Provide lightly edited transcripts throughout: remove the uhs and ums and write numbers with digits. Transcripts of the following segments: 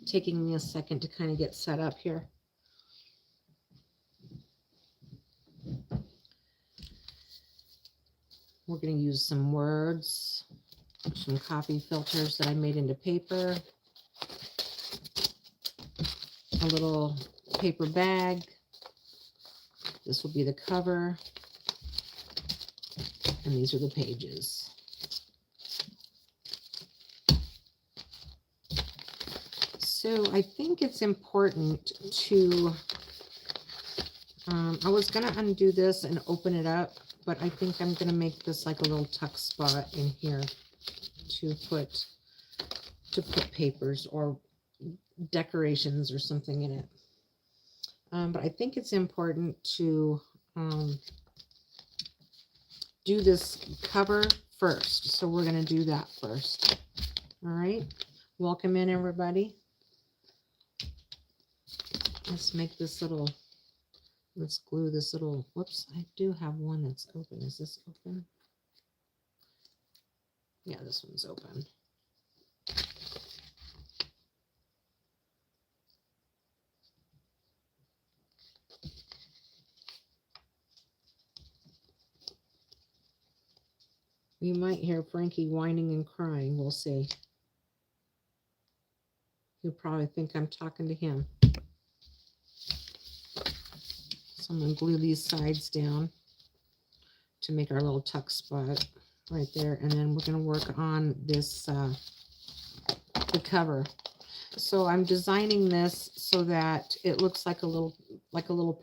taking me a second to kind of get set up here. We're going to use some words, some coffee filters that I made into paper, a little paper bag. This will be the cover, and these are the pages. So I think it's important to, I was going to undo this and open it up, but I think I'm going to make this like a little tuck spot in here to put papers or decorations or something in it. But I think it's important to do this cover first. So we're going to do that first. All right. Welcome in, everybody. Let's make this little, let's glue this little, whoops, I do have one that's open. Is this open? Yeah, this one's open. You might hear Frankie whining and crying. We'll see. He'll probably think I'm talking to him. So I'm going to glue these sides down to make our little tuck spot right there. And then we're going to work on this, the cover. So I'm designing this so that it looks like a little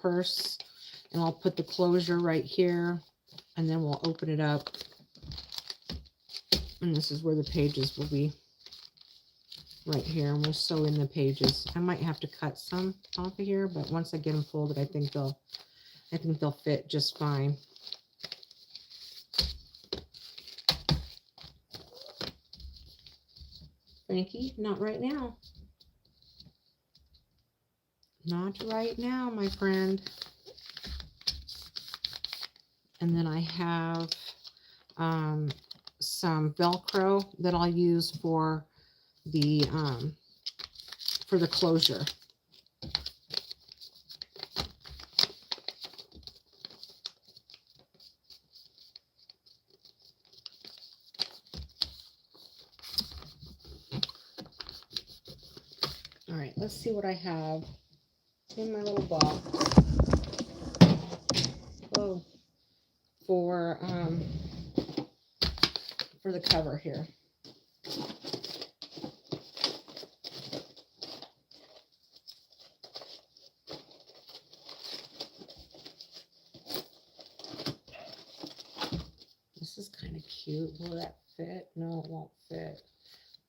purse. And I'll put the closure right here. And then we'll open it up. And this is where the pages will be, right here. And we'll sew in the pages. I might have to cut some off of here, but once I get them folded, I think they'll fit just fine. Frankie, not right now. Not right now, my friend. And then I have some Velcro that I'll use for the closure. All right, let's see what I have in my little box. Oh, for the cover here. This is kind of cute. Will that fit? No, it won't fit.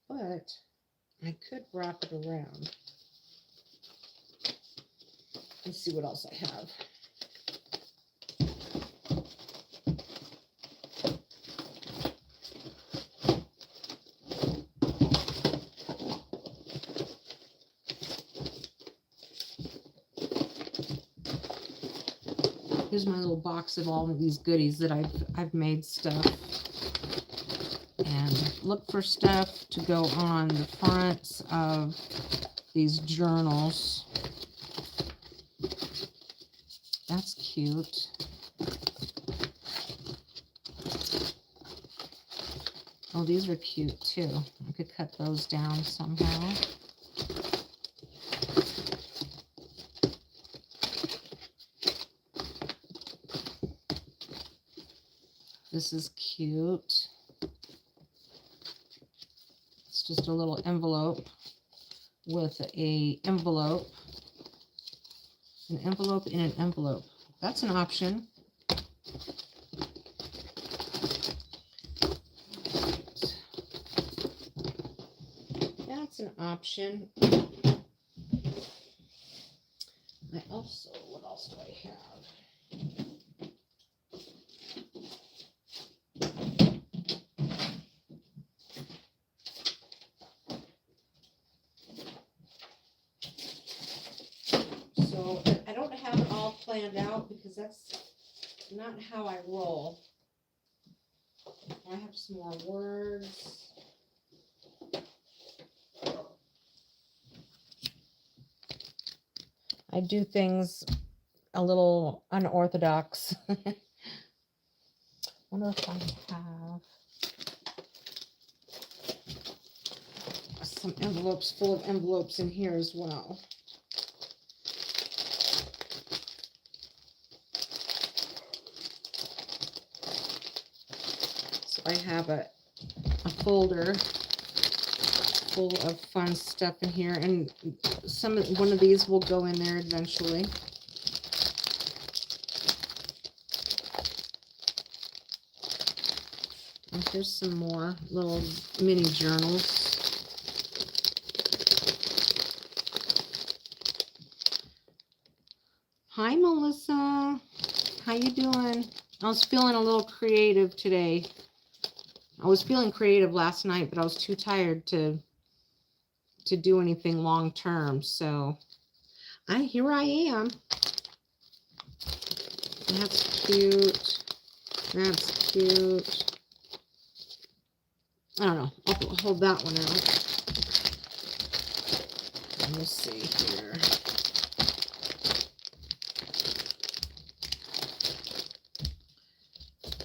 But I could wrap it around. Let's see what else I have. Here's my little box of all of these goodies that I've made stuff. And look for stuff to go on the fronts of these journals. That's cute. Oh, these are cute too. I could cut those down somehow. This is cute. It's just a little envelope with an envelope in an envelope. That's an option. That's an option. What else do I have? So I don't have it all planned out because that's not how I roll. I have some more words. I do things a little unorthodox. Wonder if I have some envelopes full of envelopes in here as well. So I have a folder full of fun stuff in here, and one of these will go in there eventually. And here's some more little mini journals. Hi, Melissa. How you doing? I was feeling a little creative today. I was feeling creative last night, but I was too tired to do anything long term. So here I am. That's cute. That's cute. I don't know. I'll hold that one out. Let me see here.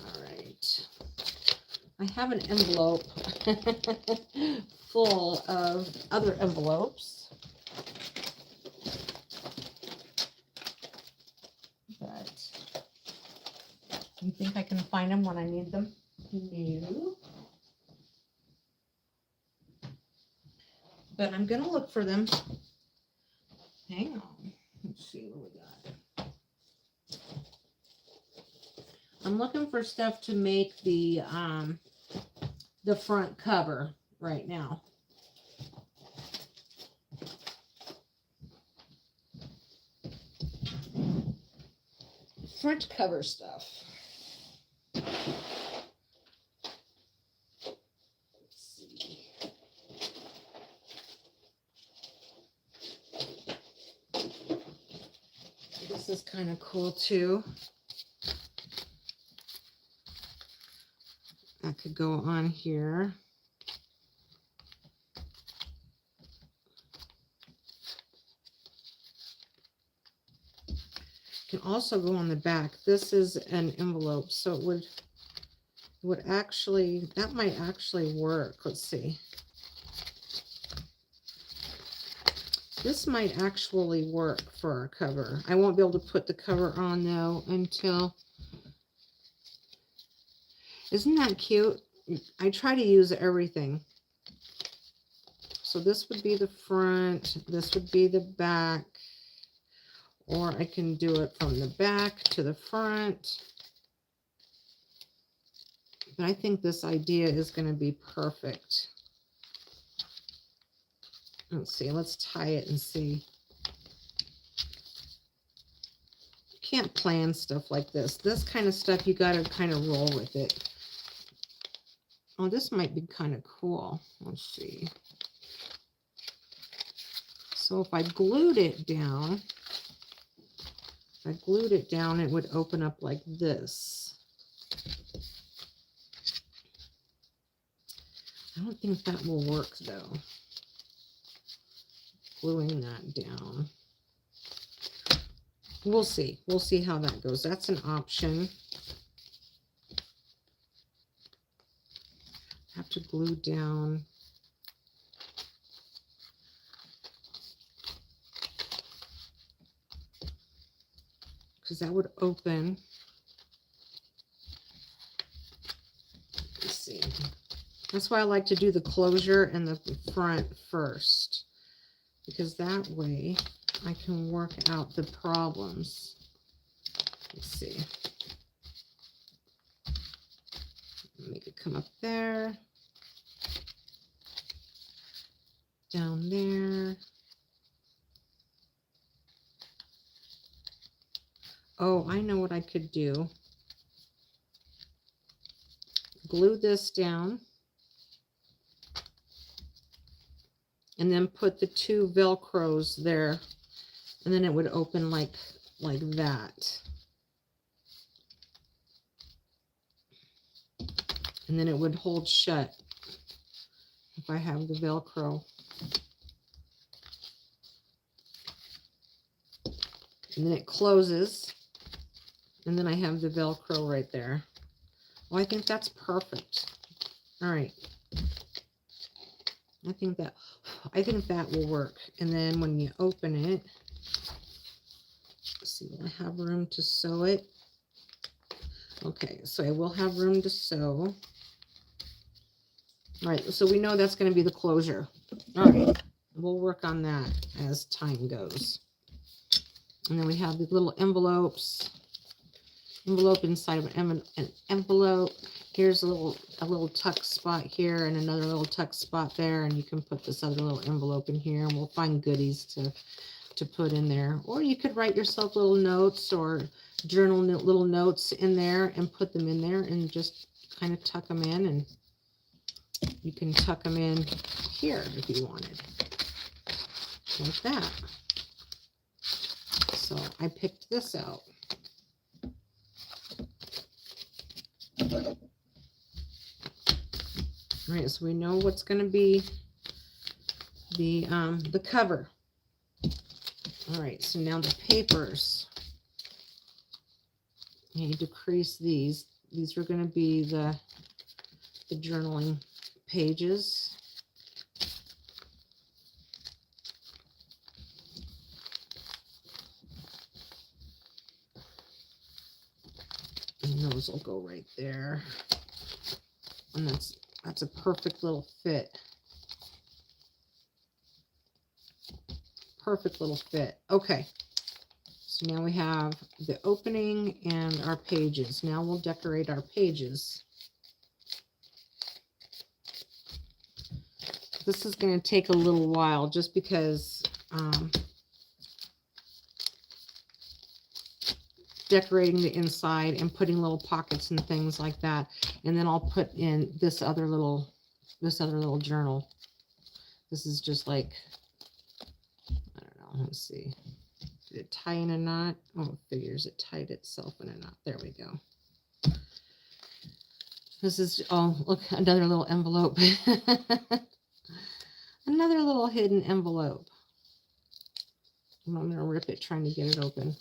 All right. I have an envelope full of other envelopes. But you think I can find them when I need them? No. But I'm going to look for them. Hang on. Let's see what we got. I'm looking for stuff to make the front cover right now. Front cover stuff. This is kind of cool too. That could go on here. Can also go on the back. This is an envelope, so it would actually, that might actually work. Let's see. This might actually work for a cover. I won't be able to put the cover on though until, isn't that cute? I try to use everything. So this would be the front, this would be the back, or I can do it from the back to the front. But I think this idea is going to be perfect. Let's see, let's tie it and see. You can't plan stuff like this. This kind of stuff, you got to kind of roll with it. Oh, this might be kind of cool. Let's see. So if I glued it down, it would open up like this. I don't think that will work though. Gluing that down. We'll see. We'll see how that goes. That's an option. Have to glue down. Because that would open. Let's see. That's why I like to do the closure and the front first. Because that way I can work out the problems. Let's see. Make it come up there. Down there. Oh, I know what I could do. Glue this down. And then put the two Velcros there. And then it would open like that. And then it would hold shut if I have the Velcro. And then it closes. And then I have the Velcro right there. Well, I think that's perfect. All right. I think that will work. And then when you open it, let's see, will I have room to sew it? Okay, so I will have room to sew. All right, so we know that's going to be the closure. All right, we'll work on that as time goes. And then we have the little envelope inside of an envelope. Here's a little tuck spot here and another little tuck spot there, and you can put this other little envelope in here, and we'll find goodies to put in there. Or you could write yourself little notes or journal little notes in there and put them in there and just kind of tuck them in, and you can tuck them in here if you wanted, like that. So I picked this out. All right, so we know what's going to be the cover. All right, so now the papers. You need to crease these. These are going to be the journaling pages. And those will go right there. And that's a perfect little fit. Perfect little fit. Okay. So now we have the opening and our pages. Now we'll decorate our pages. This is going to take a little while just because decorating the inside and putting little pockets and things like that. And then I'll put in this other little journal. This is just like, I don't know, let's see. Did it tie in a knot? Oh, it figures it tied itself in a knot. There we go. This is, oh, look, another little envelope. Another little hidden envelope. I'm going to rip it trying to get it open.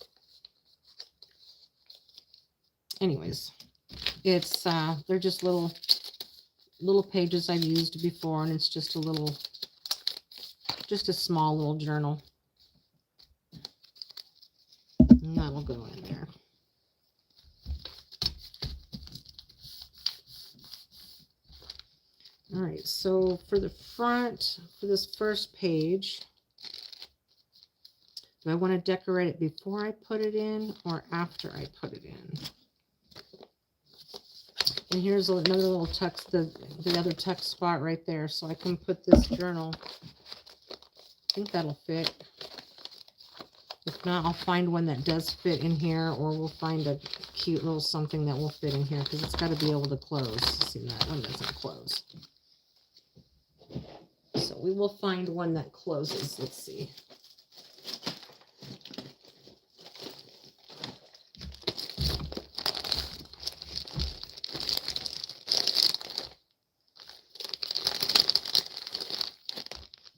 Anyways, it's they're just little pages I've used before, and it's just a small little journal. And that'll go in there. All right, so for the front, for this first page, do I want to decorate it before I put it in or after I put it in? And here's another little tuck, the other tuck spot right there, so I can put this journal. I think that'll fit. If not, I'll find one that does fit in here, or we'll find a cute little something that will fit in here, because it's got to be able to close. See, that one doesn't close. So we will find one that closes. Let's see.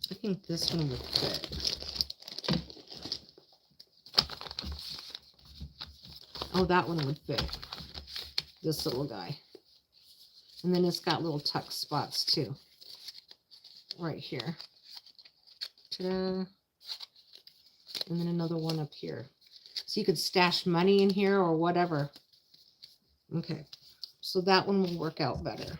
I think this one would fit. Oh, that one would fit. This little guy. And then it's got little tuck spots too. Right here. Ta-da. And then another one up here. So you could stash money in here or whatever. Okay. So that one will work out better.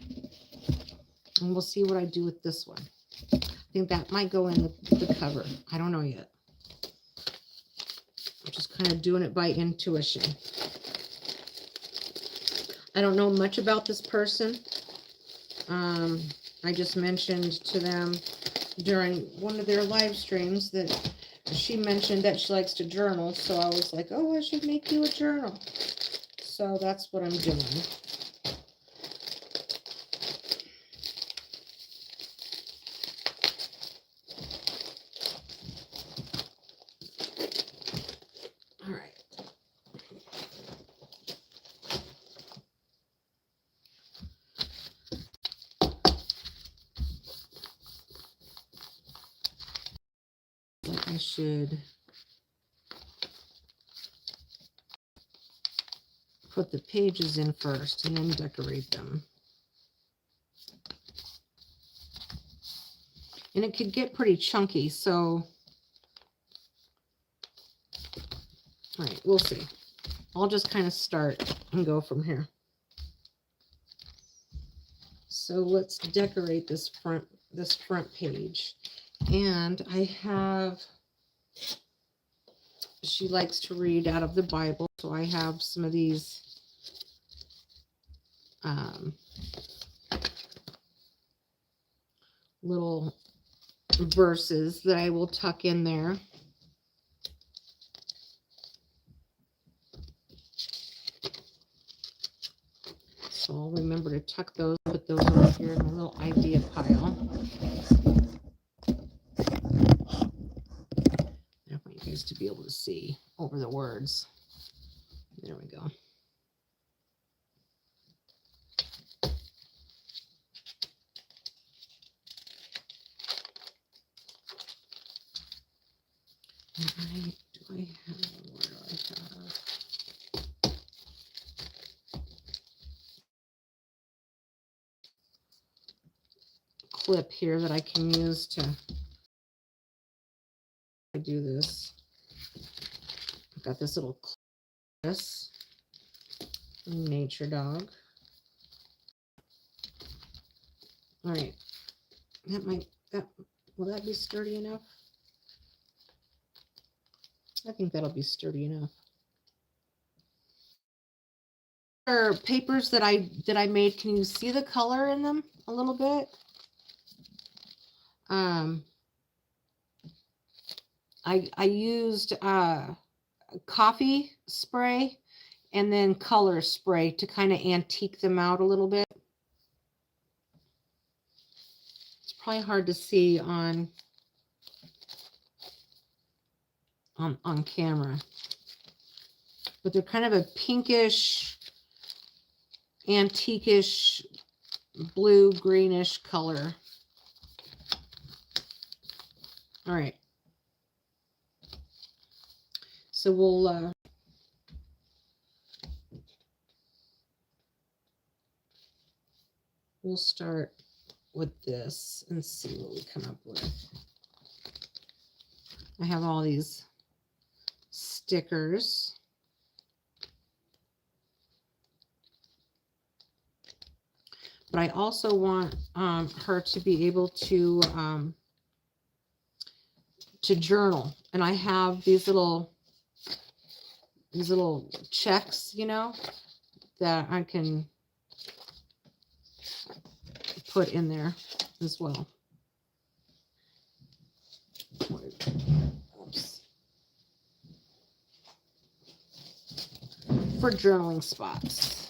And we'll see what I do with this one. I think that might go in the cover. I don't know yet. I'm just kind of doing it by intuition. I don't know much about this person. I just mentioned to them during one of their live streams that she mentioned that she likes to journal. So I was like, oh, I should make you a journal. So that's what I'm doing. All right. I should put the pages in first and then decorate them. And it could get pretty chunky, so all right, we'll see. I'll just kind of start and go from here. So let's decorate this front page. And I have, she likes to read out of the Bible, so I have some of these little verses that I will tuck in there. So I'll remember to tuck those, put those over here in my little idea pile. I want you guys to be able to see over the words. There we go. Where do I have clip here that I can use to do this. I've got this little clip, nature dog. All right, will that be sturdy enough? I think that'll be sturdy enough. Are papers that I made. Can you see the color in them a little bit? I used coffee spray and then color spray to kind of antique them out a little bit. It's probably hard to see on camera, but they're kind of a pinkish, antiquish, blue greenish color. All right, so we'll start with this and see what we come up with. I have all these stickers. But I also want her to be able to journal. And I have these little checks, you know, that I can put in there as well. Oops. For journaling spots.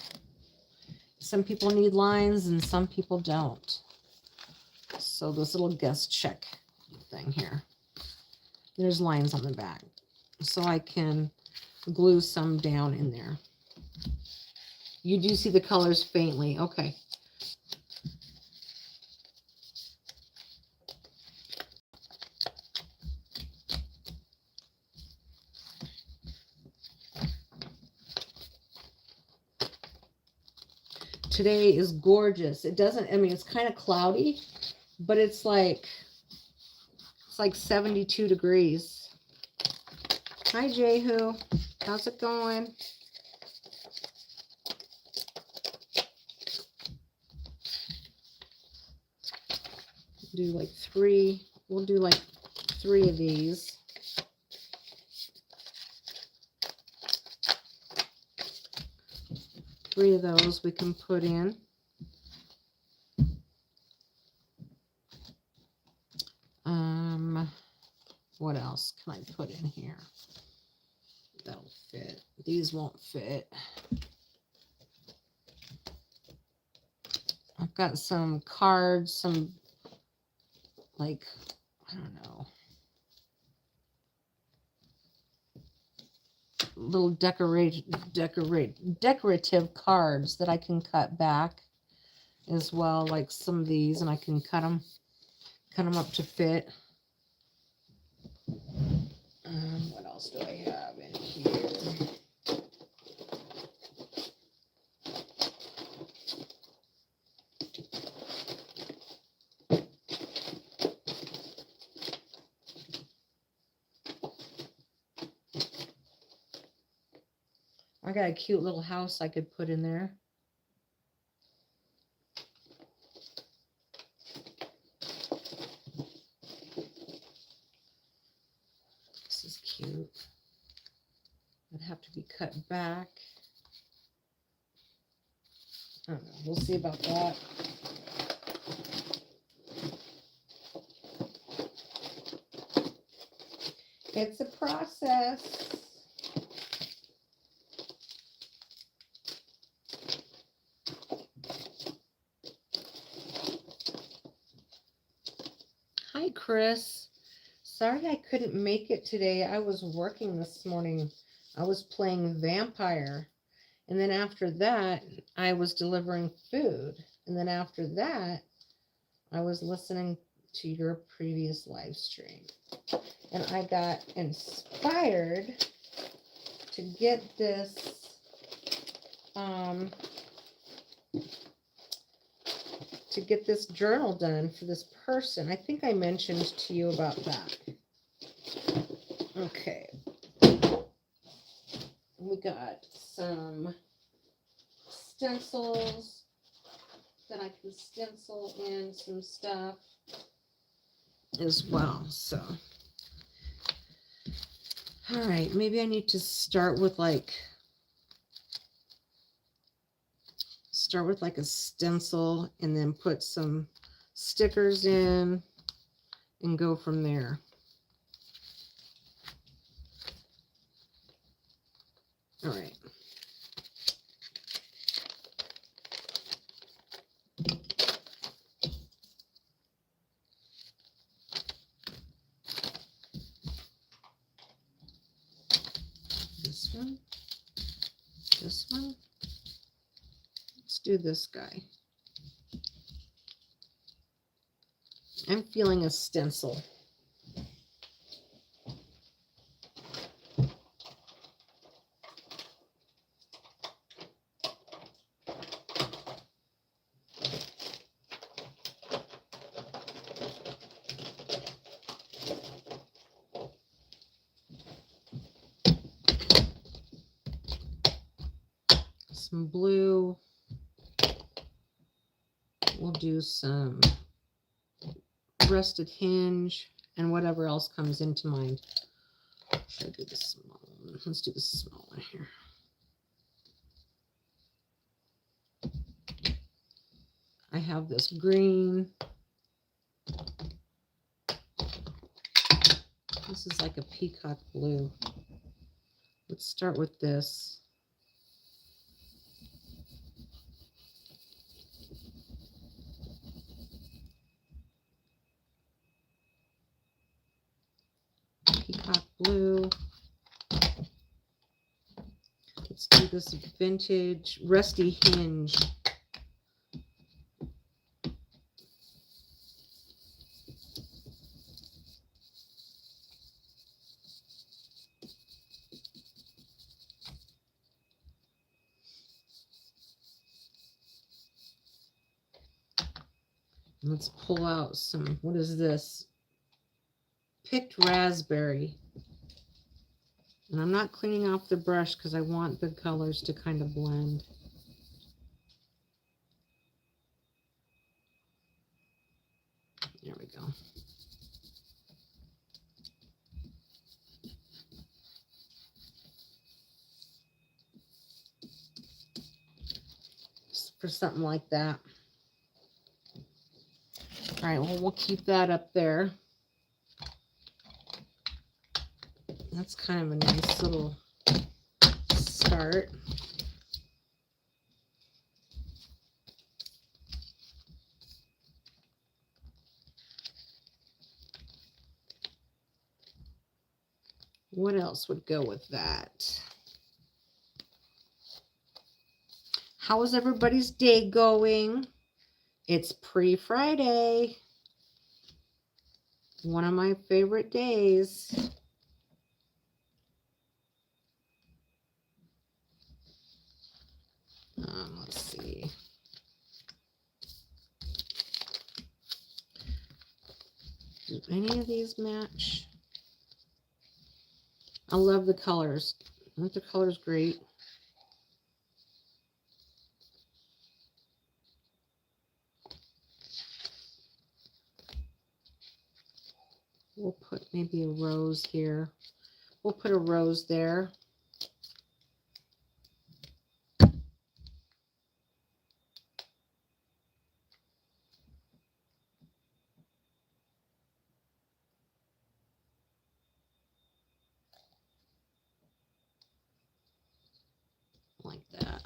Some people need lines and some people don't. So this little guest check thing here, there's lines on the back. So I can glue some down in there. You do see the colors faintly. Okay. Today is gorgeous. It doesn't, I mean, it's kind of cloudy, but it's like 72 degrees. Hi, Jehu. How's it going? Do like three. We'll do like 3 of these. Three of those we can put in. What else can I put in here? That'll fit. These won't fit. I've got some cards, some like, I don't know, little decorative cards that I can cut back as well, like some of these, and I can cut them up to fit. What else do I have in here? I got a cute little house I could put in there. This is cute. It'd have to be cut back. I don't know. We'll see about that. It's a process. Hi, Chris. Sorry I couldn't make it today. I was working this morning. I was playing vampire. And then after that, I was delivering food. And then after that, I was listening to your previous live stream. And I got inspired to get this journal done for this person. I think I mentioned to you about that. Okay. We got some stencils that I can stencil in some stuff as well. So, all right, maybe I need to start with like a stencil and then put some stickers in and go from there. All right. This one. This one. Let's do this guy. I'm feeling a stencil. Some blue. We'll do some rusted hinge and whatever else comes into mind. Should I do the small one? Let's do the small one here. I have this green. This is like a peacock blue. Let's start with this. Peacock blue. Let's do this vintage rusty hinge. Let's pull out some, what is this? Picked raspberry. And I'm not cleaning off the brush because I want the colors to kind of blend. There we go. Just for something like that. All right, well, we'll keep that up there. That's kind of a nice little start. What else would go with that? How is everybody's day going? It's pre-Friday. One of my favorite days. Let's see. Do any of these match? I love the colors. Aren't the colors great? We'll put maybe a rose here. We'll put a rose there. Like that.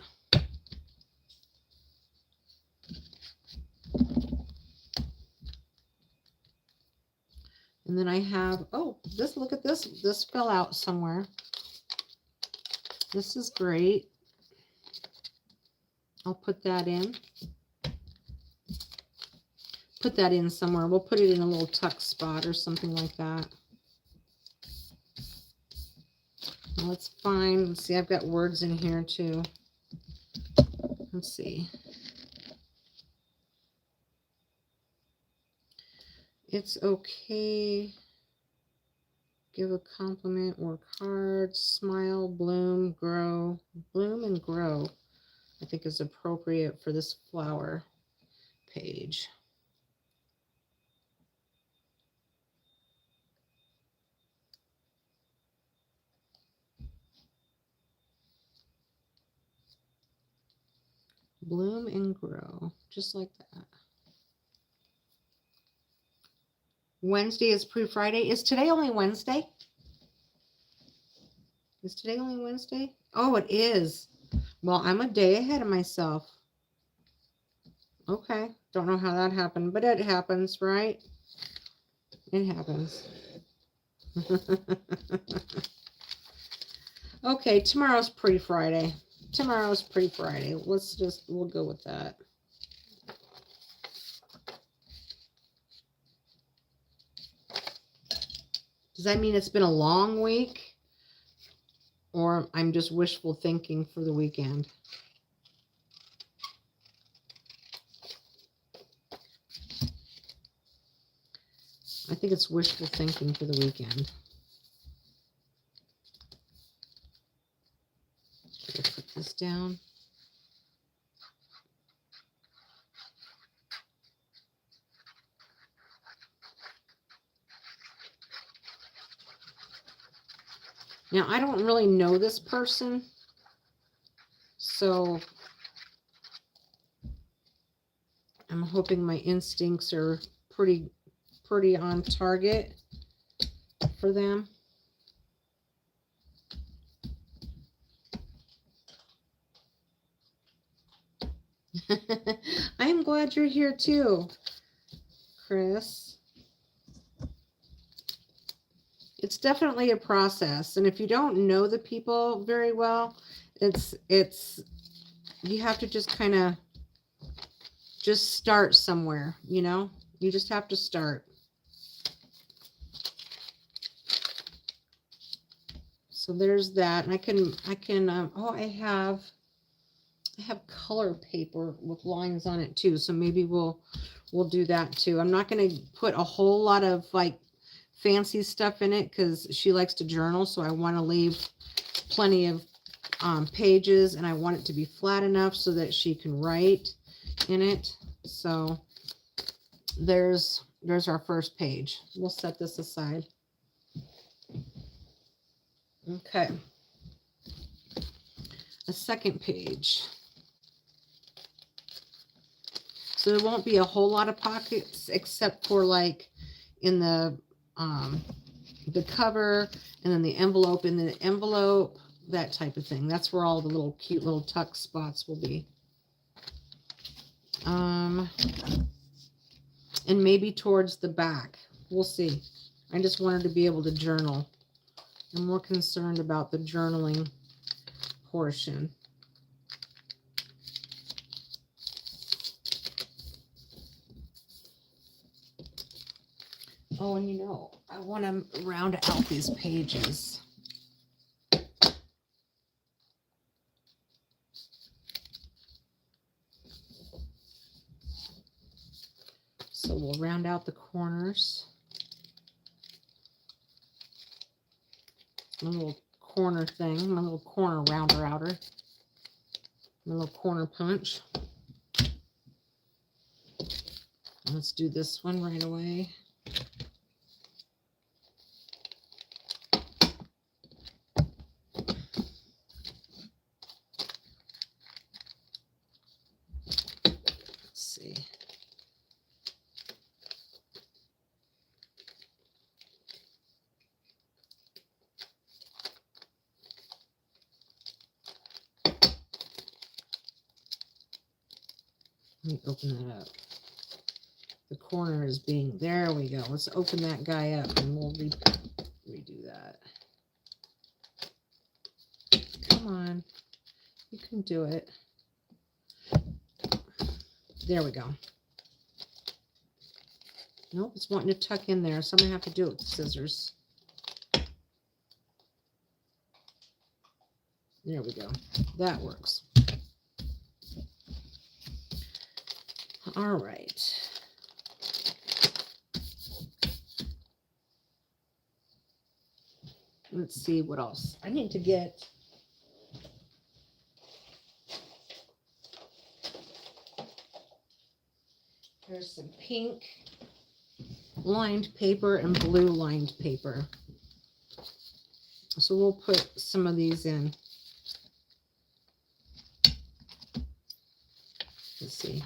And then I have, oh, look at this. This fell out somewhere. This is great. I'll put that in. Put that in somewhere. We'll put it in a little tuck spot or something like that. Well, it's fine. Let's see, I've got words in here too. Let's see. It's okay. Give a compliment, work hard, smile, bloom, grow. Bloom and grow, I think, is appropriate for this flower page. Bloom and grow, just like that. Wednesday is pre-Friday. Is today only Wednesday? Is today only Wednesday? Oh, it is. Well, I'm a day ahead of myself. Okay. Don't know how that happened, but it happens, right? It happens. Okay, tomorrow's pre-Friday. Tomorrow's pre-Friday. We'll go with that. Does that mean it's been a long week? Or I'm just wishful thinking for the weekend? I think it's wishful thinking for the weekend. Put this down. Now, I don't really know this person, so I'm hoping my instincts are pretty on target for them. I'm glad you're here too, Chris. It's definitely a process, and if you don't know the people very well, it's you have to just kind of just start somewhere, you know? You just have to start. So there's that, and I can oh, I have color paper with lines on it too, so maybe we'll do that too. I'm not going to put a whole lot of like fancy stuff in it because she likes to journal, so I want to leave plenty of pages, and I want it to be flat enough so that she can write in it. So there's our first page. We'll set this aside. Okay. A second page. So there won't be a whole lot of pockets except for like in the cover, and then the envelope, and the envelope, that type of thing. That's where all the little cute little tuck spots will be. And maybe towards the back. We'll see. I just wanted to be able to journal. I'm more concerned about the journaling portion. Oh, and you know, I want to round out these pages. So we'll round out the corners. My little corner thing, my little corner rounder outer. My little corner punch. Let's do this one right away. Let me open that up. The corner is being, there we go. Let's open that guy up and we'll redo that. Come on. You can do it. There we go. Nope, it's wanting to tuck in there, so I'm going to have to do it with scissors. There we go. That works. All right. Let's see what else. I need to get... There's some pink lined paper and blue lined paper. So we'll put some of these in. Let's see.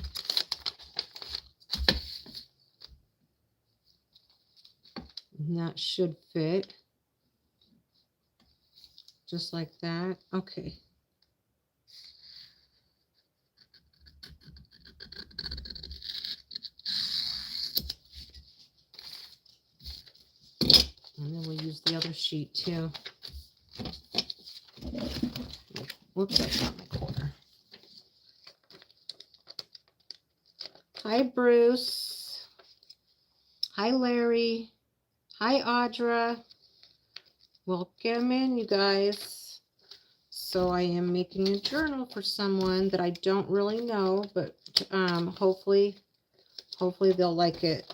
And that should fit. Just like that. Okay. And then we'll use the other sheet too. Whoops, that's not my corner. Hi, Bruce. Hi, Larry. Hi, Audra. Welcome in, you guys. So I am making a journal for someone that I don't really know, but hopefully they'll like it.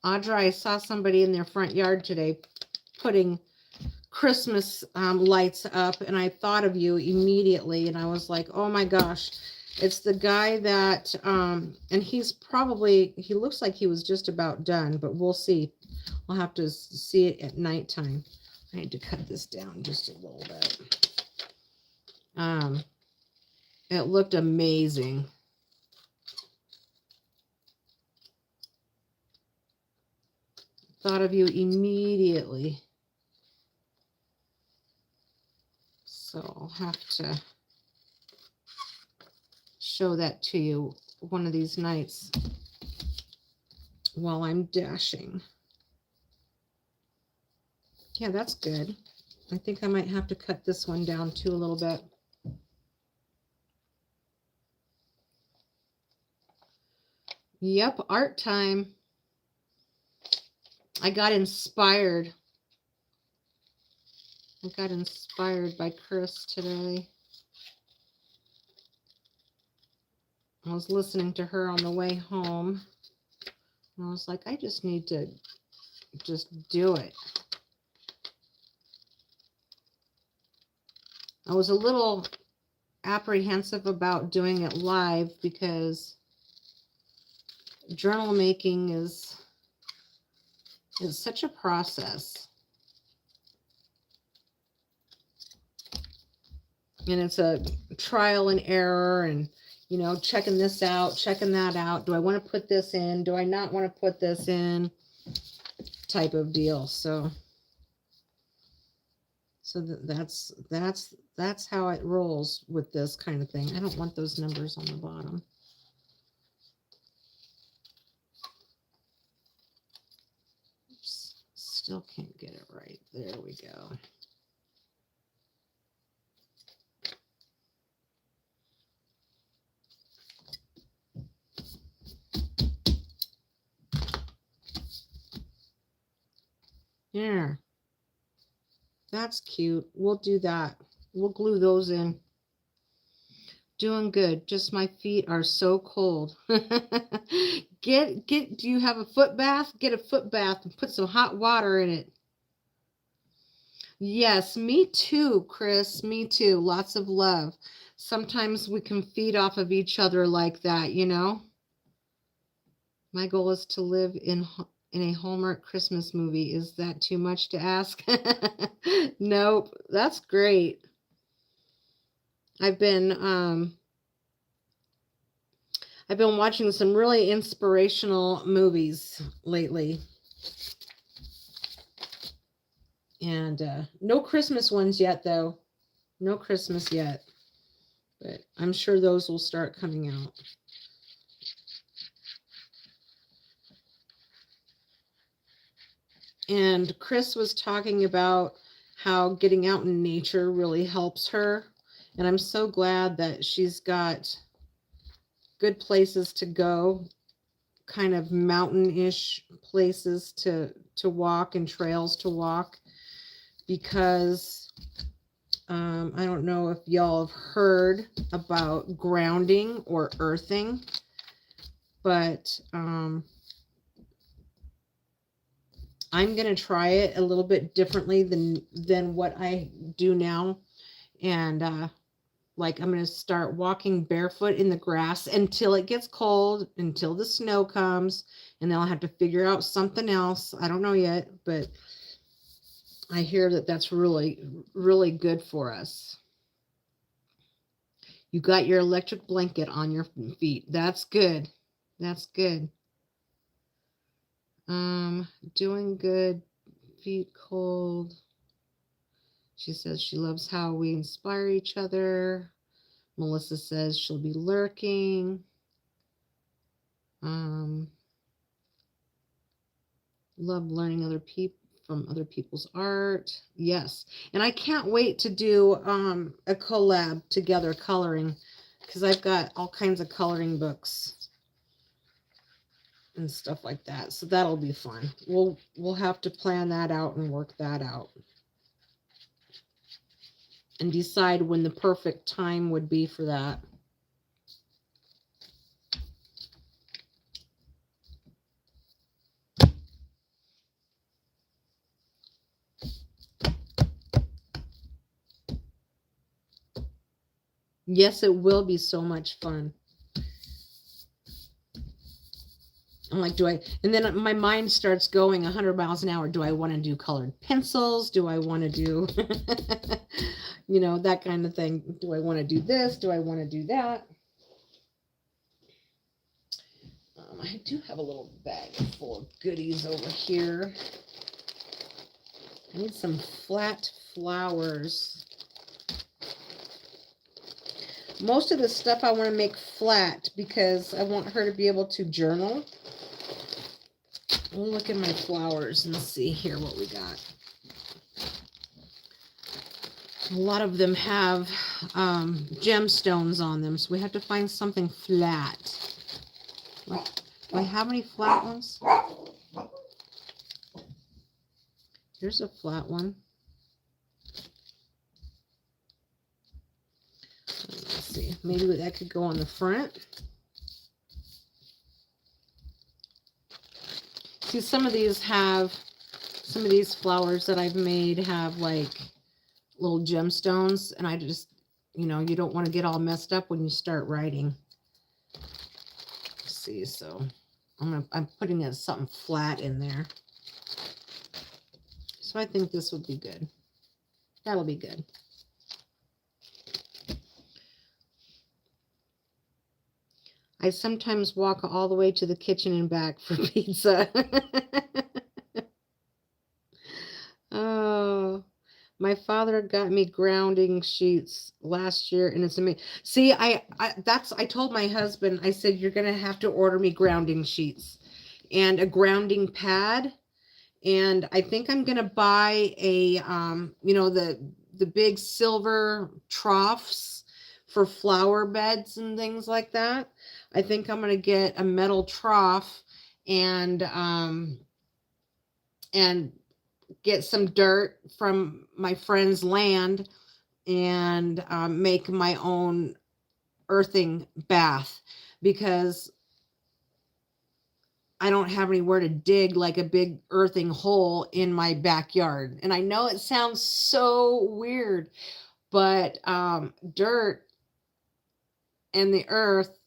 Audra, I saw somebody in their front yard today putting Christmas lights up, and I thought of you immediately, and I was like, oh my gosh, it's the guy that, and he looks like he was just about done, but we'll see. I'll have to see it at nighttime. I need to cut this down just a little bit. It looked amazing. Thought of you immediately. So I'll have to show that to you one of these nights while I'm dashing. Yeah, that's good. I think I might have to cut this one down too a little bit. Yep, art time. I got inspired. I got inspired by Chris today. I was listening to her on the way home. And I was like, I just need to just do it. I was a little apprehensive about doing it live because journal making is such a process. And it's a trial and error and, you know, checking this out, checking that out. Do I want to put this in? Do I not want to put this in? Type of deal. So that's how it rolls with this kind of thing. I don't want those numbers on the bottom. Oops, still can't get it right. There we go. There. That's cute. We'll do that. We'll glue those in. Doing good. Just my feet are so cold. Do you have a foot bath? Get a foot bath and put some hot water in it. Yes, me too, Chris. Me too. Lots of love. Sometimes we can feed off of each other like that, you know? My goal is to live in a Hallmark Christmas movie. Is that too much to ask? Nope. That's great. I've been watching some really inspirational movies lately. And no Christmas ones yet, though. No Christmas yet. But I'm sure those will start coming out. And Chris was talking about how getting out in nature really helps her. And I'm so glad that she's got good places to go, kind of mountain-ish places to walk and trails to walk, because I don't know if y'all have heard about grounding or earthing, but I'm going to try it a little bit differently than what I do now. And like, I'm going to start walking barefoot in the grass until it gets cold, until the snow comes, and then I'll have to figure out something else. I don't know yet, but I hear that that's really, really good for us. You got your electric blanket on your feet. That's good. That's good. Doing good. Feet cold. She says she loves how we inspire each other. Melissa says she'll be lurking. Love learning from other people's art. Yes. And I can't wait to do a collab together coloring, because I've got all kinds of coloring books and stuff like that. So that'll be fun. We'll have to plan that out and work that out. And decide when the perfect time would be for that. Yes, it will be so much fun. I'm like, and then my mind starts going 100 miles an hour. Do I want to do colored pencils? Do I want to do, that kind of thing? Do I want to do this? Do I want to do that? I do have a little bag full of goodies over here. I need some flat flowers. Most of the stuff I want to make flat because I want her to be able to journal. We'll look at my flowers and see here what we got. A lot of them have gemstones on them, so we have to find something flat. Do I have any flat ones? Here's a flat one. Let's see. Maybe that could go on the front. See, some of these flowers that I've made have like little gemstones, and I just, you don't want to get all messed up when you start writing. Let's see, so I'm putting something flat in there. So I think this would be good. That'll be good. I sometimes walk all the way to the kitchen and back for pizza. Oh, my father got me grounding sheets last year, and it's amazing. See, I told my husband, I said, you're going to have to order me grounding sheets and a grounding pad. And I think I'm going to buy a, the big silver troughs for flower beds and things like that. I think I'm going to get a metal trough and get some dirt from my friend's land and make my own earthing bath, because I don't have anywhere to dig like a big earthing hole in my backyard. And I know it sounds so weird, but dirt and the earth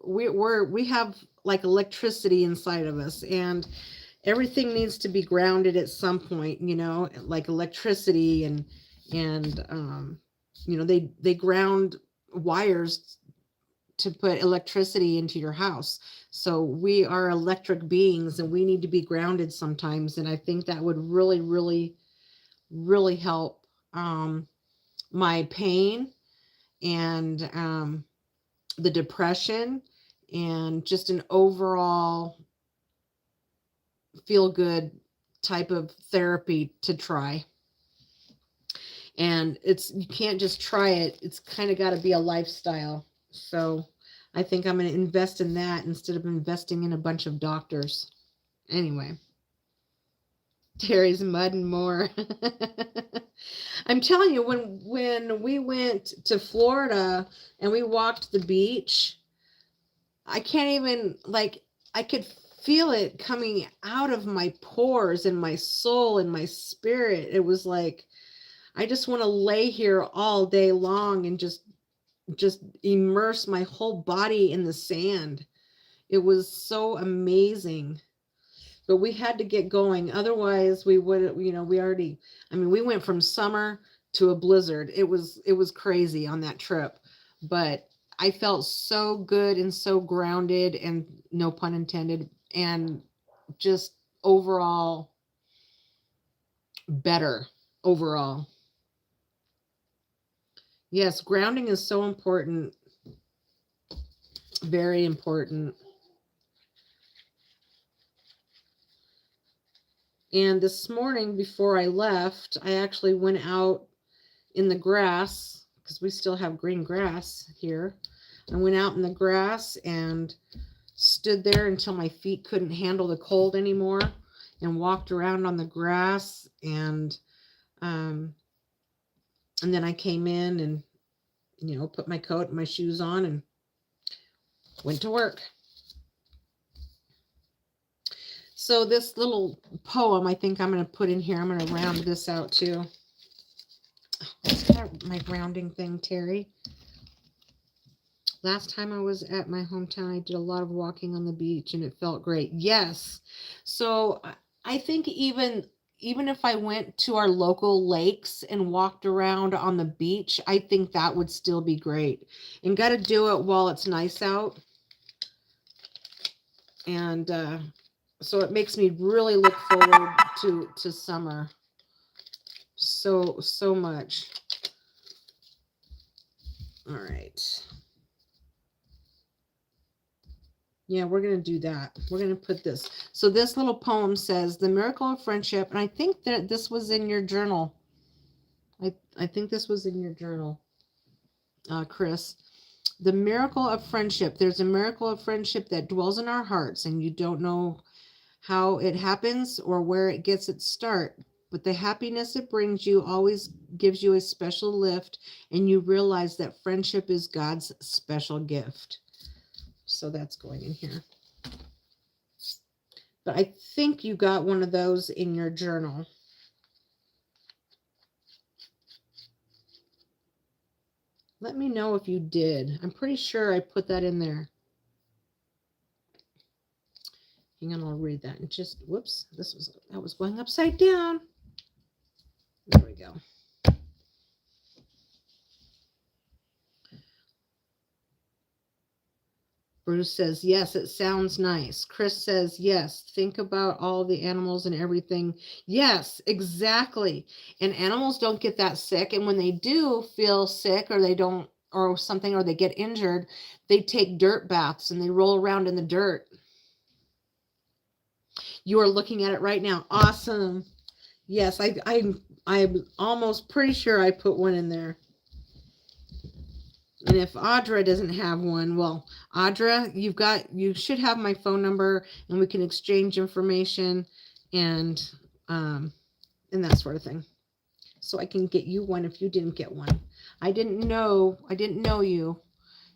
we have like electricity inside of us, and everything needs to be grounded at some point, like electricity and they ground wires to put electricity into your house. So we are electric beings and we need to be grounded sometimes. And I think that would really, really really help my pain and the depression and just an overall feel good type of therapy to try. And you can't just try it. It's kind of got to be a lifestyle. So I think I'm going to invest in that instead of investing in a bunch of doctors. Anyway, Terry's mud and more. I'm telling you, when we went to Florida and we walked the beach, I can't even, like, I could feel it coming out of my pores and my soul and my spirit. It was like, I just want to lay here all day long and just immerse my whole body in the sand. It was so amazing. But we had to get going. Otherwise, we would, we already, I mean, we went from summer to a blizzard. It was crazy on that trip. But I felt so good and so grounded, and no pun intended, and just overall better overall. Yes, grounding is so important. Very important. And this morning before I left, I actually went out in the grass because we still have green grass here. I went out in the grass and stood there until my feet couldn't handle the cold anymore and walked around on the grass, and then I came in and put my coat and my shoes on and went to work. So this little poem, I think I'm going to put in here. I'm going to round this out too. What's that, my rounding thing, Terry? Last time I was at my hometown, I did a lot of walking on the beach and it felt great. Yes. So I think even if I went to our local lakes and walked around on the beach, I think that would still be great. And got to do it while it's nice out. And so it makes me really look forward to summer so much. All right. Yeah, we're going to do that. We're going to put this. So this little poem says, "The miracle of friendship," and I think that this was in your journal. I think this was in your journal, Chris. "The miracle of friendship. There's a miracle of friendship that dwells in our hearts, and you don't know how it happens or where it gets its start. But the happiness it brings you always gives you a special lift, and you realize that friendship is God's special gift." So that's going in here. But I think you got one of those in your journal. Let me know if you did. I'm pretty sure I put that in there. Hang on, I'll read that. And just, whoops, that was going upside down. There we go. Bruce says, yes, it sounds nice. Chris says, yes, think about all the animals and everything. Yes, exactly. And animals don't get that sick. And when they do feel sick or they don't, or something, or they get injured, they take dirt baths and they roll around in the dirt. You are looking at it right now. Awesome. Yes, I'm almost pretty sure I put one in there. And if Audra doesn't have one, well, Audra, you should have my phone number and we can exchange information and that sort of thing. So I can get you one if you didn't get one. I didn't know you.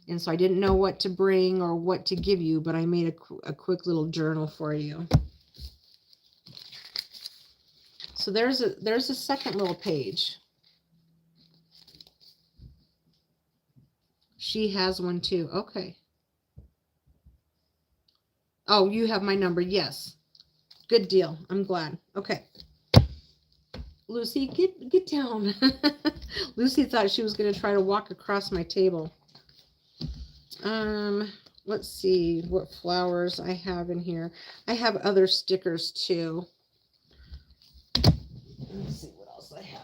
And so I didn't know what to bring or what to give you, but I made a quick little journal for you. So there's a second little page. She has one too. Okay. Oh, you have my number. Yes. Good deal. I'm glad. Okay. Lucy, get down. Lucy thought she was going to try to walk across my table. Let's see what flowers I have in here. I have other stickers too. Let's see what else else I have?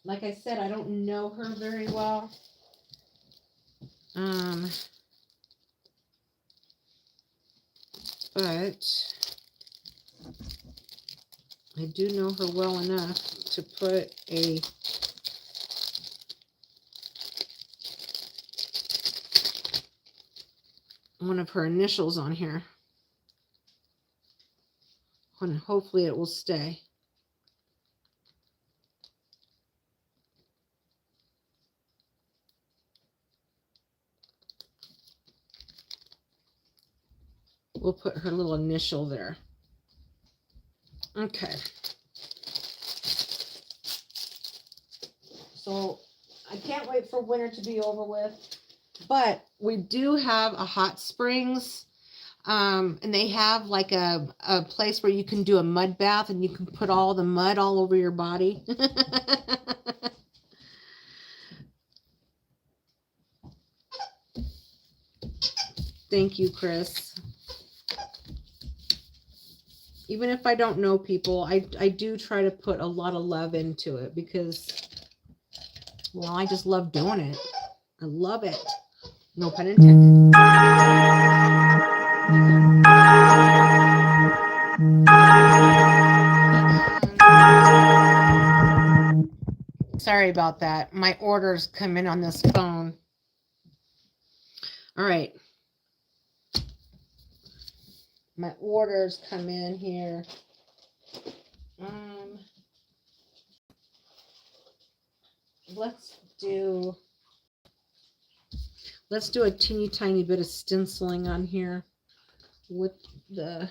Like I said, I don't know her very well. But I do know her well enough to put one of her initials on here. And hopefully it will stay. We'll put her little initial there. Okay. So I can't wait for winter to be over with. But we do have a hot springs. And they have like a place where you can do a mud bath and you can put all the mud all over your body. Thank you, Chris. Even if I don't know people, I do try to put a lot of love into it because, well, I just love doing it. I love it. No pun intended. Sorry about that. My orders come in on this phone. All right. My orders come in here. Let's do a teeny tiny bit of stenciling on here with where'd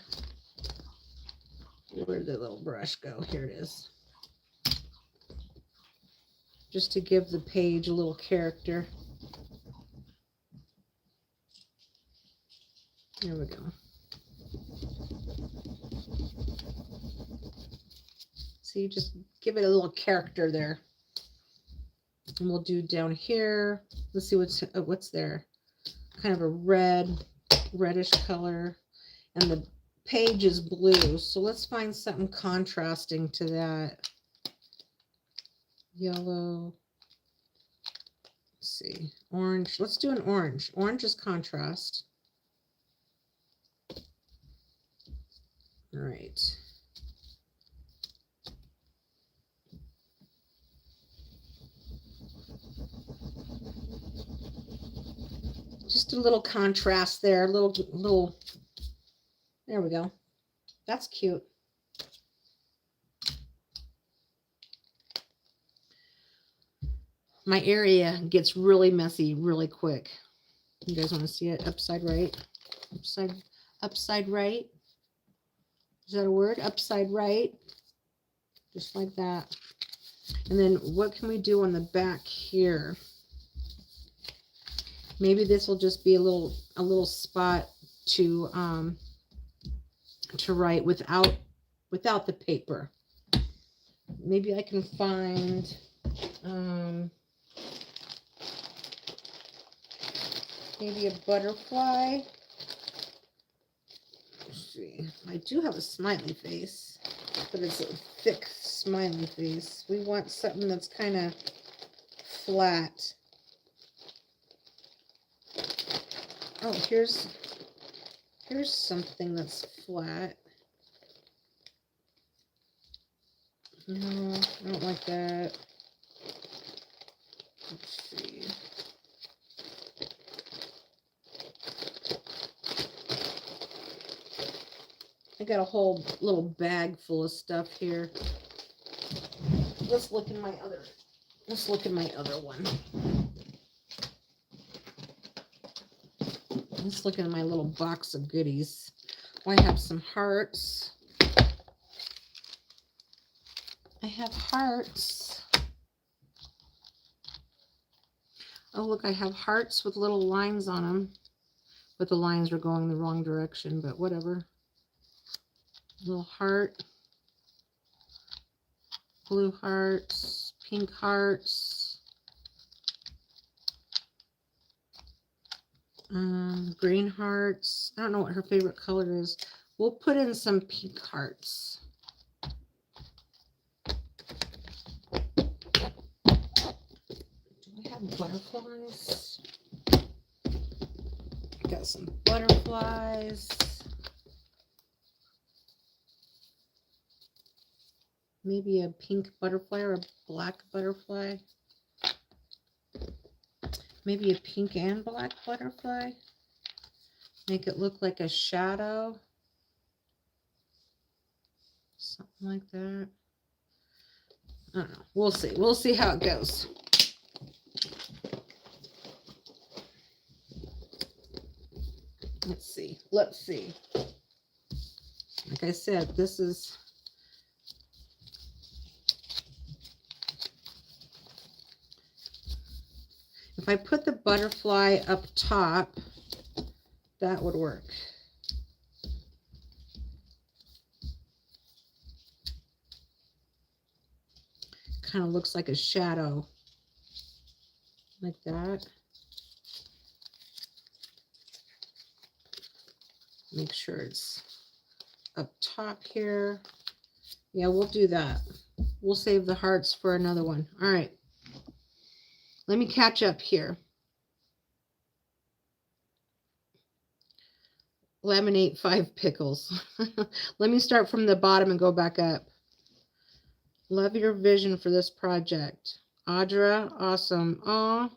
the little brush go? Here it is. Just to give the page a little character. There we go. See, just give it a little character there. And we'll do down here. Let's see what's there. Kind of a reddish color. And the page is blue. So let's find something contrasting to that. Yellow. Let's see. Orange. Let's do an orange. Orange is contrast. All right. Just a little contrast there, little, there we go. That's cute. My area gets really messy really quick. You guys want to see it? Upside right? Upside right? Is that a word? Upside right? Just like that. And then what can we do on the back here? Maybe this will just be a little spot to write without the paper. Maybe I can find maybe a butterfly. Let's see. I do have a smiley face, but it's a thick smiley face. We want something that's kind of flat. Oh, here's something that's flat. No, I don't like that. Let's see. I got a whole little bag full of stuff here. Let's look in my other one. Let's look at my little box of goodies. Oh, I have some hearts. I have hearts. Oh, look, I have hearts with little lines on them. But the lines are going the wrong direction, but whatever. Little heart. Blue hearts. Pink hearts. Green hearts. I don't know what her favorite color is. We'll put in some pink hearts. Do we have butterflies? Got some butterflies. Maybe a pink butterfly or a black butterfly. Maybe a pink and black butterfly. Make it look like a shadow. Something like that. I don't know. We'll see. We'll see how it goes. Let's see. Let's see. Like I said, this is... If I put the butterfly up top, that would work. Kind of looks like a shadow. Like that. Make sure it's up top here. Yeah, we'll do that. We'll save the hearts for another one. All right. Let me catch up here. Laminate 5 pickles. Let me start from the bottom and go back up. Love your vision for this project. Audra, awesome. Oh,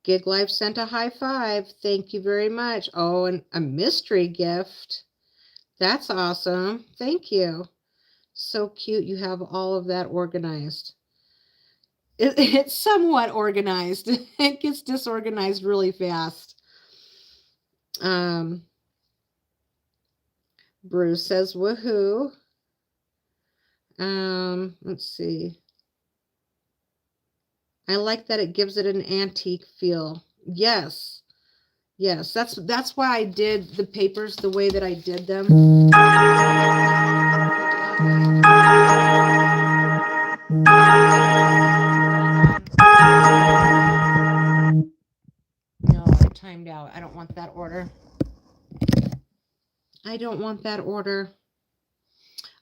Gig Life sent a high five. Thank you very much. Oh, and a mystery gift. That's awesome. Thank you. So cute. You have all of that organized. It's somewhat organized. It gets disorganized really fast. Bruce says, woohoo. Let's see. I like that it gives it an antique feel. Yes. Yes, that's why I did the papers the way that I did them. No, I timed out. I don't want that order. I don't want that order.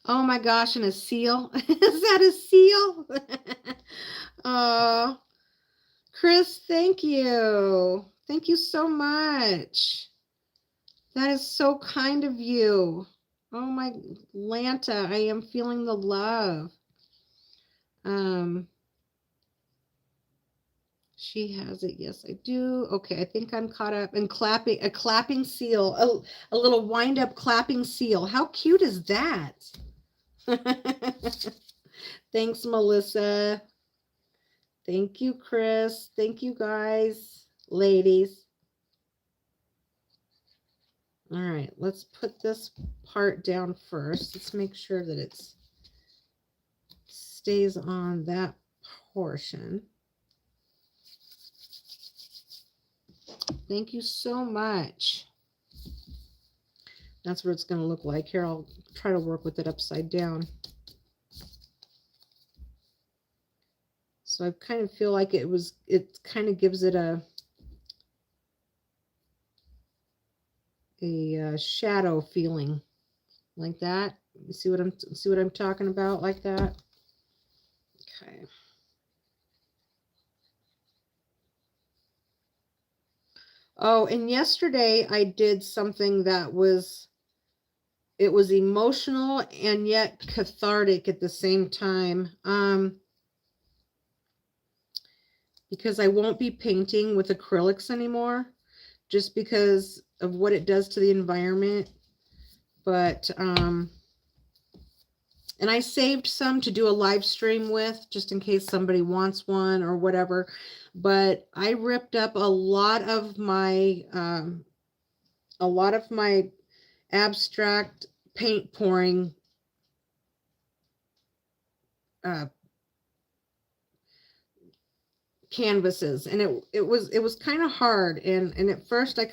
Oh my gosh, and a seal. Is that a seal? Oh, Chris, thank you. Thank you so much. That is so kind of you. Oh my Lanta, I am feeling the love. She has it. Yes, I do. Okay, I think I'm caught up. And clapping, a clapping seal, a little wind up clapping seal. How cute is that? Thanks, Melissa. Thank you, Chris. Thank you, guys, ladies. All right, let's put this part down first. Let's make sure that it stays on that portion. Thank you so much. That's what it's going to look like. Here, I'll try to work with it upside down. So I kind of feel like it kind of gives it a shadow feeling like that. You see what I'm talking about, like that? Okay. Oh, and yesterday I did something that was emotional and yet cathartic at the same time. Because I won't be painting with acrylics anymore, just because of what it does to the environment. But, and I saved some to do a live stream with, just in case somebody wants one or whatever. But I ripped up a lot of my abstract paint pouring canvases, and it was kind of hard, and at first I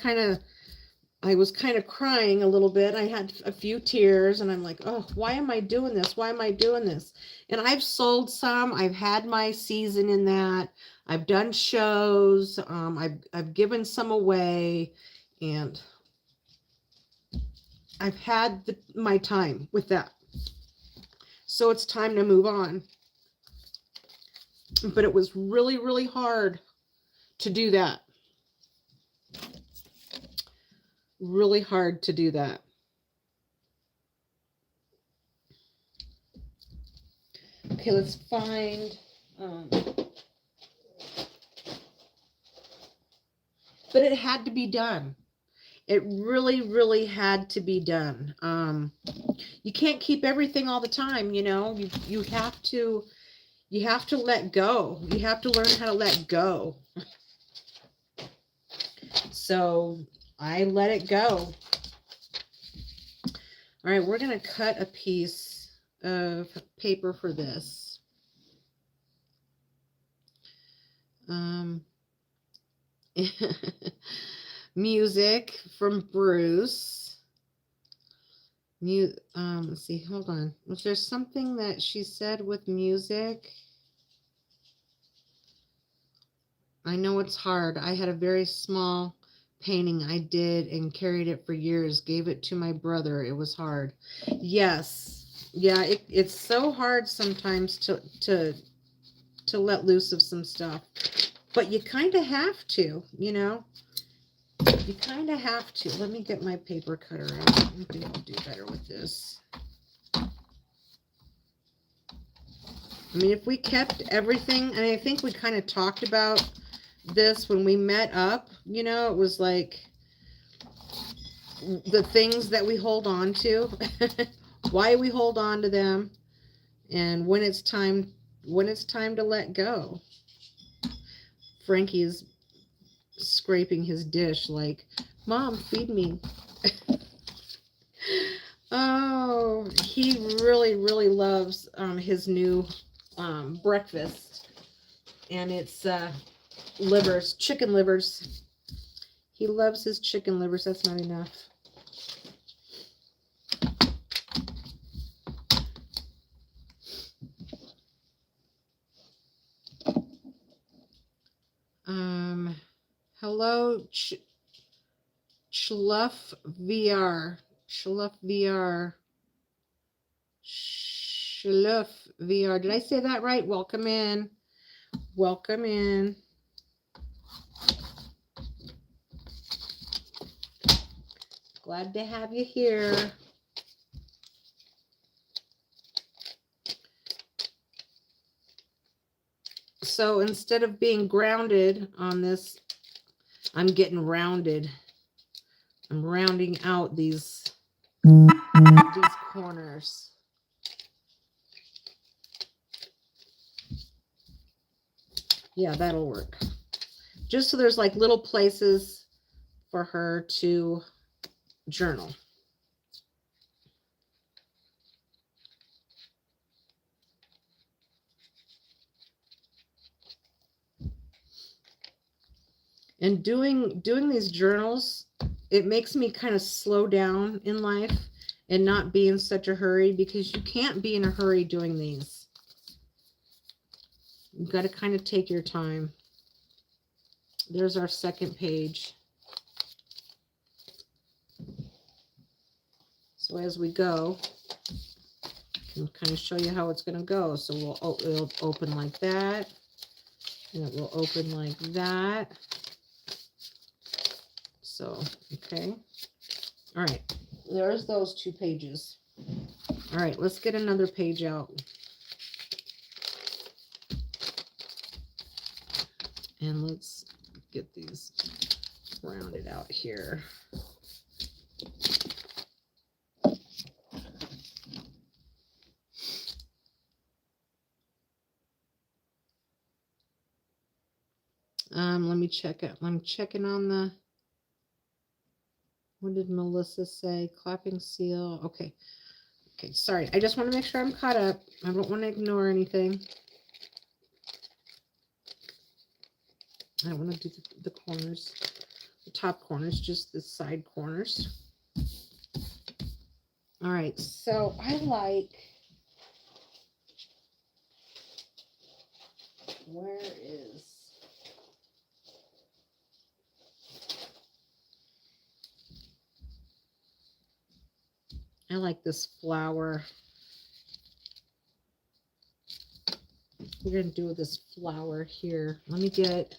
was kind of crying a little bit. I had a few tears, and I'm like, oh, why am I doing this? Why am I doing this? And I've sold some. I've had my season in that. I've done shows. I've given some away, And I've had my time with that. So it's time to move on. But it was really, really hard to do that. Really hard to do that. Okay, let's find... but it had to be done. It really, really had to be done. You can't keep everything all the time, you know. You have to let go. You have to learn how to let go. So I let it go. All right, we're going to cut a piece of paper for this. Music from Bruce. Let's see, hold on. Was there something that she said with music? I know it's hard. I had a very small painting I did and carried it for years. Gave it to my brother. It was hard. Yes. Yeah, it's so hard sometimes to let loose of some stuff. But you kind of have to, you know. You kind of have to. Let me get my paper cutter out. I think I'll do better with this. I mean, if we kept everything, and I think we kind of talked about this when we met up, you know, it was like the things that we hold on to, why we hold on to them, and when it's time to let go. Frankie is scraping his dish like, Mom, feed me. Oh, he really, really loves his new breakfast, and it's livers, chicken livers. He loves his chicken livers. That's not enough. Hello, Schluff VR. Schluff VR. Schluff VR. Did I say that right? Welcome in. Welcome in. Glad to have you here. So instead of being grounded on this, I'm getting rounded. I'm rounding out these corners. Yeah, that'll work. Just so there's like little places for her to journal. And doing these journals, it makes me kind of slow down in life and not be in such a hurry, because you can't be in a hurry doing these. You've got to kind of take your time. There's our second page. So as we go, I can kind of show you how it's going to go. So it'll open like that, and it will open like that. So, okay. All right. There's those 2 pages. All right, let's get another page out. And let's get these rounded out here. Let me check it. I'm checking on the, what did Melissa say? Clapping seal. Okay. Okay, sorry. I just want to make sure I'm caught up. I don't want to ignore anything. I don't want to do the corners, the top corners, just the side corners. All right, so I like, where is, I like this flower. We're going to do this flower here. Let me get...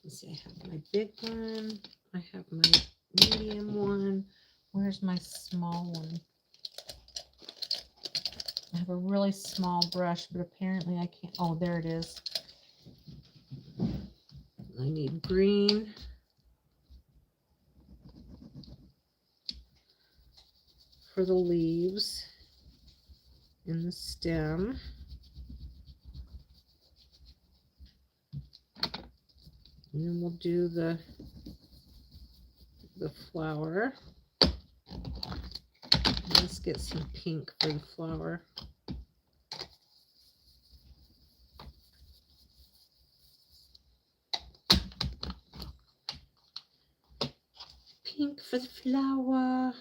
Let's see, I have my big one. I have my medium one. Where's my small one? I have a really small brush, but apparently I can't. Oh, there it is. I need green. For the leaves and the stem. And then we'll do the flower. Let's get some pink for the flower. Pink for the flower.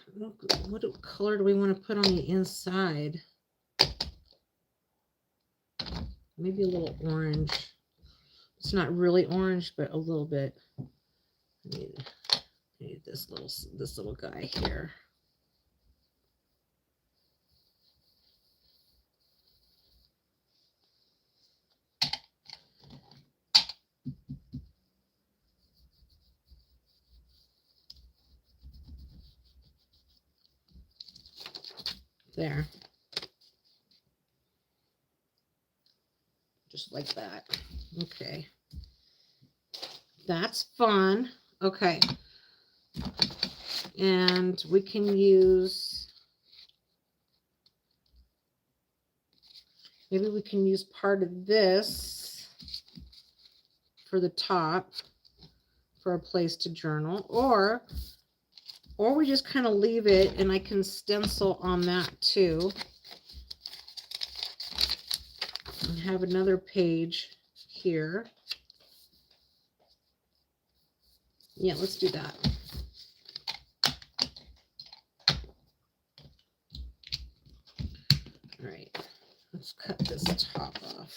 What color do we want to put on the inside? Maybe a little orange. It's not really orange, but a little bit. I need this little guy here. There. Just like that. Okay. That's fun. Okay. And we can use, maybe we can use part of this for the top for a place to journal, or we just kind of leave it and I can stencil on that too. And have another page here. Yeah, let's do that. All right, let's cut this top off.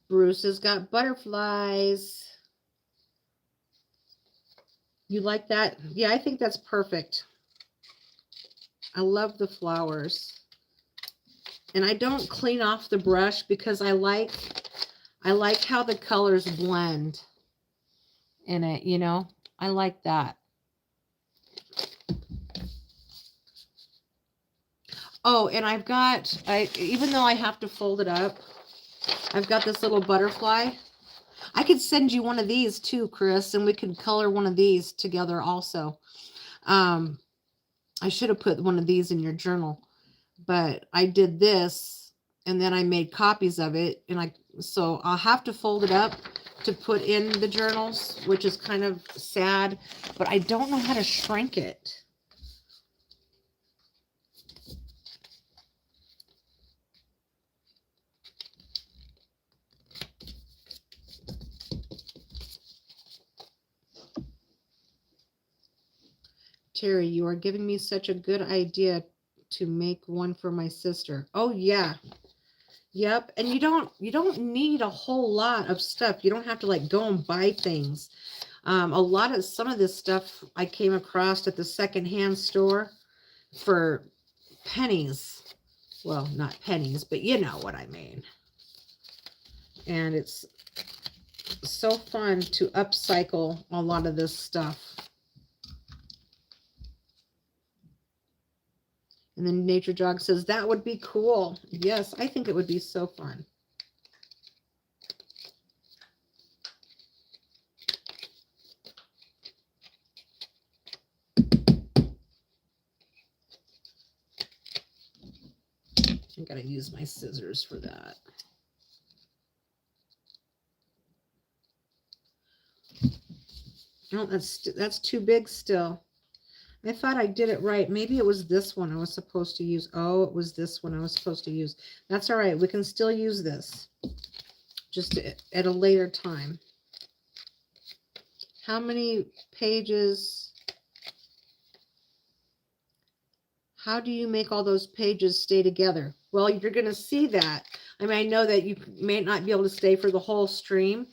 Bruce has got butterflies. You like that? Yeah, I think that's perfect. I love the flowers. And I don't clean off the brush because I like how the colors blend in it, you know. I like that. Oh, and I've got, even though I have to fold it up, I've got this little butterfly. I could send you one of these too, Chris, and we could color one of these together also. I should have put one of these in your journal, but I did this and then I made copies of it, and so I'll have to fold it up to put in the journals, which is kind of sad, but I don't know how to shrink it. Terry, you are giving me such a good idea to make one for my sister. Oh yeah. Yep. And you don't need a whole lot of stuff. You don't have to like go and buy things. Some of this stuff I came across at the secondhand store for pennies. Well, not pennies, but you know what I mean. And it's so fun to upcycle a lot of this stuff. And then Nature Jog says, that would be cool. Yes, I think it would be so fun. I gotta use my scissors for that. No, that's too big still. I thought I did it right. Maybe it was this one I was supposed to use. Oh, it was this one I was supposed to use. That's all right. We can still use this. Just at a later time. How many pages? How do you make all those pages stay together? Well, you're going to see that. I mean, I know that you may not be able to stay for the whole stream,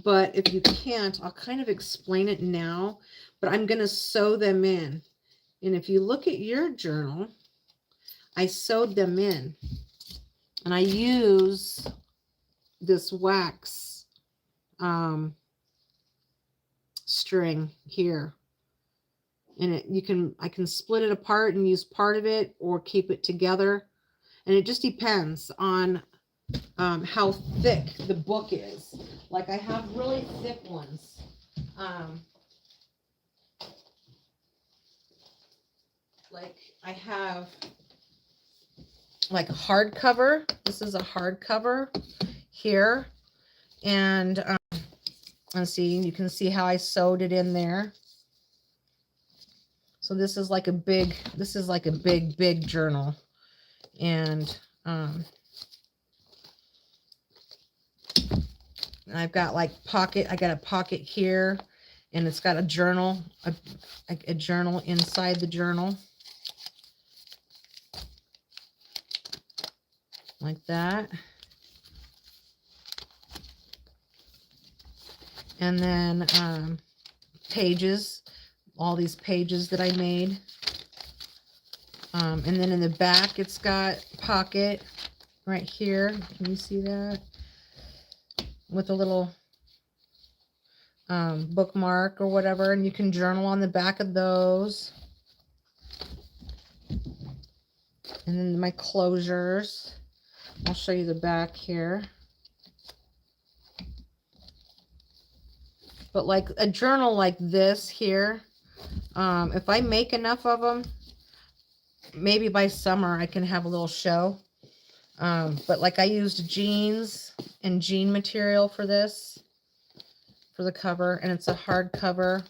but if you can't, I'll kind of explain it now, but I'm going to sew them in. And if you look at your journal, I sewed them in, and I use this wax string here. And I can split it apart and use part of it or keep it together. And it just depends on how thick the book is. Like I have really thick ones. Like I have like a hardcover. This is a hardcover here. And let's see, you can see how I sewed it in there. So this is like a big, big journal. And I've got like I got a pocket here, and it's got a journal, a journal inside the journal. Like that. And then pages, all these pages that I made. And then in the back, it's got pocket right here. Can you see that? With a little bookmark or whatever. And you can journal on the back of those. And then my closures. I'll show you the back here. But like a journal like this here, if I make enough of them, maybe by summer I can have a little show. But like I used jeans and jean material for this, for the cover, and it's a hard cover.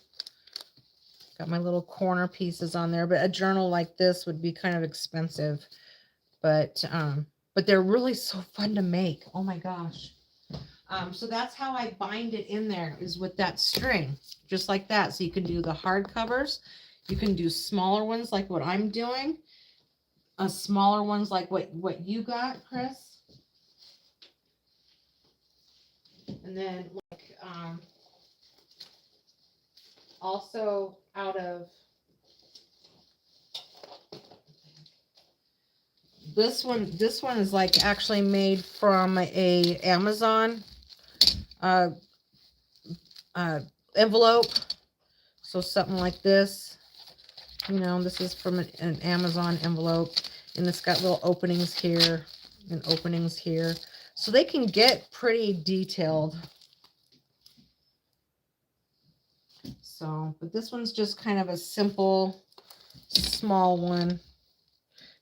Got my little corner pieces on there, but a journal like this would be kind of expensive. But they're really so fun to make. Oh my gosh. So that's how I bind it in there, is with that string, just like that. So you can do the hard covers. You can do smaller ones like what I'm doing. Smaller ones like what you got, Chris. And then like also out of this one is like actually made from a Amazon envelope. So something like this, you know, this is from an Amazon envelope, and it's got little openings here and openings here, so they can get pretty detailed. So, but this one's just kind of a simple, small one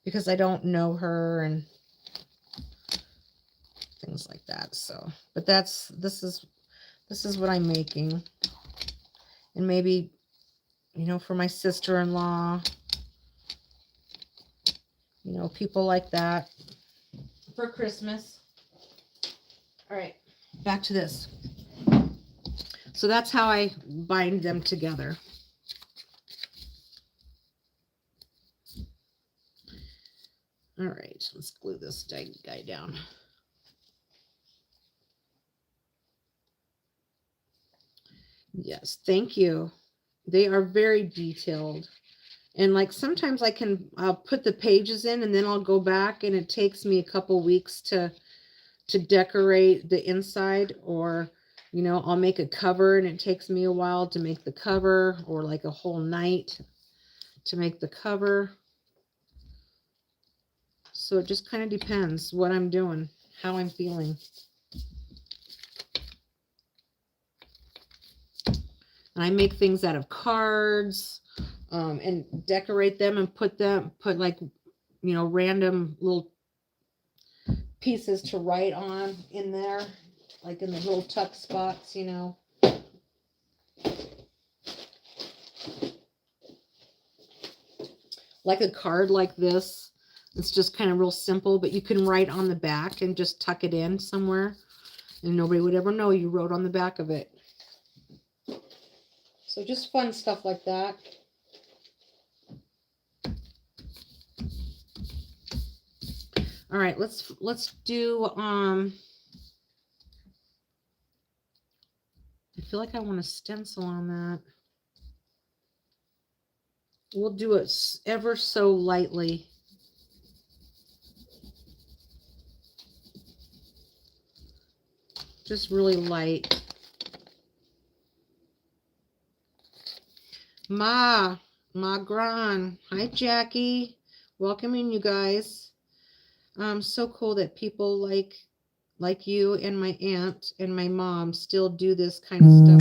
because I don't know her and things like that. So, but this is what I'm making. And maybe, you know, for my sister-in-law, you know, people like that for Christmas. All right, back to this. So that's how I bind them together. All right, let's glue this guy down. Yes, thank you. They are very detailed. And like sometimes I'll put the pages in and then I'll go back, and it takes me a couple weeks to decorate the inside, or, you know, I'll make a cover and it takes me a while to make the cover, or like a whole night to make the cover. So it just kind of depends what I'm doing, how I'm feeling. And I make things out of cards, and decorate them and put like, you know, random little pieces to write on in there, like in the little tuck spots, you know. Like a card like this, it's just kind of real simple, but you can write on the back and just tuck it in somewhere, and nobody would ever know you wrote on the back of it. So just fun stuff like that. All right, let's do I feel like I want a stencil on that. We'll do it ever so lightly. Just really light. Ma Gran. Hi, Jackie. Welcoming you guys. So cool that people like you and my aunt and my mom still do this kind of stuff.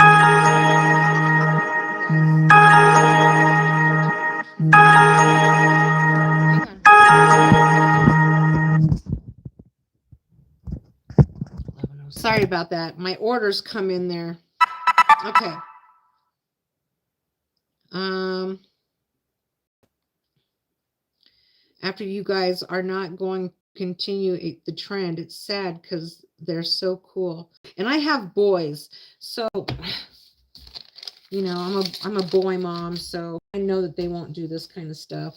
Sorry about that. My orders come in there. Okay. After you guys are not going to continue the trend, it's sad because they're so cool. And I have boys, so you know, I'm a boy mom, so I know that they won't do this kind of stuff.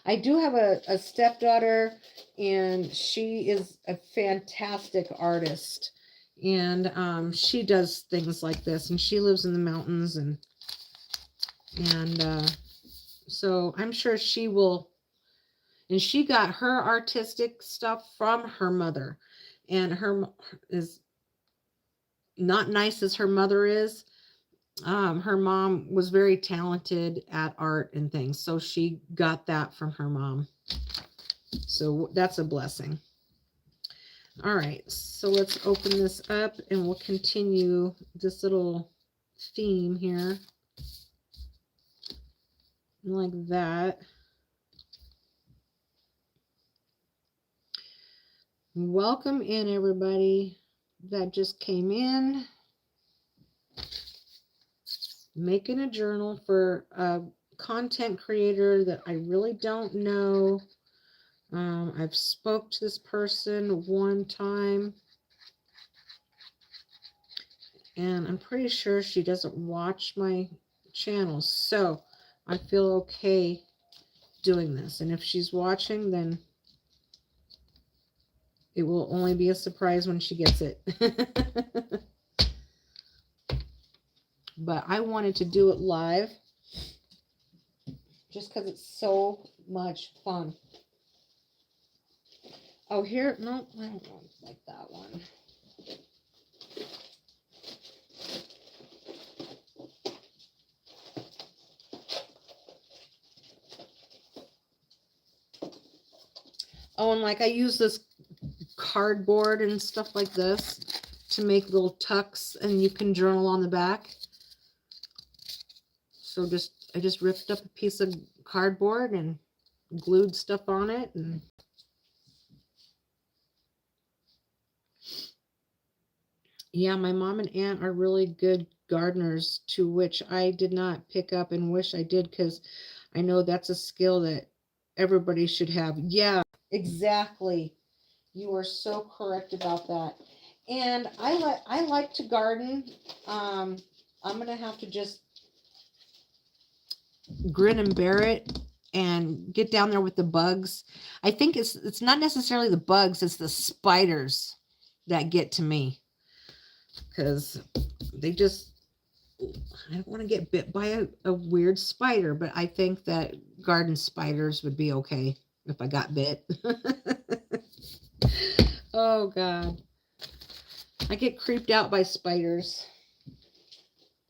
I do have a stepdaughter, and she is a fantastic artist, and she does things like this, and she lives in the mountains, and so I'm sure she will. And she got her artistic stuff from her mother, and her is not nice as her mother is. Her mom was very talented at art and things, so she got that from her mom. So that's a blessing. All right, so let's open this up and we'll continue this little theme here. Like that. Welcome in, everybody that just came in. Making a journal for a content creator that I really don't know. I've spoke to this person one time, and I'm pretty sure she doesn't watch my channel, so I feel okay doing this. And if she's watching, then it will only be a surprise when she gets it. But I wanted to do it live just because it's so much fun. Oh, here, no, I don't like that one. Oh, and like I use this cardboard and stuff like this to make little tucks, and you can journal on the back. So I just ripped up a piece of cardboard and glued stuff on it, and yeah, my mom and aunt are really good gardeners, to which I did not pick up and wish I did, because I know that's a skill that everybody should have. Yeah, exactly. You are so correct about that. And I like to garden. I'm gonna have to just grin and bear it and get down there with the bugs. I think it's not necessarily the bugs, it's the spiders that get to me, because they just, I don't want to get bit by a weird spider, but I think that garden spiders would be okay if I got bit. Oh God, I get creeped out by spiders.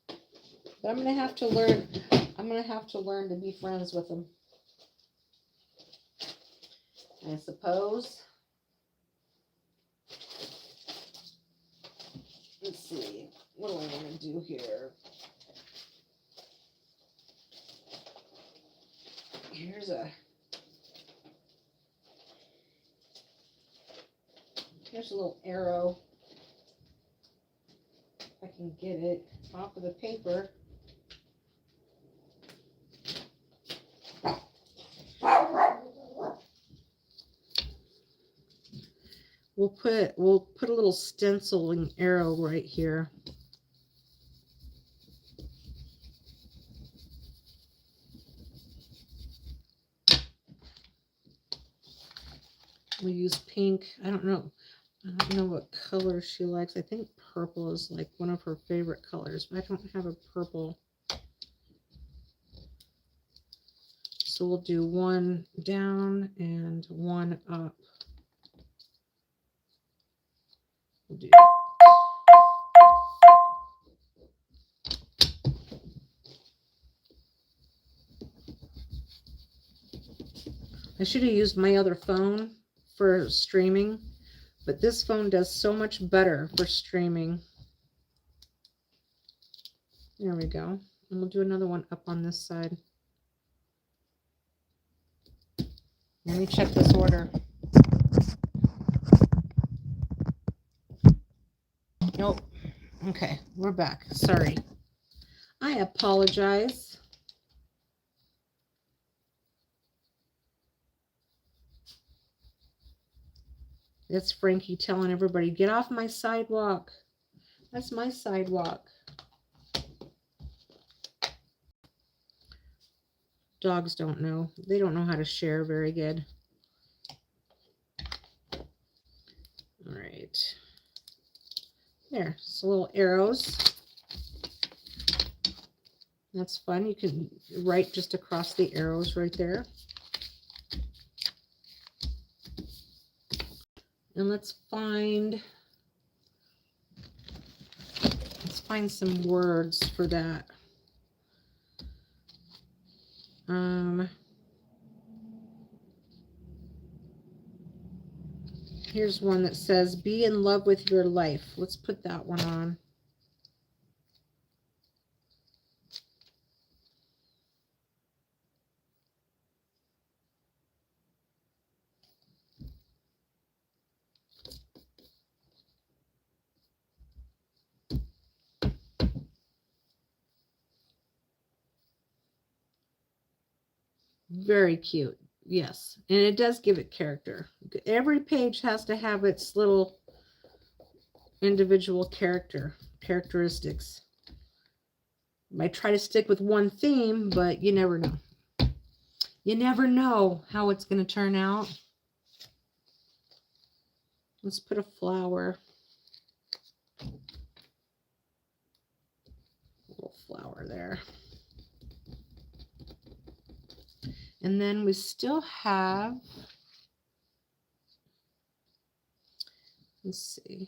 But I'm gonna have to learn. I'm gonna have to learn to be friends with them, I suppose. Let's see. What do I want to do here? Here's a little arrow. If I can get it off of the paper. We'll put a little stenciling arrow right here. We'll use pink. I don't know. I don't know what color she likes. I think purple is like one of her favorite colors, but I don't have a purple. So we'll do one down and one up. We'll do I should have used my other phone for streaming, but this phone does so much better for streaming. There we go. And we'll do another one up on this side. Let me check this order. Nope. Okay, we're back. Sorry. I apologize. That's Frankie telling everybody, get off my sidewalk. That's my sidewalk. Dogs don't know. They don't know how to share very good. All right. There, so little arrows. That's fun. You can write just across the arrows right there. And let's find some words for that. Here's one that says, be in love with your life. Let's put that one on. Very cute. Yes. And it does give it character. Every page has to have its little individual characteristics. I try to stick with one theme, but you never know. You never know how it's going to turn out. Let's put a flower. A little flower there. And then we still have, let's see,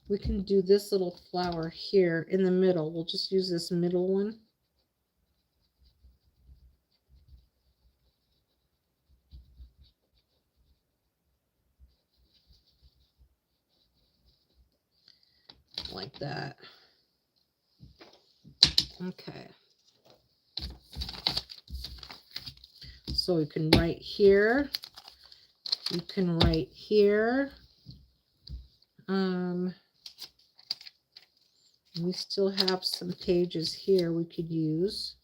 we can do this little flower here in the middle. We'll just use this middle one. Like that. Okay. So we can write here. You can write here. We still have some pages here we could use.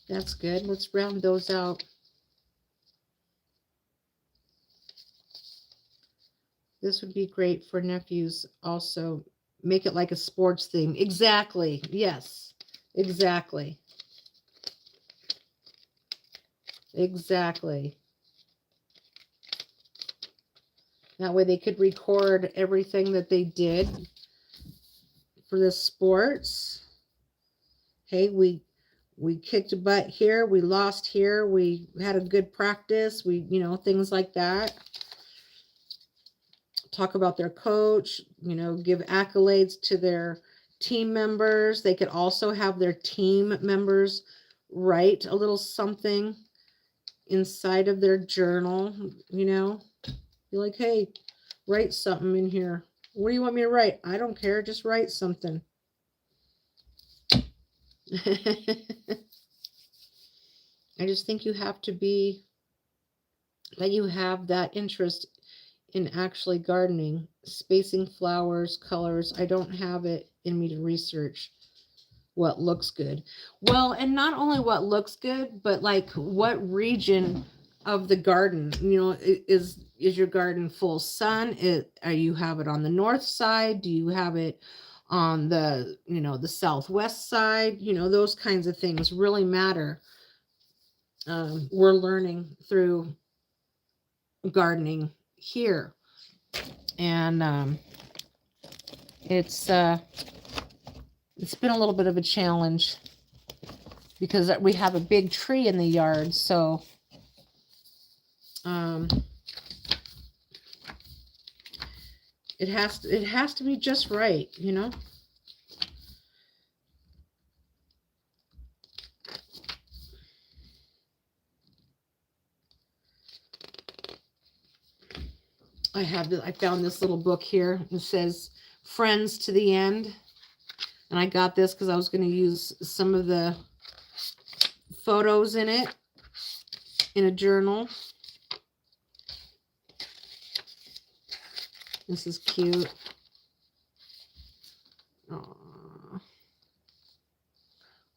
That's good. Let's round those out. This would be great for nephews also. Make it like a sports theme. Exactly. Yes. Exactly. Exactly. That way they could record everything that they did for the sports. Hey, we kicked butt here. We lost here. We had a good practice. We, you know, things like that. Talk about their coach, you know, give accolades to their team members. They could also have their team members write a little something inside of their journal, you know. Be like, hey, write something in here. What do you want me to write? I don't care. Just write something. I just think you have to be, that you have that interest in actually gardening, spacing flowers, colors. I don't have it in me to research what looks good. Well, and not only what looks good, but like what region of the garden, you know, is your garden full sun? Are you have it on the north side? Do you have it on the, you know, the southwest side? You know, those kinds of things really matter we're learning through gardening here. And it's been a little bit of a challenge because we have a big tree in the yard. So it has to be just right, you know. I found this little book here. It says Friends to the End. And I got this because I was going to use some of the photos in it in a journal. This is cute. Aww.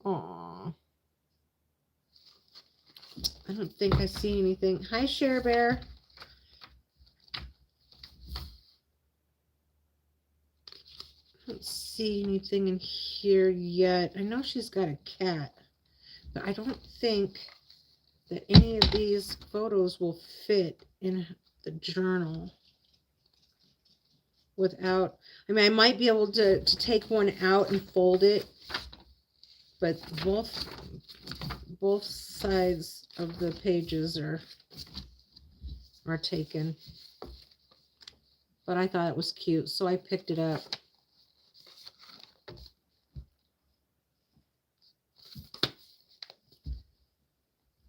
Aww. I don't think I see anything. Hi, Share Bear. I don't see anything in here yet. I know she's got a cat, but I don't think that any of these photos will fit in the journal without, I mean, I might be able to take one out and fold it, but both sides of the pages are taken. But I thought it was cute, so I picked it up.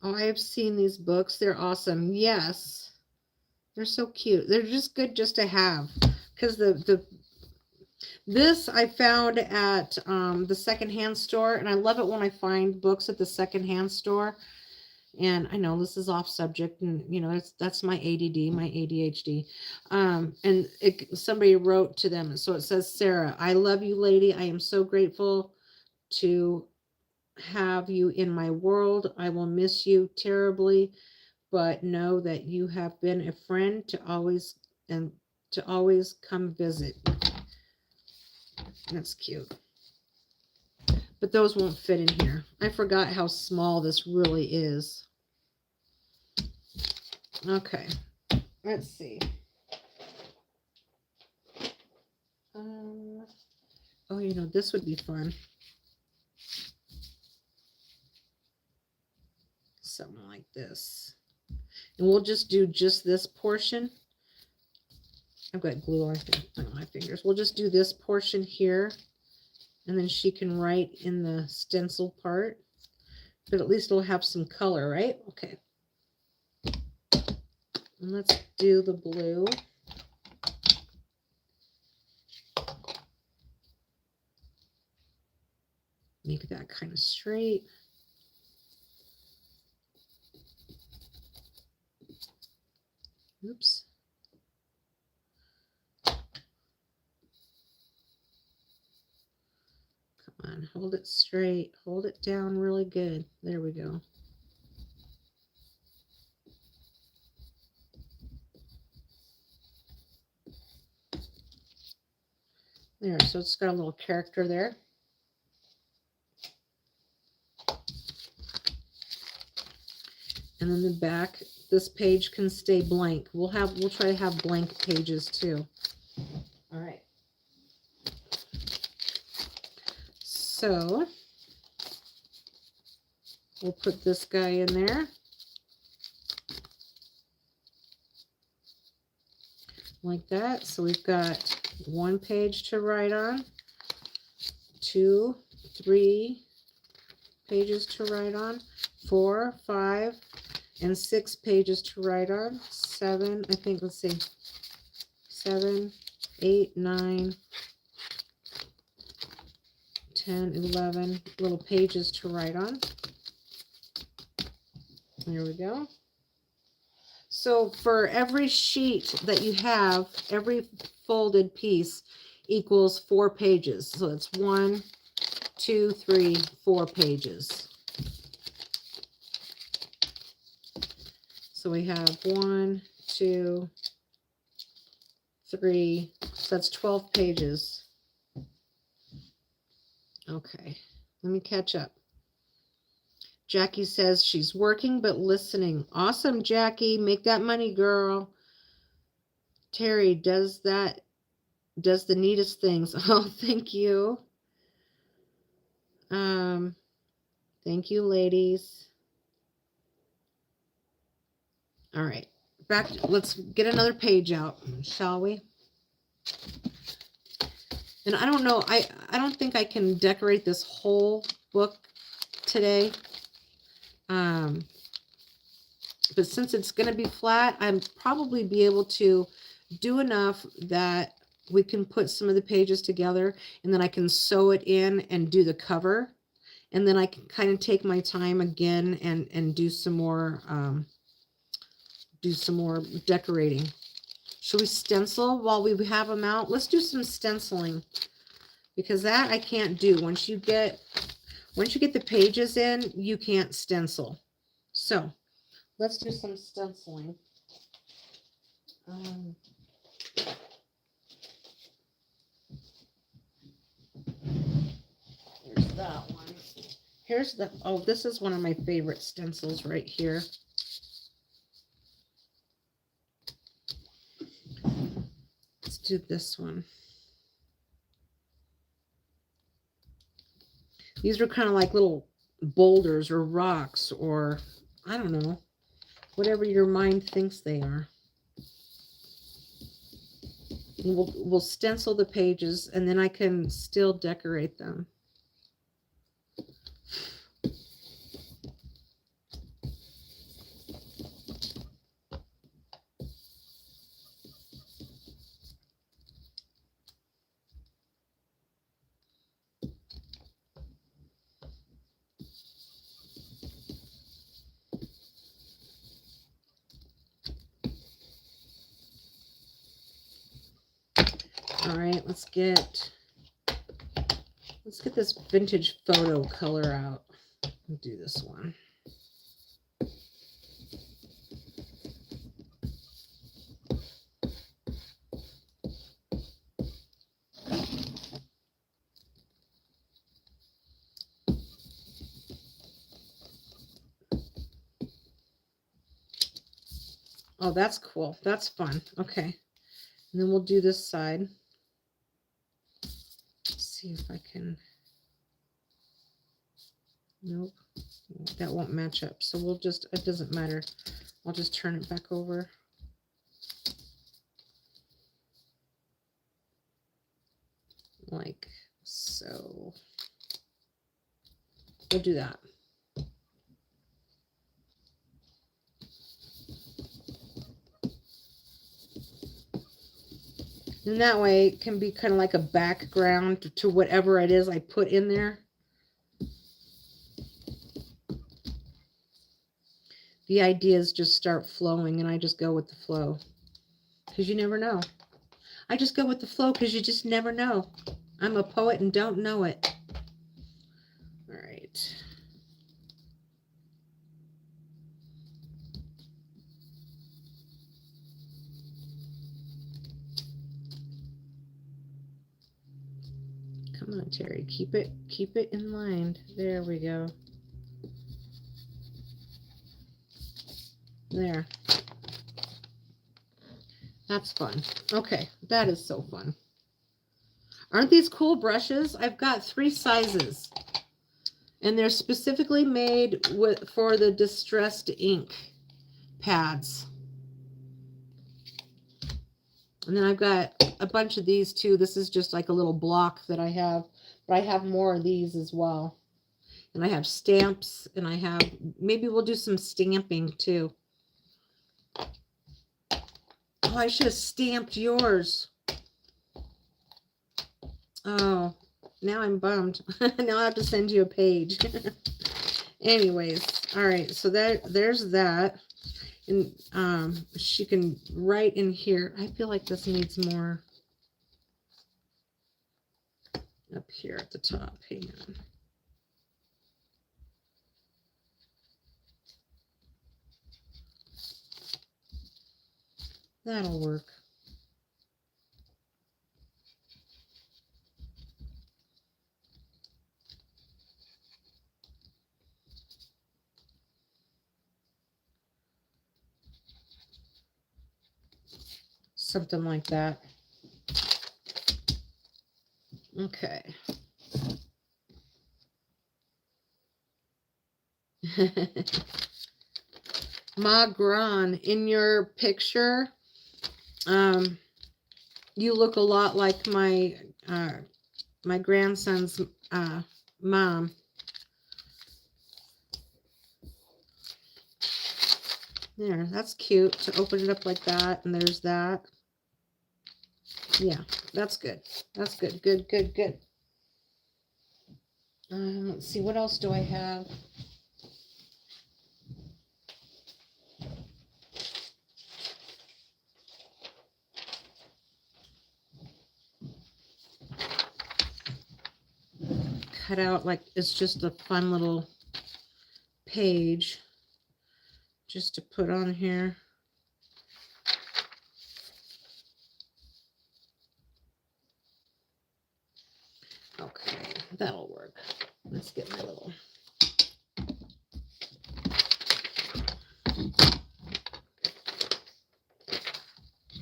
Oh, I have seen these books. They're awesome. Yes. They're so cute. They're just good just to have. Because this I found at the secondhand store. And I love it when I find books at the secondhand store. And I know this is off subject. And, you know, that's my ADD, my ADHD. And somebody wrote to them. So it says, Sarah, I love you, lady. I am so grateful to have you in my world. I will miss you terribly, but know that you have been a friend to always come visit. That's cute. But those won't fit in here. I forgot how small this really is. Okay, let's see. Oh, you know, this would be fun. Something like this. And we'll just do just this portion. I've got glue on my fingers. We'll just do this portion here. And then she can write in the stencil part. But at least it'll have some color, right? Okay. And let's do the blue. Make that kind of straight. Oops. Come on, hold it straight. Hold it down really good. There we go. There, so it's got a little character there. And then the back, this page can stay blank. We'll try to have blank pages too. All right. So we'll put this guy in there. Like that. So we've got one page to write on, 2, 3 pages to write on, 4, 5, and 6 pages to write on, 7, I think, let's see, 7, 8, 9, 10, 11 little pages to write on. There we go. So for every sheet that you have, every folded piece equals 4 pages. So it's 1, 2, 3, 4 pages. So we have 1, 2, 3, so that's 12 pages. Okay, let me catch up. Jackie says she's working but listening. Awesome, Jackie. Make that money, girl. Terry does the neatest things. Oh, thank you. Thank you, ladies. All right. Let's get another page out, shall we? And I don't know, I don't think I can decorate this whole book today. But since it's going to be flat, I'm probably be able to do enough that we can put some of the pages together, and then I can sew it in and do the cover. And then I can kind of take my time again and do some more decorating. Should we stencil while we have them out? Let's do some stenciling, because that I can't do. Once you get the pages in, you can't stencil. So let's do some stenciling. Here's that one. Here's this is one of my favorite stencils right here. Let's do this one. These are kind of like little boulders or rocks, or I don't know, whatever your mind thinks they are. We'll stencil the pages, and then I can still decorate them. All right, let's get this vintage photo color out. I'll do this one. Oh, that's cool. That's fun. Okay. And then we'll do this side. Let's see if I can. Nope. That won't match up. So we'll just, it doesn't matter. I'll just turn it back over. Like so. We'll do that. And that way it can be kind of like a background to whatever it is I put in there. The idea is just start flowing, and I just go with the flow. Because you never know. I just go with the flow because you just never know. I'm a poet and don't know it. All right. Come on, Terry. Keep it in line. There we go. There. That's fun. Okay, that is so fun. Aren't these cool brushes? I've got 3 sizes. And they're specifically made for the distressed ink pads. And then I've got a bunch of these too. This is just like a little block that I have. But I have more of these as well. And I have stamps, and I have, maybe we'll do some stamping too. Oh, I should have stamped yours. Oh, now I'm bummed. Now I have to send you a page. Anyways, all right, so there's that. And she can write in here. I feel like this needs more up here at the top. Hang on. That'll work. something like that. Okay. Ma Gran, in your picture, you look a lot like my my grandson's mom. There, that's cute to open it up like that, and there's that. Yeah, that's good. That's good. Good, good, good. Let's see, what else do I have? Cut out, like, it's just a fun little page just to put on here. Okay, that'll work. Let's get my little...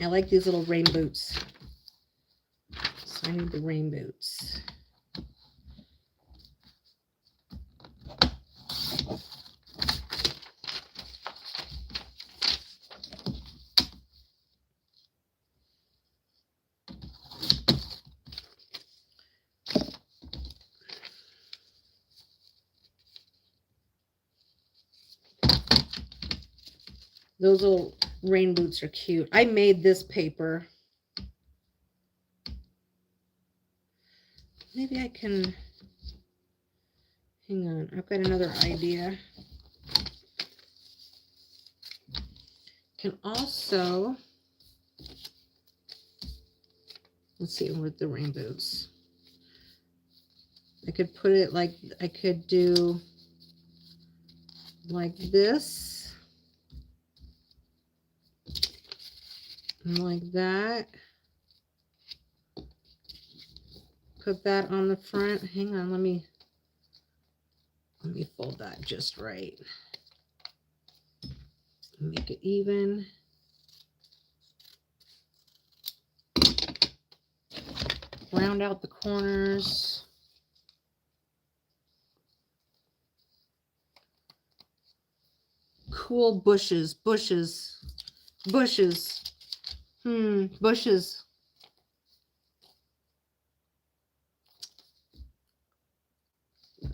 I like these little rain boots. So I need the rain boots. Those little rain boots are cute. I made this paper. Maybe I can... Hang on, I've got another idea. Can also... Let's see, with the rain boots. I could put it like... I could do... like this. And like that. Put that on the front. Hang on, let me fold that just right. Make it even. Round out the corners. Cool bushes, bushes, bushes. Bushes.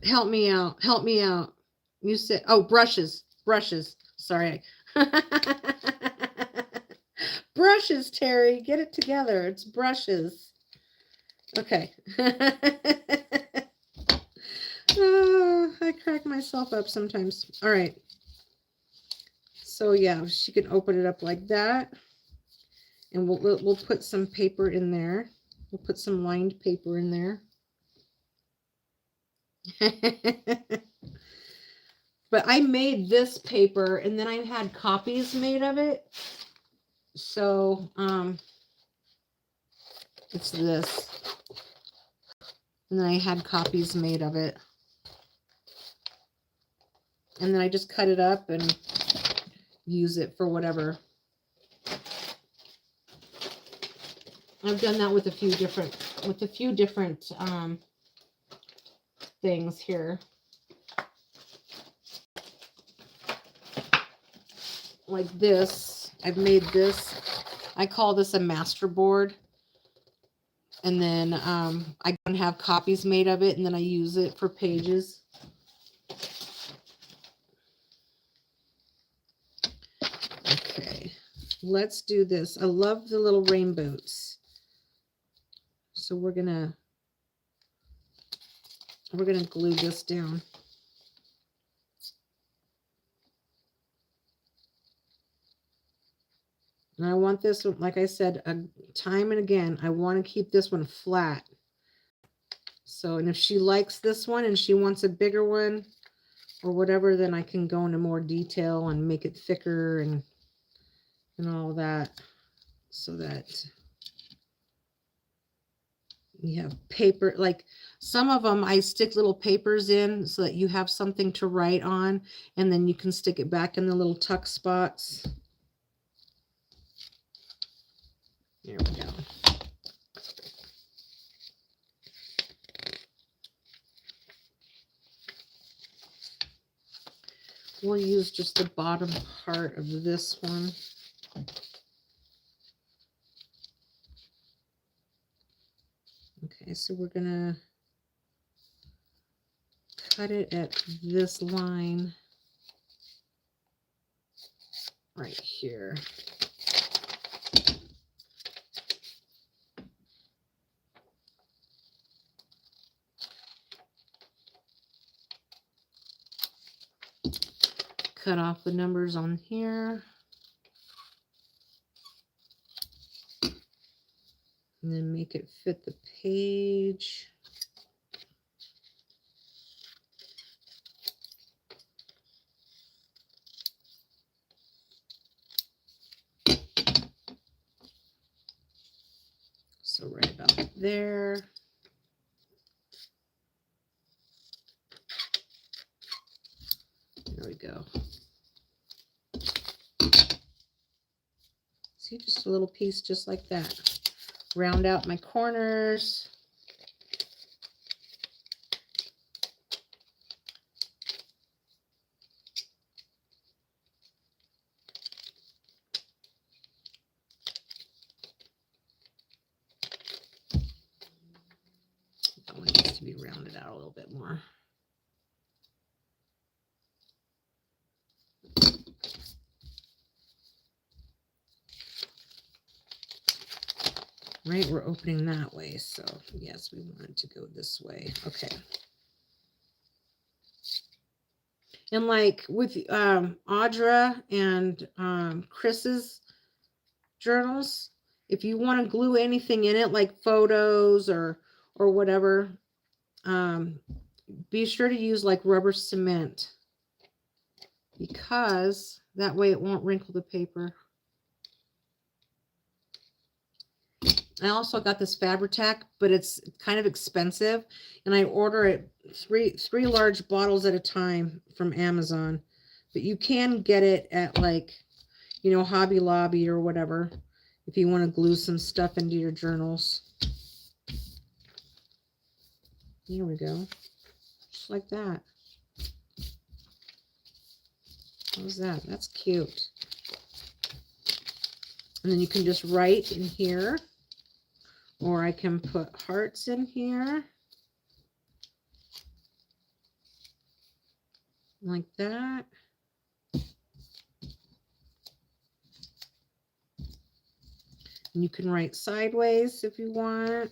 Help me out. Help me out. You said, oh, brushes. Brushes. Sorry. Brushes, Terry. Get it together. It's brushes. Okay. Oh, I crack myself up sometimes. All right. So yeah, she can open it up like that. And we'll put some paper in there. We'll put some lined paper in there. But I made this paper and then I had copies made of it. So it's this. And then I had copies made of it. And then I just cut it up and use it for whatever. I've done that with a few different things here. Like this. I've made this. I call this a master board. And then I can have copies made of it, and then I use it for pages. Okay, let's do this. I love the little rain boots. So we're gonna glue this down. And I want this one, like I said, time and again, I want to keep this one flat. So, and if she likes this one and she wants a bigger one or whatever, then I can go into more detail and make it thicker and all that, so that you have paper. Like some of them I stick little papers in so that you have something to write on, and then you can stick it back in the little tuck spots. There we go. We'll use just the bottom part of this one. Okay, so we're gonna cut it at this line right here. Cut off the numbers on here. And then make it fit the page. So right about there. There we go. See, just a little piece just like that. Round out my corners. That one needs to be rounded out a little bit more. Right, we're opening that way, so yes, we want it to go this way. Okay. And like with Audra and Chris's journals, if you want to glue anything in it, like photos or whatever, be sure to use like rubber cement, because that way it won't wrinkle the paper. I also got this Fabri-Tac, but it's kind of expensive, and I order it three large bottles at a time from Amazon. But you can get it at, like, you know, Hobby Lobby or whatever, if you want to glue some stuff into your journals. Here we go, just like that. How's that? That's cute. And then you can just write in here. Or I can put hearts in here. Like that. And you can write sideways if you want.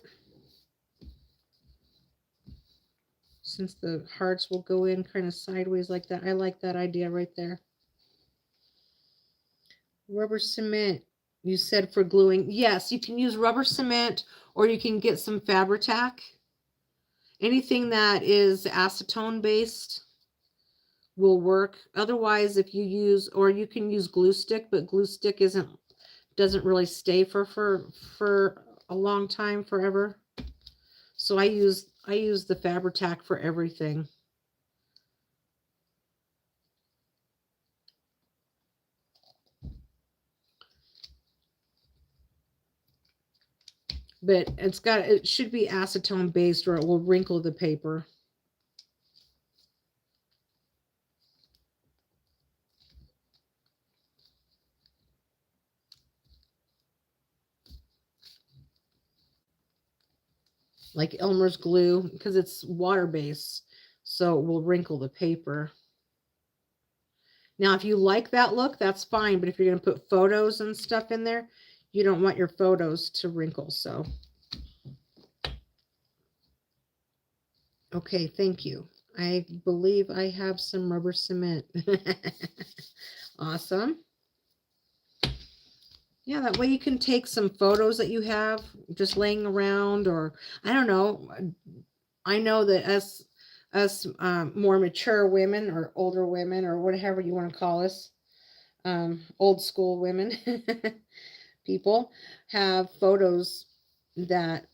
Since the hearts will go in kind of sideways like that. I like that idea right there. Rubber cement. You said for gluing. Yes, you can use rubber cement, or you can get some Fabri-Tac. Anything that is acetone based will work. Otherwise, if you use, or you can use glue stick, but glue stick doesn't really stay for a long time, forever. So I use the Fabri-Tac for everything. But it should be acetone based, or it will wrinkle the paper. Like Elmer's glue, because it's water based, so it will wrinkle the paper. Now, if you like that look, that's fine. But if you're going to put photos and stuff in there, you don't want your photos to wrinkle. So, okay, thank you. I believe I have some rubber cement. Awesome. Yeah, that way you can take some photos that you have just laying around, or I don't know. I know that us more mature women, or older women, or whatever you want to call us, old school women, people have photos that,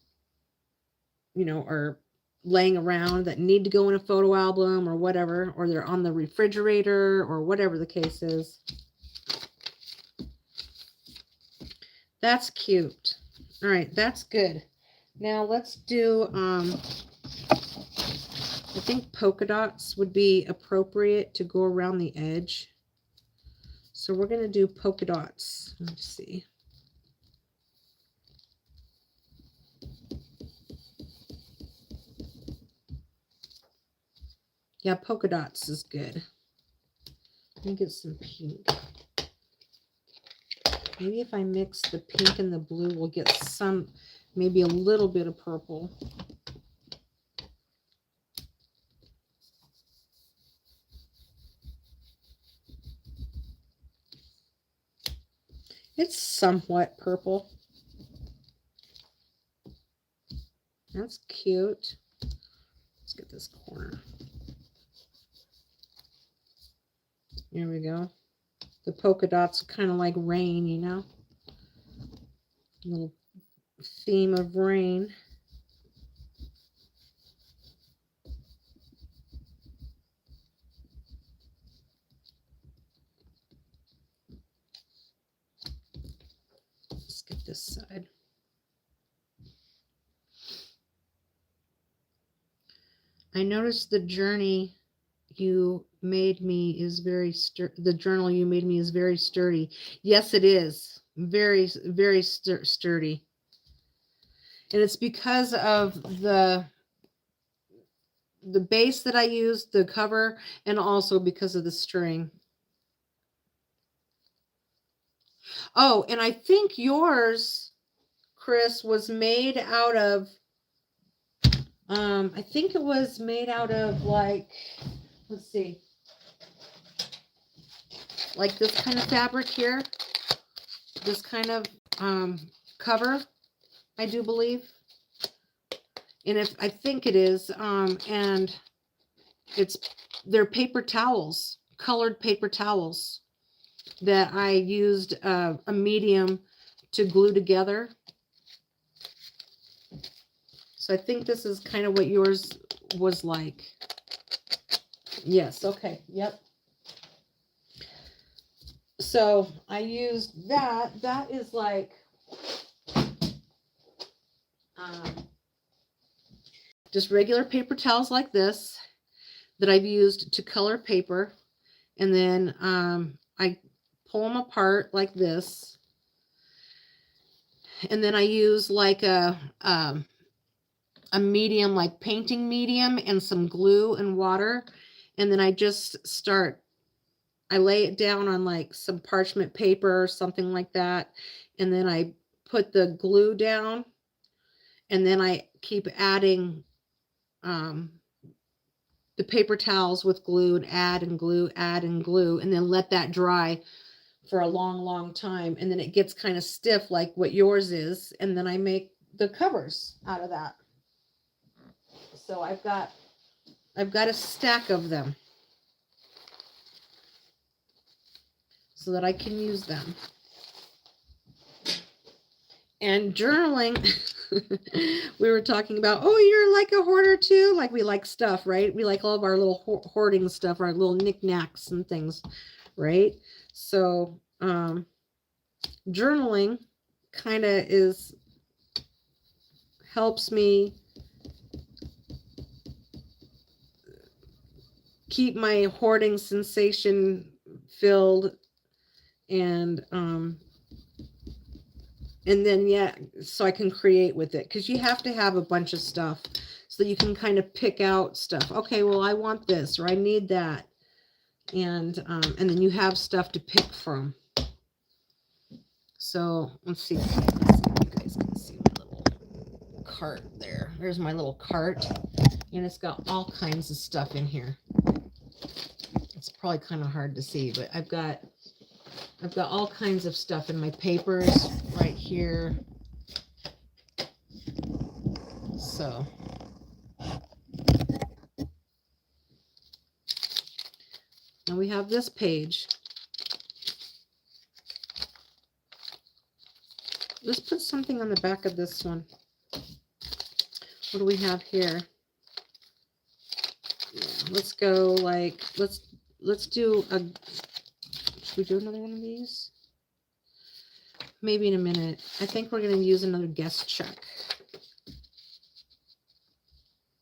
you know, are laying around that need to go in a photo album or whatever, or they're on the refrigerator or whatever the case is. That's cute. All right, that's good. Now let's do, I think polka dots would be appropriate to go around the edge. So we're going to do polka dots. Let's see. Yeah, polka dots is good. Let me get some pink. Maybe if I mix the pink and the blue, we'll get some, maybe a little bit of purple. It's somewhat purple. That's cute. Let's get this corner. There we go. The polka dots kind of like rain, you know? A little theme of rain. Let's get this side. I noticed the journey you made me is very the journal you made me is very sturdy. Yes, it is. Very, very sturdy. And it's because of the base that I used, the cover, and also because of the string. Oh, and I think yours, Chris, was made out of, I think it was made out of like, let's see, like this kind of fabric here, this kind of cover, I do believe. And if I think it is, and they're paper towels, colored paper towels that I used a medium to glue together. So I think this is kind of what yours was like. Yes, okay, yep. So I used that. That is like just regular paper towels like this that I've used to color paper. And then I pull them apart like this. And then I use like a medium, like painting medium, and some glue and water. And then I just I lay it down on like some parchment paper or something like that. And then I put the glue down, and then I keep adding the paper towels with glue, and add and glue, and then let that dry for a long, long time. And then it gets kind of stiff like what yours is. And then I make the covers out of that. So I've got a stack of them so that I can use them. And journaling, we were talking about, oh, you're like a hoarder too. Like we like stuff, right? We like all of our little hoarding stuff, our little knickknacks and things, right? So journaling kind of helps me keep my hoarding sensation filled, and then, yeah, so I can create with it, because you have to have a bunch of stuff so that you can kind of pick out stuff. Okay, well, I want this, or I need that. And then you have stuff to pick from. So let's see if you guys can see my little cart there. There's my little cart, and it's got all kinds of stuff in here. It's probably kind of hard to see, but I've got all kinds of stuff in my papers right here. So now we have this page. Let's put something on the back of this one. What do we have here? Yeah, let's go like, let's do a, should we do another one of these? maybe in a minute. I think we're going to use another guest check.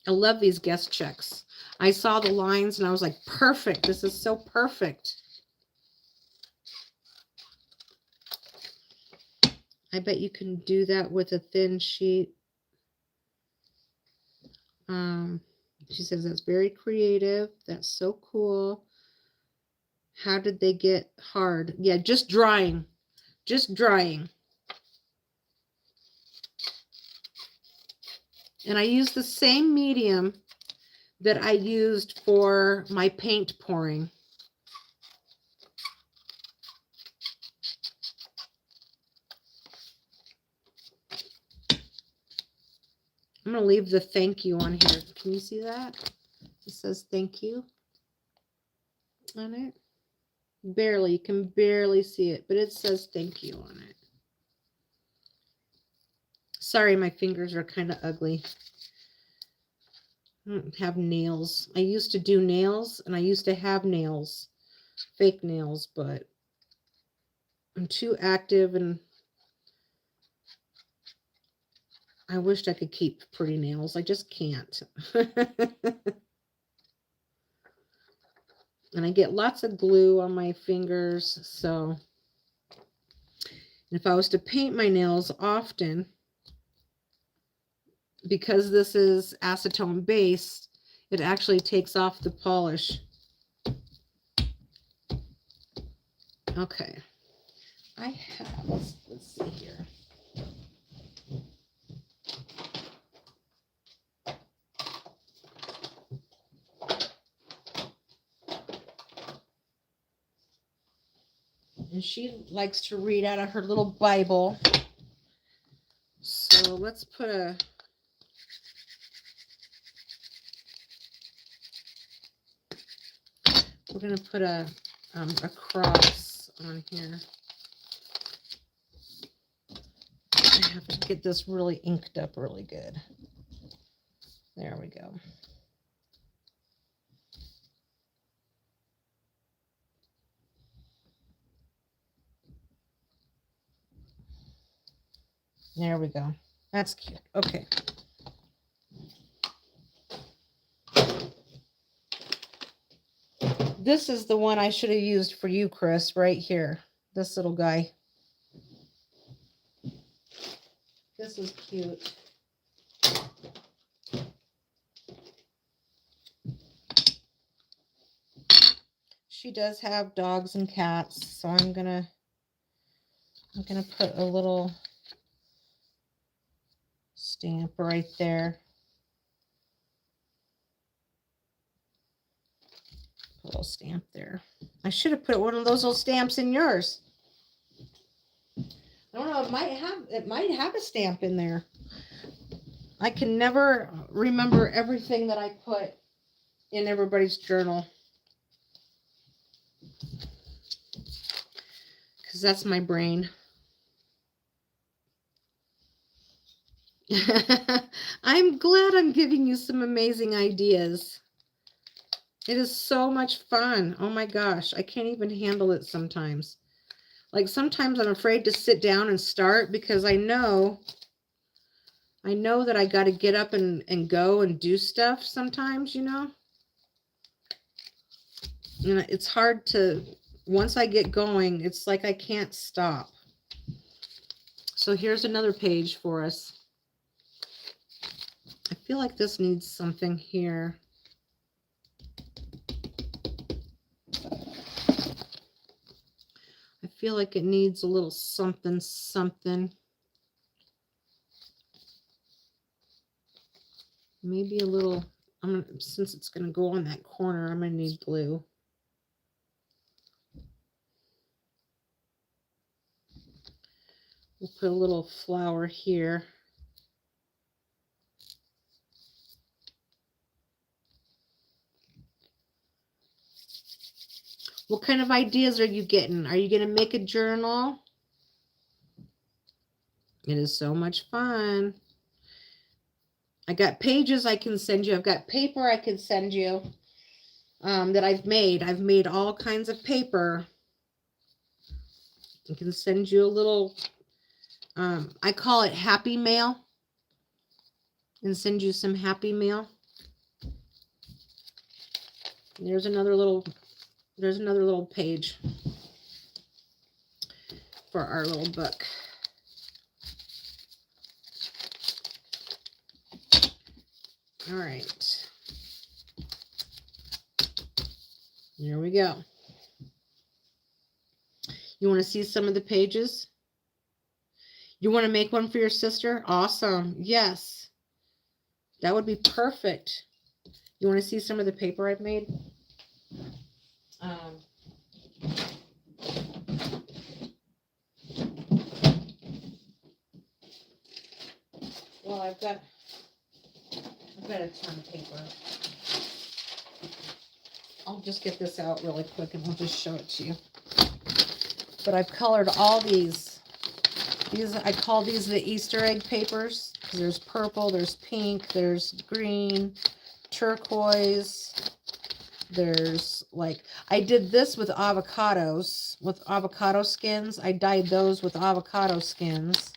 I love these guest checks. I saw the lines and I was like, perfect. This is so perfect. I bet you can do that with a thin sheet. She says that's very creative. That's so cool. How did they get hard? Yeah, just drying. Just drying. And I use the same medium that I used for my paint pouring. I'm going to leave the thank you on here. Can you see that? It says thank you on it. Barely. You can barely see it, but it says thank you on it. Sorry, my fingers are kind of ugly. I don't have nails. I used to do nails, and I used to have nails. Fake nails, but I'm too active, and I wished I could keep pretty nails. I just can't. And I get lots of glue on my fingers, so if I was to paint my nails often, because this is acetone based, it actually takes off the polish. Okay. I have, let's see here. And she likes to read out of her little Bible. So let's put a... We're going to put a cross on here. I have to get this really inked up really good. There we go. There we go. That's cute. Okay. This is the one I should have used for you, Chris, right here. This little guy. This is cute. She does have dogs and cats, so I'm gonna put a little stamp right there. Put a little stamp there. I should have put one of those little stamps in yours. I don't know, it might have a stamp in there. I can never remember everything that I put in everybody's journal, because that's my brain. I'm glad I'm giving you some amazing ideas. It is so much fun. Oh my gosh, I can't even handle it sometimes. Like sometimes I'm afraid to sit down and start because I know that I got to get up and go and do stuff sometimes, you know. And it's hard to, once I get going, it's like I can't stop. So here's another page for us. I feel like this needs something here. I feel like it needs a little something, something. Maybe a little, since it's going to go on that corner, I'm going to need glue. We'll put a little flower here. What kind of ideas are you getting? Are you going to make a journal? It is so much fun. I got pages I can send you. I've got paper I can send you that I've made. I've made all kinds of paper. I can send you a little I call it happy mail, and send you some happy mail. There's another little page for our little book. All right. Here we go. You want to see some of the pages? You want to make one for your sister? Awesome. Yes. That would be perfect. You want to see some of the paper I've made? Well, I've got a ton of paper. I'll just get this out really quick and I'll just show it to you. But I've colored all these. I call these the Easter egg papers, because there's purple, there's pink, there's green, turquoise. There's like, I did this with avocados, with avocado skins. I dyed those with avocado skins.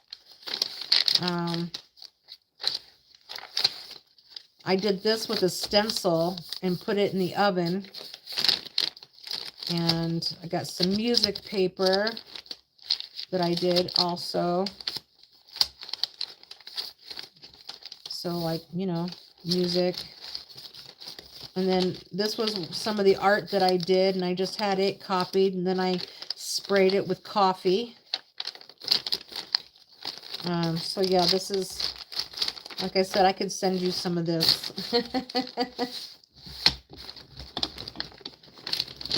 I did this with a stencil and put it in the oven. And I got some music paper that I did also. So like, you know, music. And then this was some of the art that I did, and I just had it copied, and then I sprayed it with coffee. So yeah, this is, like I said, I could send you some of this.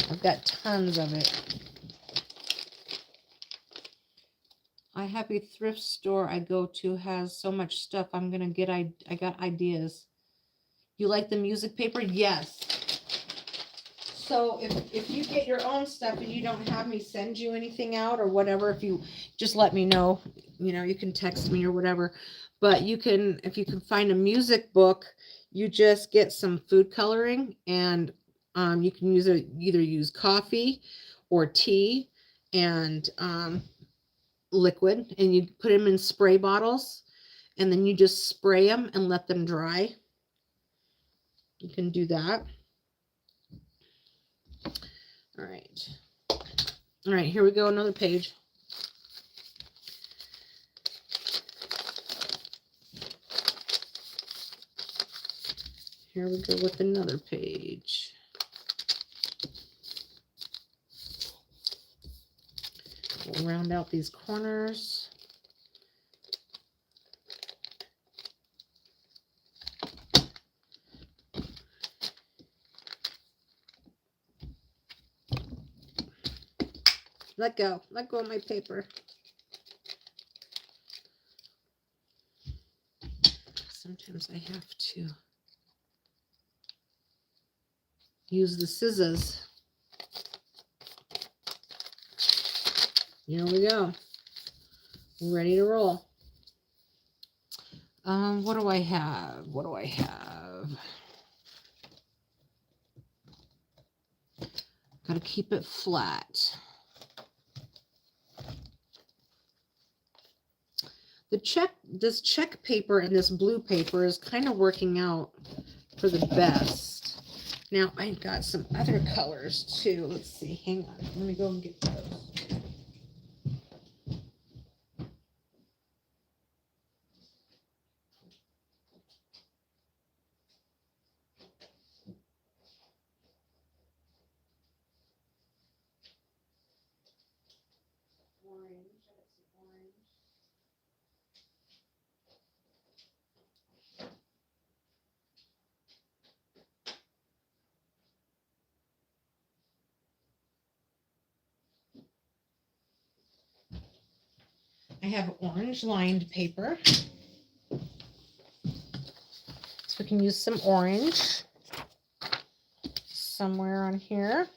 I've got tons of it. Happy thrift store I go to has so much stuff. I got ideas. You like the music paper? Yes. So if you get your own stuff and you don't have me send you anything out or whatever, if you just let me know, you know, you can text me or whatever. But you can, if you can find a music book, you just get some food coloring, and you can either use coffee or tea and liquid, and you put them in spray bottles, and then you just spray them and let them dry. You can do that. All right, here we go, another page. Here we go with another page. We'll round out these corners. Let go of my paper. Sometimes I have to use the scissors. Here we go. Ready to roll. What do I have? Gotta keep it flat. This check paper and this blue paper is kind of working out for the best. Now I got some other colors too. Let's see, hang on. Let me go and get those. I have orange lined paper. So we can use some orange somewhere on here.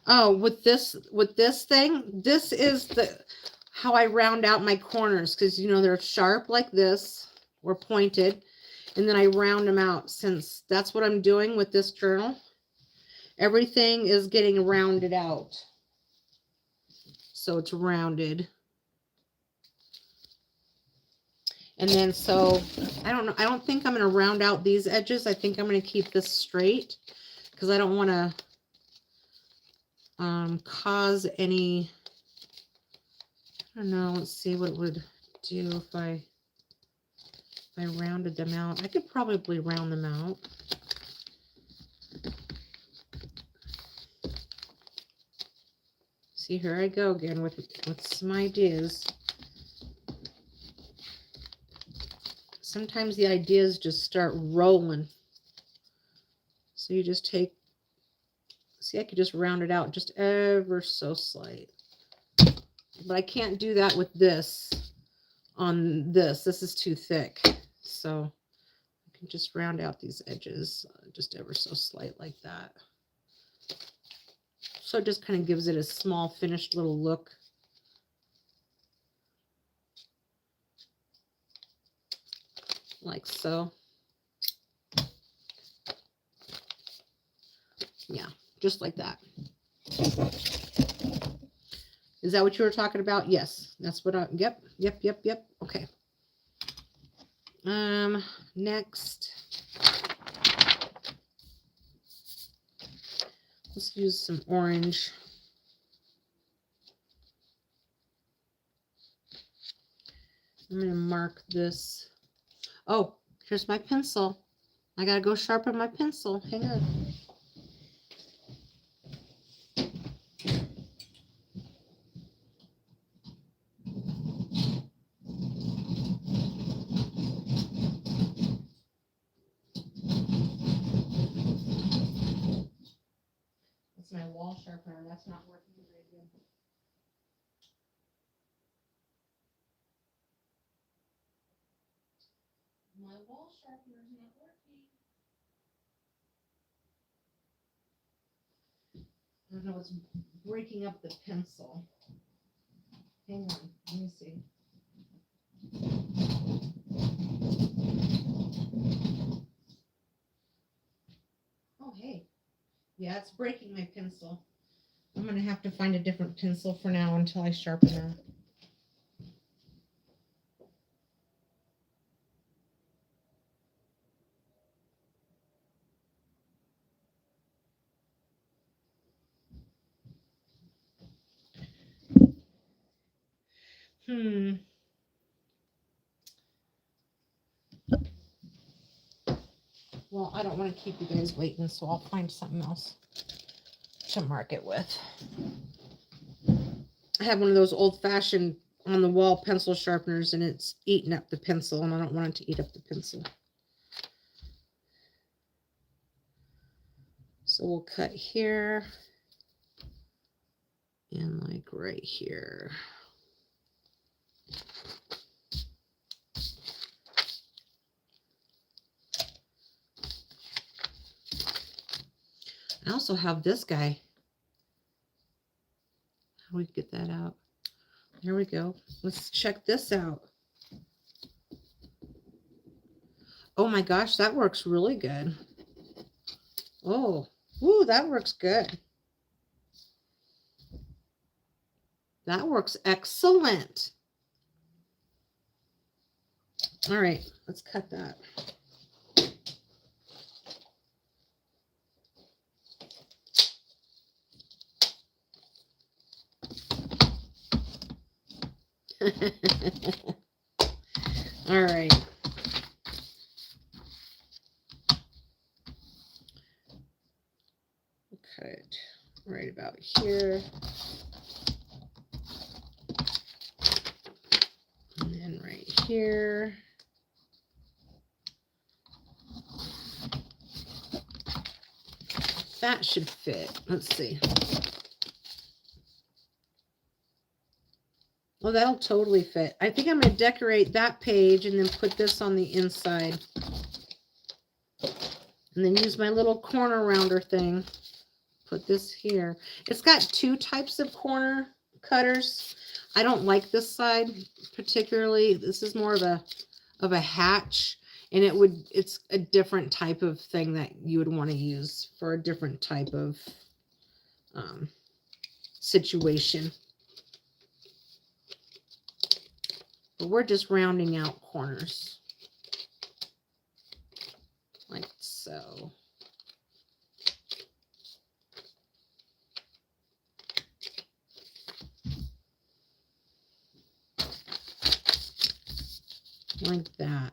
Oh, with this thing, this is how I round out my corners, because you know they're sharp like this or pointed, and then I round them out, since that's what I'm doing with this journal. Everything is getting rounded out. So it's rounded. And then, so I don't know. I don't think I'm going to round out these edges. I think I'm going to keep this straight because I don't want to cause any, I don't know. Let's see what it would do if I rounded them out. I could probably round them out. See, here I go again with some ideas. Sometimes the ideas just start rolling. So you just take, see, I could just round it out just ever so slight. But I can't do that with this on this. This is too thick. So I can just round out these edges just ever so slight like that. So it just kind of gives it a small finished little look. Like so. Yeah, just like that. Is that what you were talking about? Yes, that's what I, yep. Okay. Next. Let's use some orange. I'm going to mark this. Oh, here's my pencil. I got to go sharpen my pencil. Hang on. That's my wall sharpener. That's not working very good. My wall sharpener is not working. I don't know what's breaking up the pencil. Hang on, let me see. Oh, hey. Yeah, it's breaking my pencil. I'm going to have to find a different pencil for now until I sharpen that. Well, I don't want to keep you guys waiting, so I'll find something else to mark it with. I have one of those old-fashioned on-the-wall pencil sharpeners, and it's eating up the pencil, and I don't want it to eat up the pencil. So we'll cut here and like right here. I also have this guy. How do we get that out? There we go. Let's check this out. Oh my gosh, that works really good. Oh, ooh, that works good. That works excellent. All right, let's cut that. All right. Cut it right about here. And then right here. That should fit. Let's see. Oh, that'll totally fit. I think I'm going to decorate that page and then put this on the inside. And then use my little corner rounder thing. Put this here. It's got two types of corner cutters. I don't like this side particularly. This is more of a hatch. And it's a different type of thing that you would want to use for a different type of situation. But we're just rounding out corners. Like so. Like that.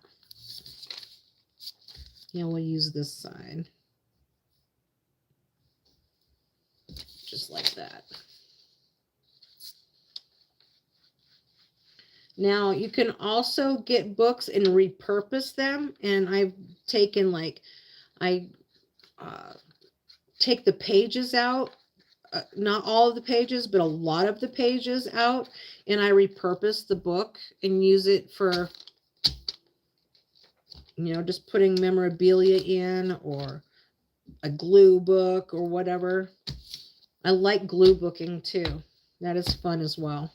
Yeah, we'll use this side. Just like that. Now, you can also get books and repurpose them. And I've taken I take the pages out. Not all of the pages, but a lot of the pages out. And I repurpose the book and use it for, just putting memorabilia in, or a glue book or whatever. I like glue booking too. That is fun as well.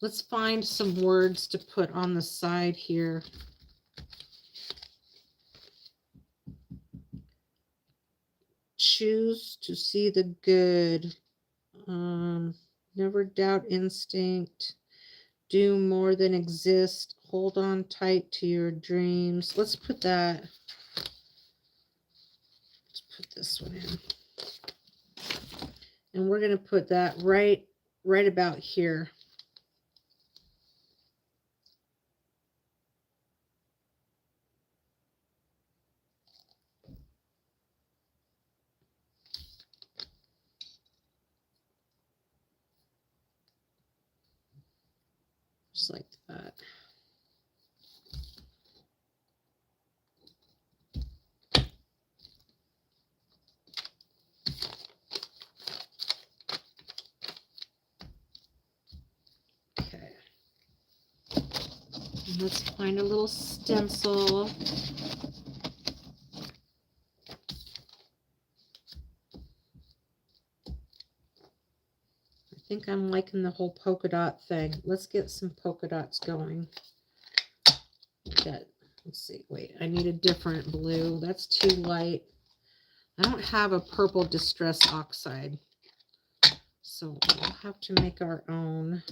Let's find some words to put on the side here. Choose to see the good. Never doubt instinct. Do more than exist. Hold on tight to your dreams. Let's put that. Let's put this one in. And we're going to put that right about here. Just like that. Okay. And let's find a little stencil. I think I'm liking the whole polka dot thing. Let's get some polka dots going. Let's see. Wait, I need a different blue. That's too light. I don't have a purple distress oxide, so we'll have to make our own.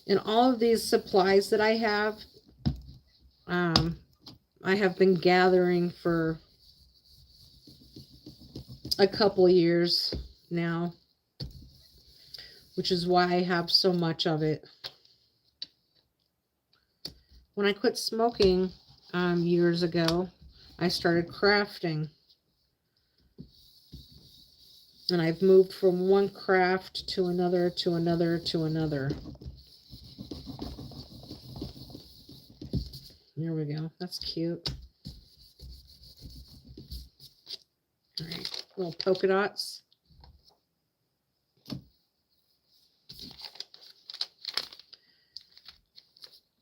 And all of these supplies that I have been gathering for a couple years now, which is why I have so much of it. When I quit smoking years ago, I started crafting. And I've moved from one craft to another, to another, to another. There we go. That's cute. All right, little polka dots.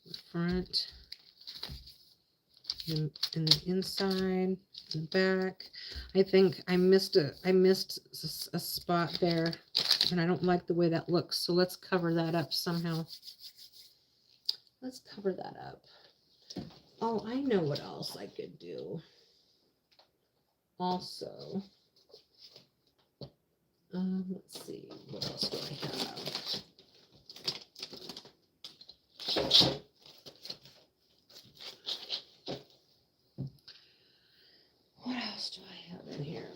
The front, and the inside, the back. I think I missed a spot there, and I don't like the way that looks. So let's cover that up somehow. Let's cover that up. Oh, I know what else I could do. Also, let's see, what else do I have? What else do I have in here?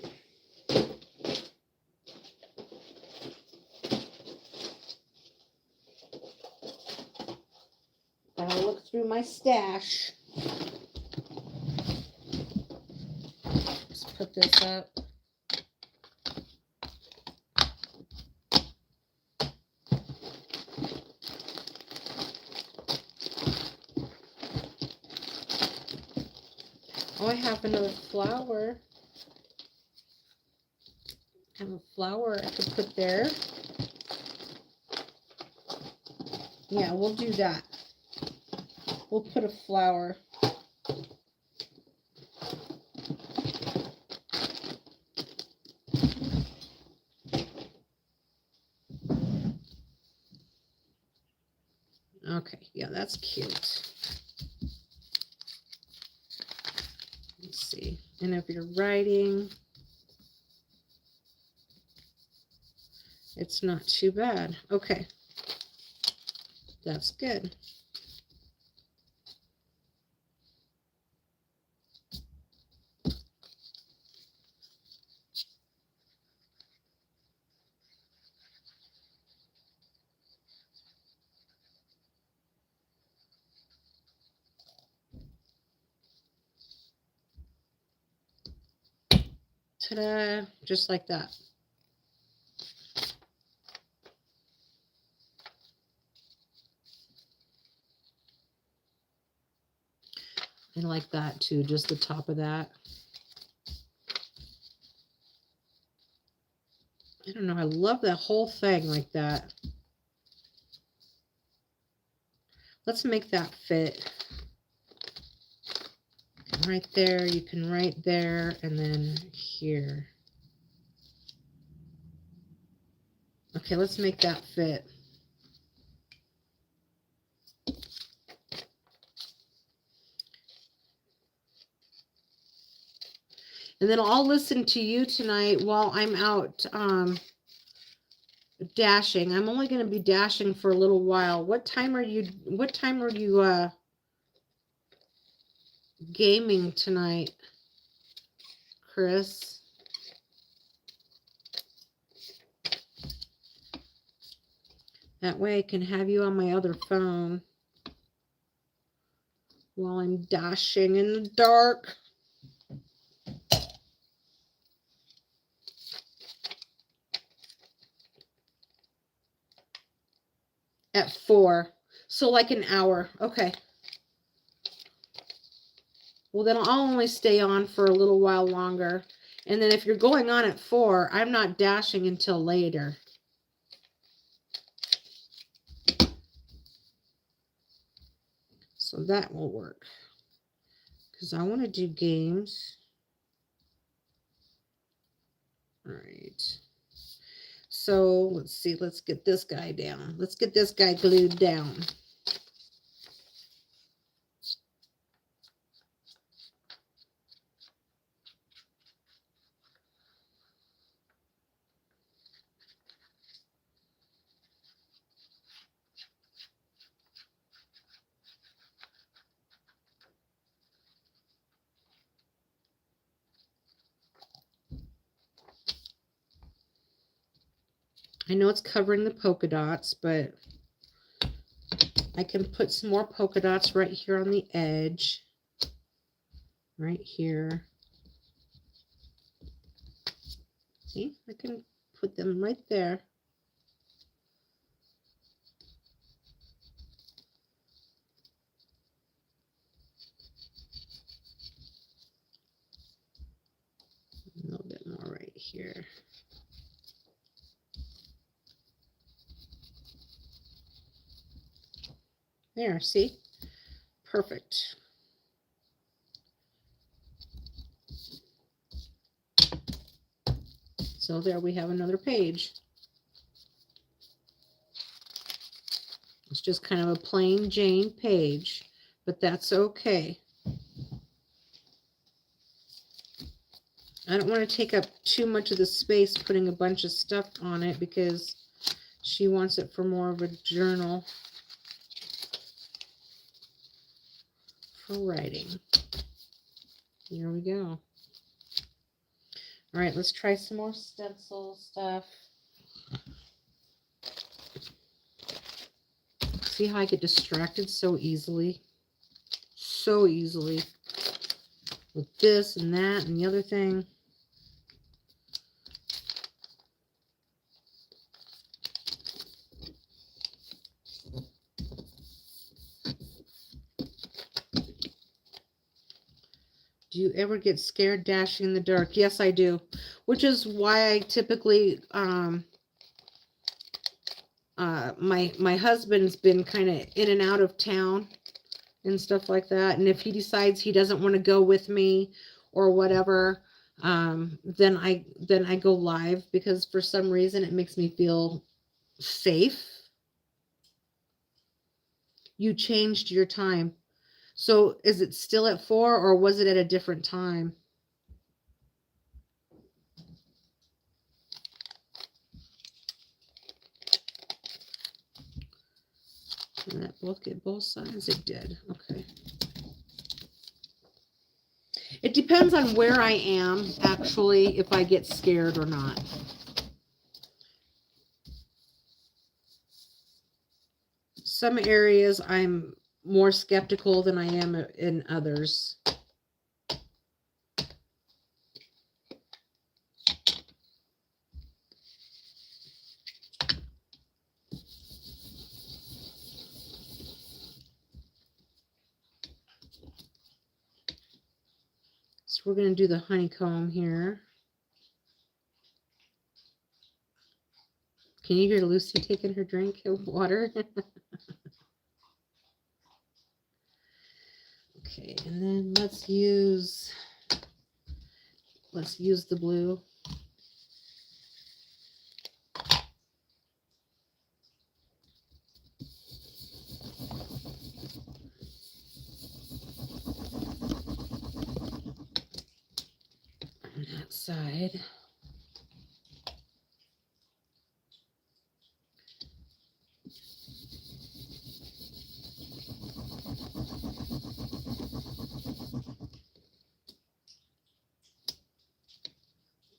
I'll look through my stash. Let's put this up. Oh, I have another flower. I have a flower I could put there. Yeah, we'll do that. We'll put a flower. Okay, yeah, that's cute. Let's see. And if you're writing, it's not too bad. Okay, that's good. Ta-da, just like that. I like that too, just the top of that. I don't know, I love that whole thing like that. Let's make that fit. Right there, you can write there, and then here. Okay, let's make that fit. And then I'll listen to you tonight while I'm out dashing. I'm only going to be dashing for a little while. What time are you gaming tonight, Chris? That way I can have you on my other phone while I'm dashing in the dark. At 4. So like an hour. Okay. Well, then I'll only stay on for a little while longer. And then if you're going on at 4, I'm not dashing until later. So that will work. Because I want to do games. All right. So let's see. Let's get this guy down. Let's get this guy glued down. I know it's covering the polka dots, but I can put some more polka dots right here on the edge. Right here. See, I can put them right there. A little bit more right here. There, see? Perfect. So there we have another page. It's just kind of a plain Jane page, but that's okay. I don't want to take up too much of the space putting a bunch of stuff on it because she wants it for more of a journal for writing. Here we go. All right, let's try some more stencil stuff. See how I get distracted so easily? So easily. With this and that and the other thing. Do you ever get scared dashing in the dark? Yes, I do. Which is why I typically my husband's been kind of in and out of town and stuff like that. And if he decides he doesn't want to go with me or whatever, then I go live, because for some reason it makes me feel safe. You changed your time. So is it still at 4, or was it at a different time? Did that both get both sides? It did. Okay. It depends on where I am, actually, if I get scared or not. Some areas I'm more skeptical than I am in others. So we're going to do the honeycomb here. Can you hear Lucy taking her drink of water? Okay, and then let's use the blue. On that side.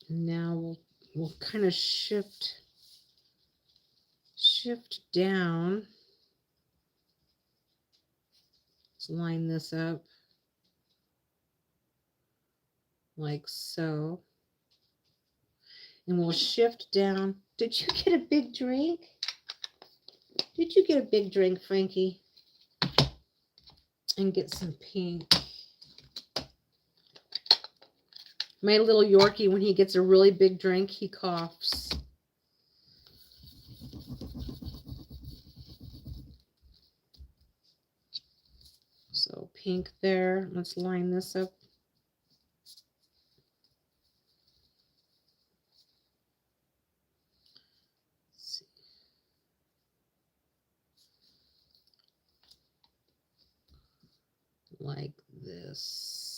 And now we'll kind of shift down. Let's line this up like so. And we'll shift down. Did you get a big drink? Did you get a big drink, Frankie? And get some pink. My little Yorkie, when he gets a really big drink, he coughs. So pink there. Let's line this up. Let's see. Like this.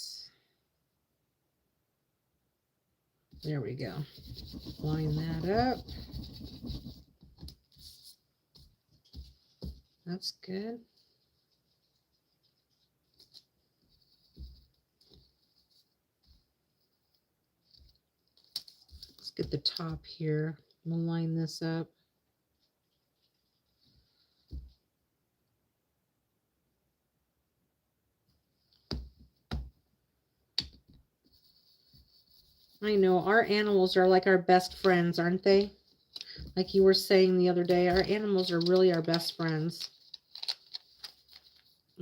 There we go. Line that up. That's good. Let's get the top here. We'll line this up. I know, our animals are like our best friends, aren't they? Like you were saying the other day, our animals are really our best friends.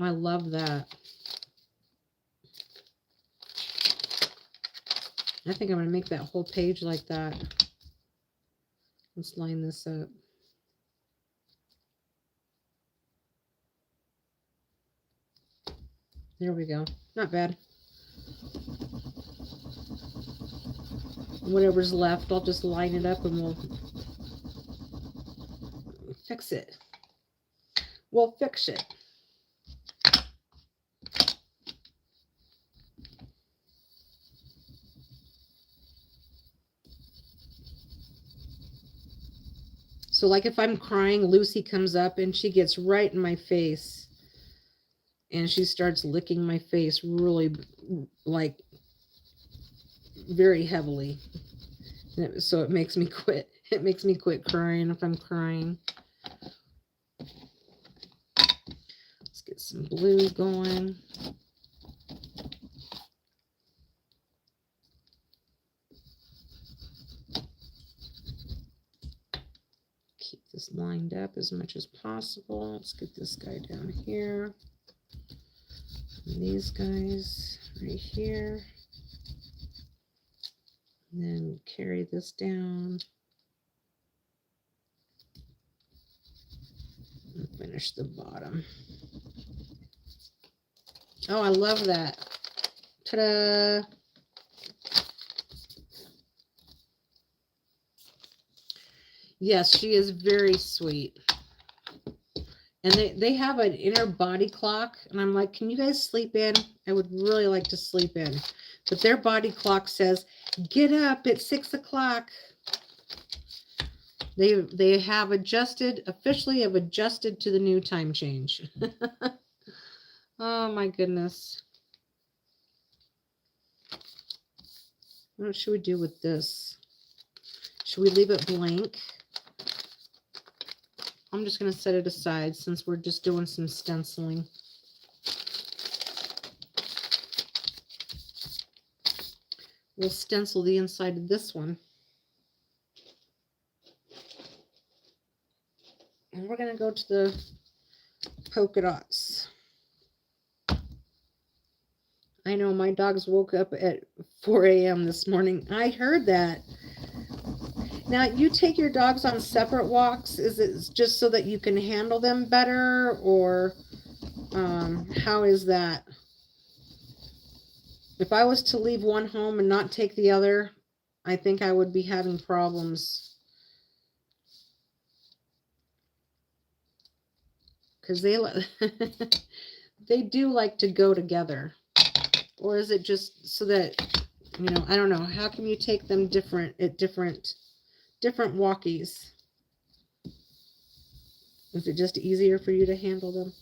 I love that. I think I'm going to make that whole page like that. Let's line this up. There we go. Not bad. Whatever's left, I'll just line it up and we'll fix it. We'll fix it. So like if I'm crying, Lucy comes up and she gets right in my face and she starts licking my face really, like, very heavily. So it makes me quit. It makes me quit crying if I'm crying. Let's get some blue going. Keep this lined up as much as possible. Let's get this guy down here. And these guys right here. And then carry this down. finish the bottom. Oh, I love that. Ta-da! Yes, she is very sweet. And they have an inner body clock. And I'm like, can you guys sleep in? I would really like to sleep in. But their body clock says, get up at 6 o'clock. They have officially have adjusted to the new time change. Oh my goodness. What should we do with this? Should we leave it blank? I'm just going to set it aside since we're just doing some stenciling. We'll stencil the inside of this one. And we're going to go to the polka dots. I know my dogs woke up at 4 a.m. this morning. I heard that. Now, you take your dogs on separate walks. Is it just so that you can handle them better, or how is that? If I was to leave one home and not take the other, I think I would be having problems. Because they do like to go together. Or is it just so that, I don't know. How can you take them at different walkies? Is it just easier for you to handle them?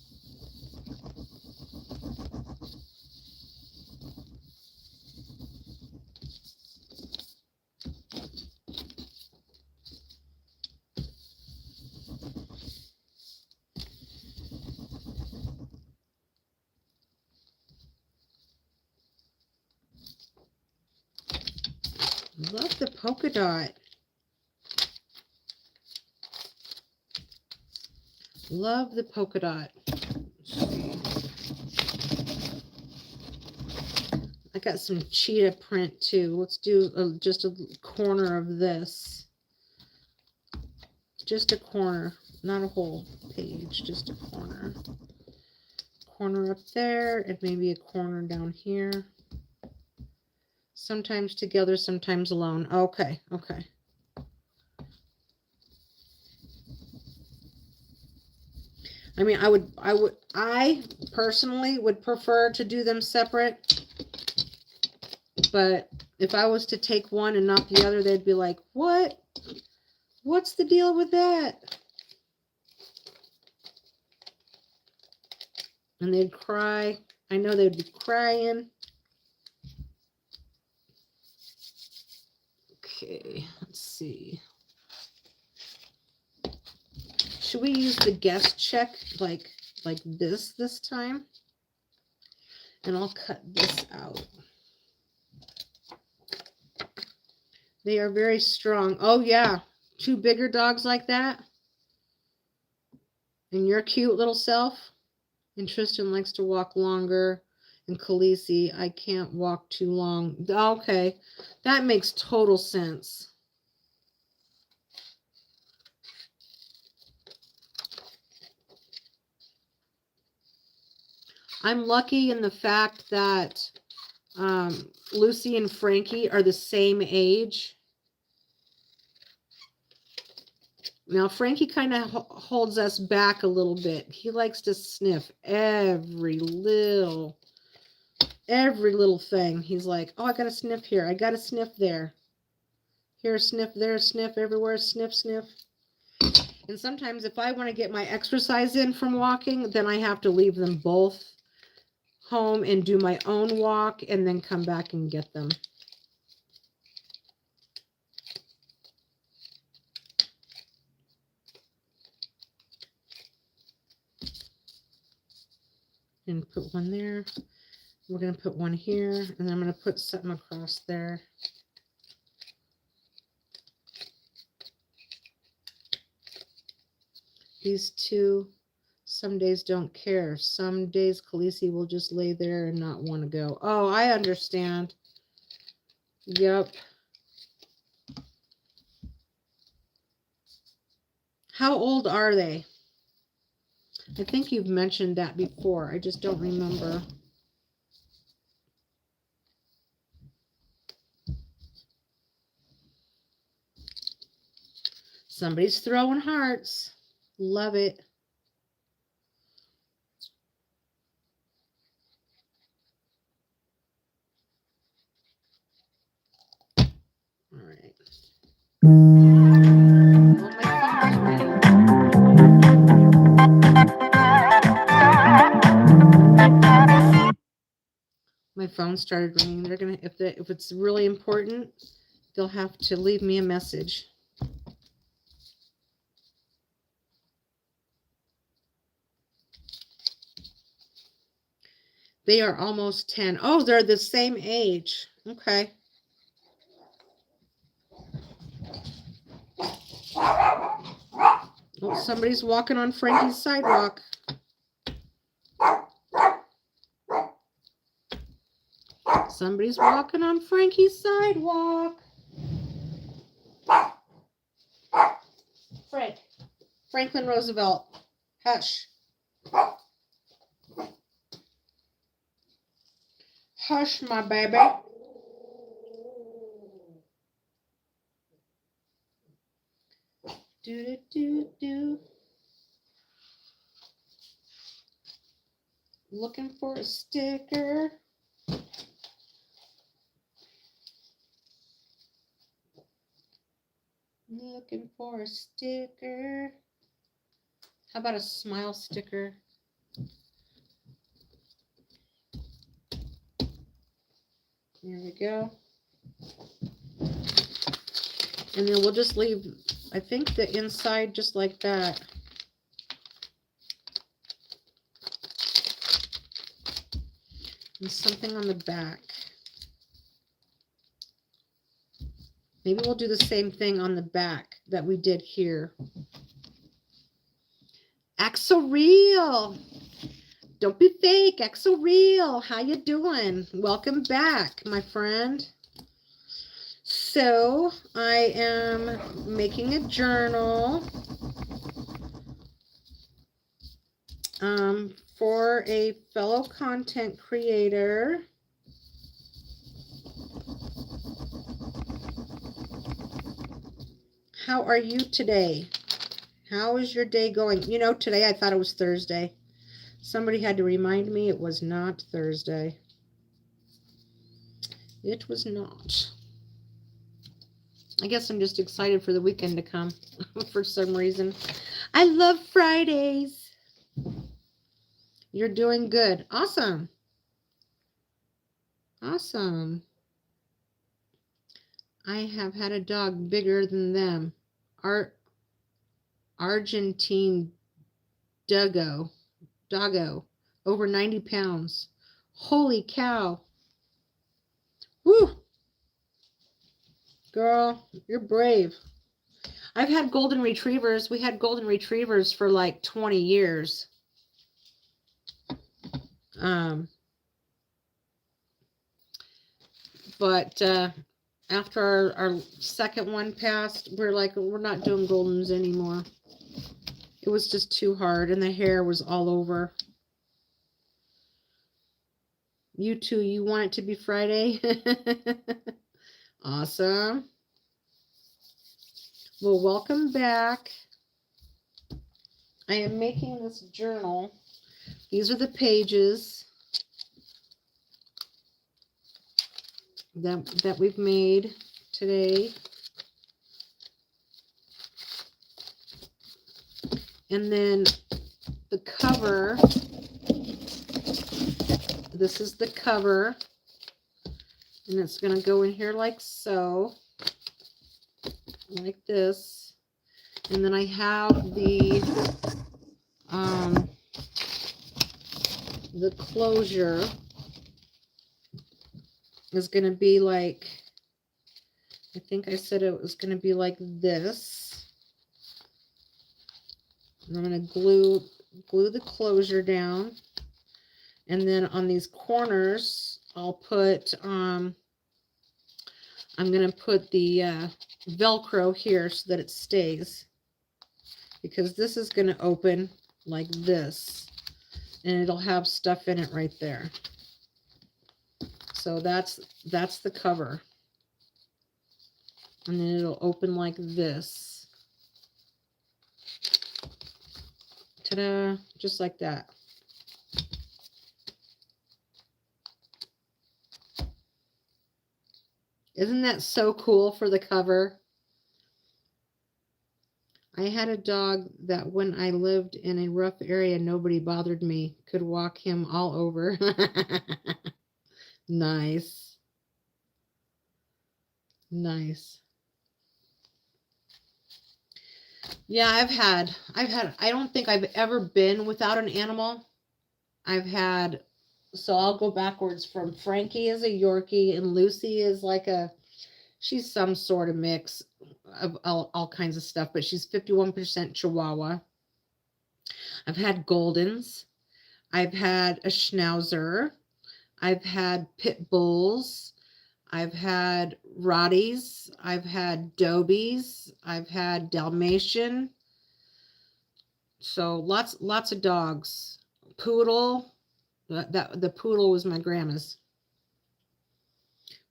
Love the polka dot. Love the polka dot. I got some cheetah print too. Let's do just a corner of this. Just a corner, not a whole page, just a corner. Corner up there, and maybe a corner down here. Sometimes together, sometimes alone. Okay, okay. I mean, I personally would prefer to do them separate. But if I was to take one and not the other, they'd be like, what? What's the deal with that? And they'd cry. I know they'd be crying. Okay, let's see. Should we use the guess check like this time? And I'll cut this out. They are very strong. Oh yeah, 2 bigger dogs like that. And your cute little self. And Tristan likes to walk longer. And Khaleesi, I can't walk too long. Okay, that makes total sense. I'm lucky in the fact that Lucy and Frankie are the same age. Now, Frankie kind of holds us back a little bit. He likes to sniff every little thing. He's like, oh, I got to sniff here. I got to sniff there. Here, sniff, there, sniff, everywhere, sniff, sniff. And sometimes if I want to get my exercise in from walking, then I have to leave them both home and do my own walk and then come back and get them. And put one there. We're going to put one here, and I'm going to put something across there. These two, some days don't care. Some days Khaleesi will just lay there and not want to go. Oh, I understand. Yep. How old are they? I think you've mentioned that before. I just don't remember. Somebody's throwing hearts. Love it. All right. Oh, my phone started ringing. They're gonna, if it's really important, they'll have to leave me a message. They are almost 10. Oh, they're the same age. Okay. Oh, somebody's walking on Frankie's sidewalk. Somebody's walking on Frankie's sidewalk. Franklin Roosevelt. Hush. Hush, my baby. Do, do, do. Looking for a sticker. Looking for a sticker. How about a smile sticker? There we go. And then we'll just leave, I think, the inside just like that. And something on the back. Maybe we'll do the same thing on the back that we did here. Act so real. Don't be fake. Act so real. How you doing? Welcome back, my friend. So I am making a journal for a fellow content creator. How are you today? How is your day going? You know, today I thought it was Thursday. Somebody had to remind me it was not Thursday. It was not. I guess I'm just excited for the weekend to come for some reason. I love Fridays. You're doing good. Awesome. Awesome. I have had a dog bigger than them. Argentine doggo, over 90 pounds. Holy cow. Woo. Girl, you're brave. I've had golden retrievers. We had golden retrievers for like 20 years. But after our second one passed, we're like, we're not doing goldens anymore. It was just too hard, and the hair was all over. You too, you want it to be Friday? Awesome. Well, welcome back. I am making this journal. These are the pages that we've made today. And then the cover, this is the cover, and it's going to go in here like so, like this. And then I have the closure is going to be like, I think I said it was going to be like this. And I'm going to glue the closure down. And then on these corners, I'll put, I'm going to put the Velcro here so that it stays. Because this is going to open like this, and it'll have stuff in it right there. So that's the cover. And then it'll open like this. Ta-da, just like that. Isn't that so cool for the cover? I had a dog that when I lived in a rough area, nobody bothered me. Could walk him all over. Nice. Nice. Yeah, I don't think I've ever been without an animal. So I'll go backwards from Frankie is a Yorkie and Lucy is like she's some sort of mix of all kinds of stuff, but she's 51% Chihuahua. I've had Goldens. I've had a Schnauzer. I've had Pit Bulls. I've had Rotties. I've had Dobies. I've had Dalmatian. So lots of dogs. Poodle. The poodle was my grandma's.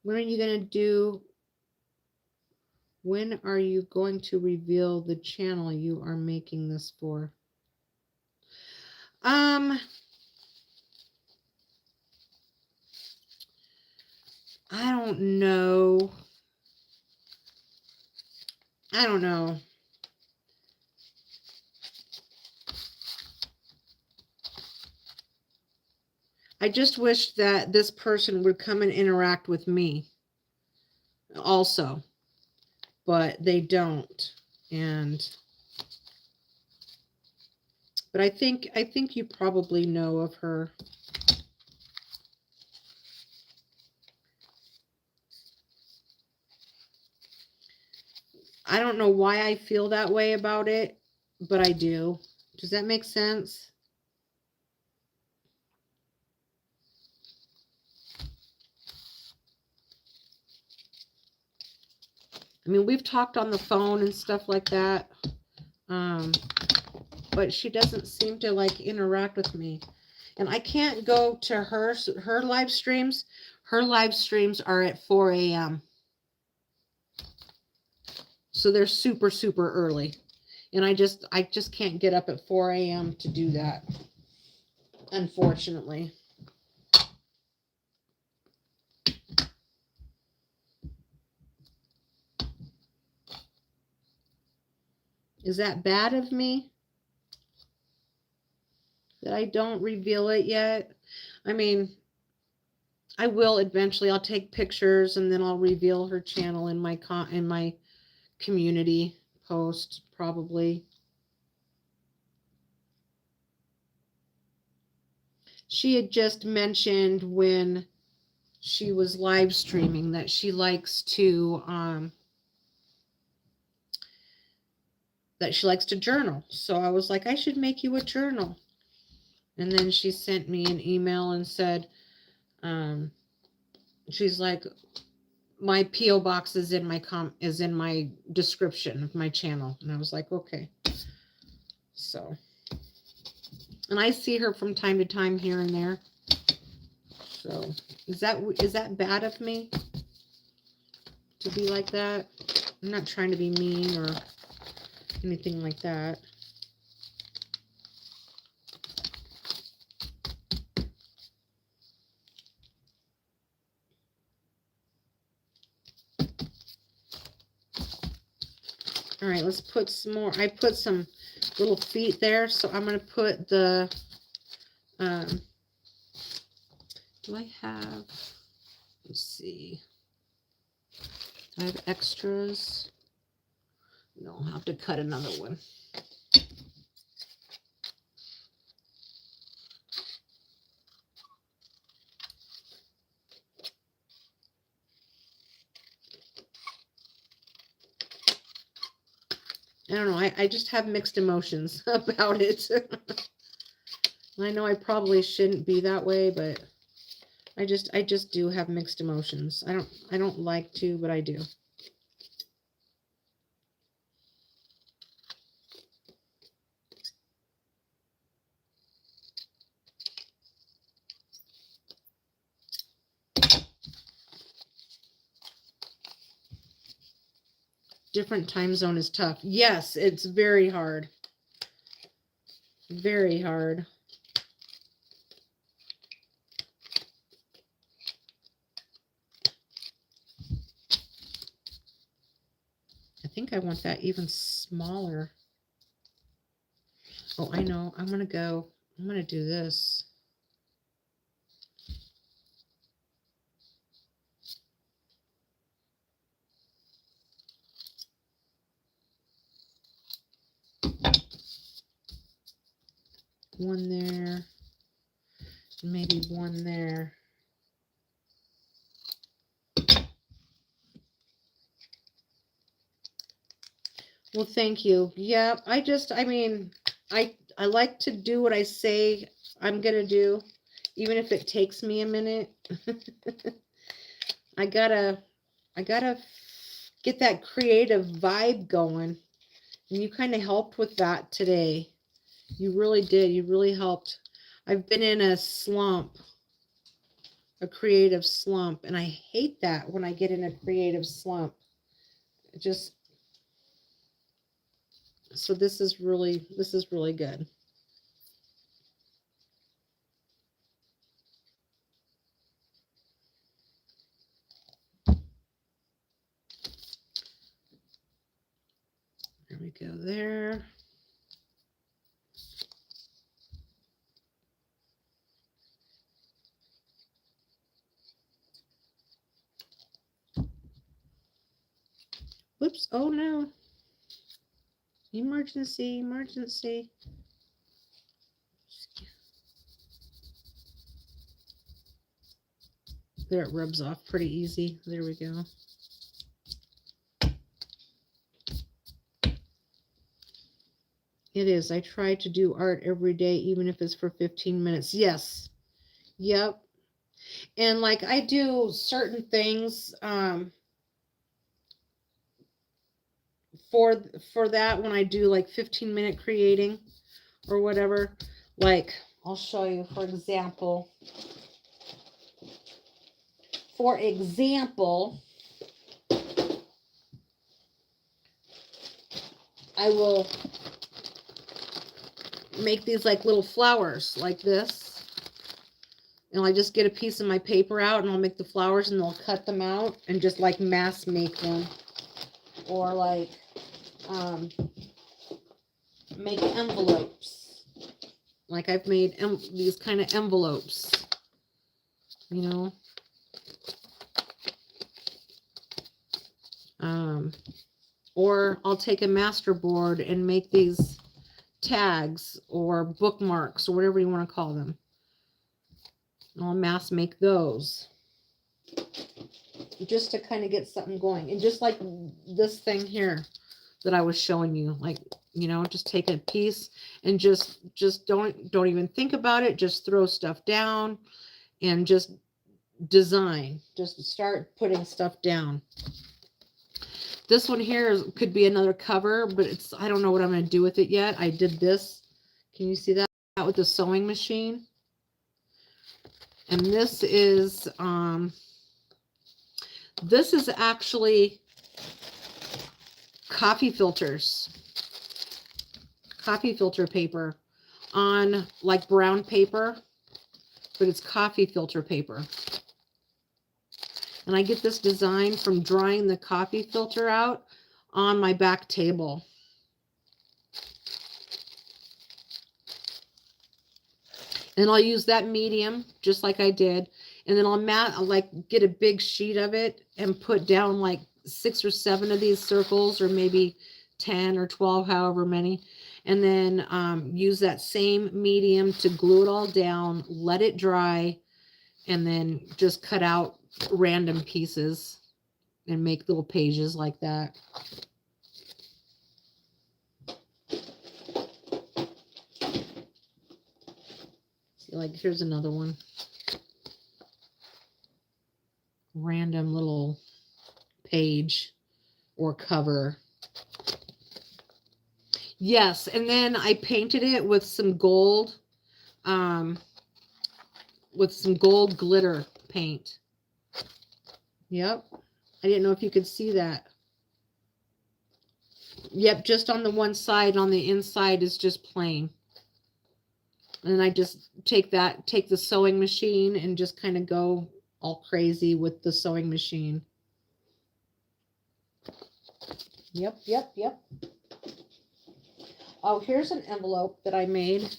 When are you going to reveal the channel you are making this for? I don't know. I just wish that this person would come and interact with me also, but they don't. But I think you probably know of her. I don't know why I feel that way about it, but I do. Does that make sense? I mean, we've talked on the phone and stuff like that, but she doesn't seem to like interact with me. And I can't go to her live streams. Her live streams are at 4 a.m. So they're super, super early. And I just can't get up at 4 a.m. to do that, unfortunately. Is that bad of me that I don't reveal it yet? I mean, I will eventually. I'll take pictures and then I'll reveal her channel in my community post probably. She had just mentioned when she was live streaming that she likes to journal. So I was like, I should make you a journal. And then she sent me an email and said, she's like, my P.O. box is in my description of my channel. And I was like, okay. So, and I see her from time to time here and there. So is that bad of me to be like that? I'm not trying to be mean or anything like that. All right, let's put some more. I put some little feet there, so I'm going to put the, do I have, let's see, do I have extras? No, I'll have to cut another one. I don't know. I just have mixed emotions about it. I know I probably shouldn't be that way, but I just do have mixed emotions. I don't like to, but I do. different time zone is tough. Yes, it's very hard. Very hard. I think I want that even smaller. Oh, I know. I'm going to do this. One there, maybe one there. Well, thank you. Yeah, I mean, I like to do what I say I'm going to do, even if it takes me a minute. I gotta get that creative vibe going. And you kind of helped with that today. You really did. You really helped. I've been in a slump, a creative slump, and I hate that when I get in a creative slump. Just so this is really good. There we go there. Whoops. Oh no. Emergency, emergency. There, it rubs off pretty easy. There we go. It is. I try to do art every day, even if it's for 15 minutes. Yes. Yep. And like I do certain things for that when I do like 15-minute creating or whatever. Like I'll show you, for example. For example, I will make these like little flowers like this. And I just get a piece of my paper out and I'll make the flowers and I'll cut them out and just like mass make them. Or like make envelopes. Like I've made these kind of envelopes, you know. Or I'll take a master board and make these tags or bookmarks or whatever you want to call them. And I'll mass make those just to kind of get something going. And just like this thing here that I was showing you, like, you know, just take a piece and just don't even think about it. Just throw stuff down and just design. Just start putting stuff down. This one here could be another cover, but I don't know what I'm going to do with it yet. I did this. Can you see that with the sewing machine? And this is actually coffee filters. Coffee filter paper on like brown paper, but it's coffee filter paper. And I get this design from drying the coffee filter out on my back table. And I'll use that medium just like I did. And then I'll like get a big sheet of it and put down like 6 or 7 of these circles, or maybe 10 or 12, however many. And then use that same medium to glue it all down, let it dry, and then just cut out random pieces and make little pages like that. See, like here's another one. Random little page or cover. Yes, and then I painted it with some gold, glitter paint. Yep. I didn't know if you could see that. Yep, just on the one side. On the inside is just plain. And I just take the sewing machine and just kind of go all crazy with the sewing machine. Yep, yep, yep. Oh, here's an envelope that I made.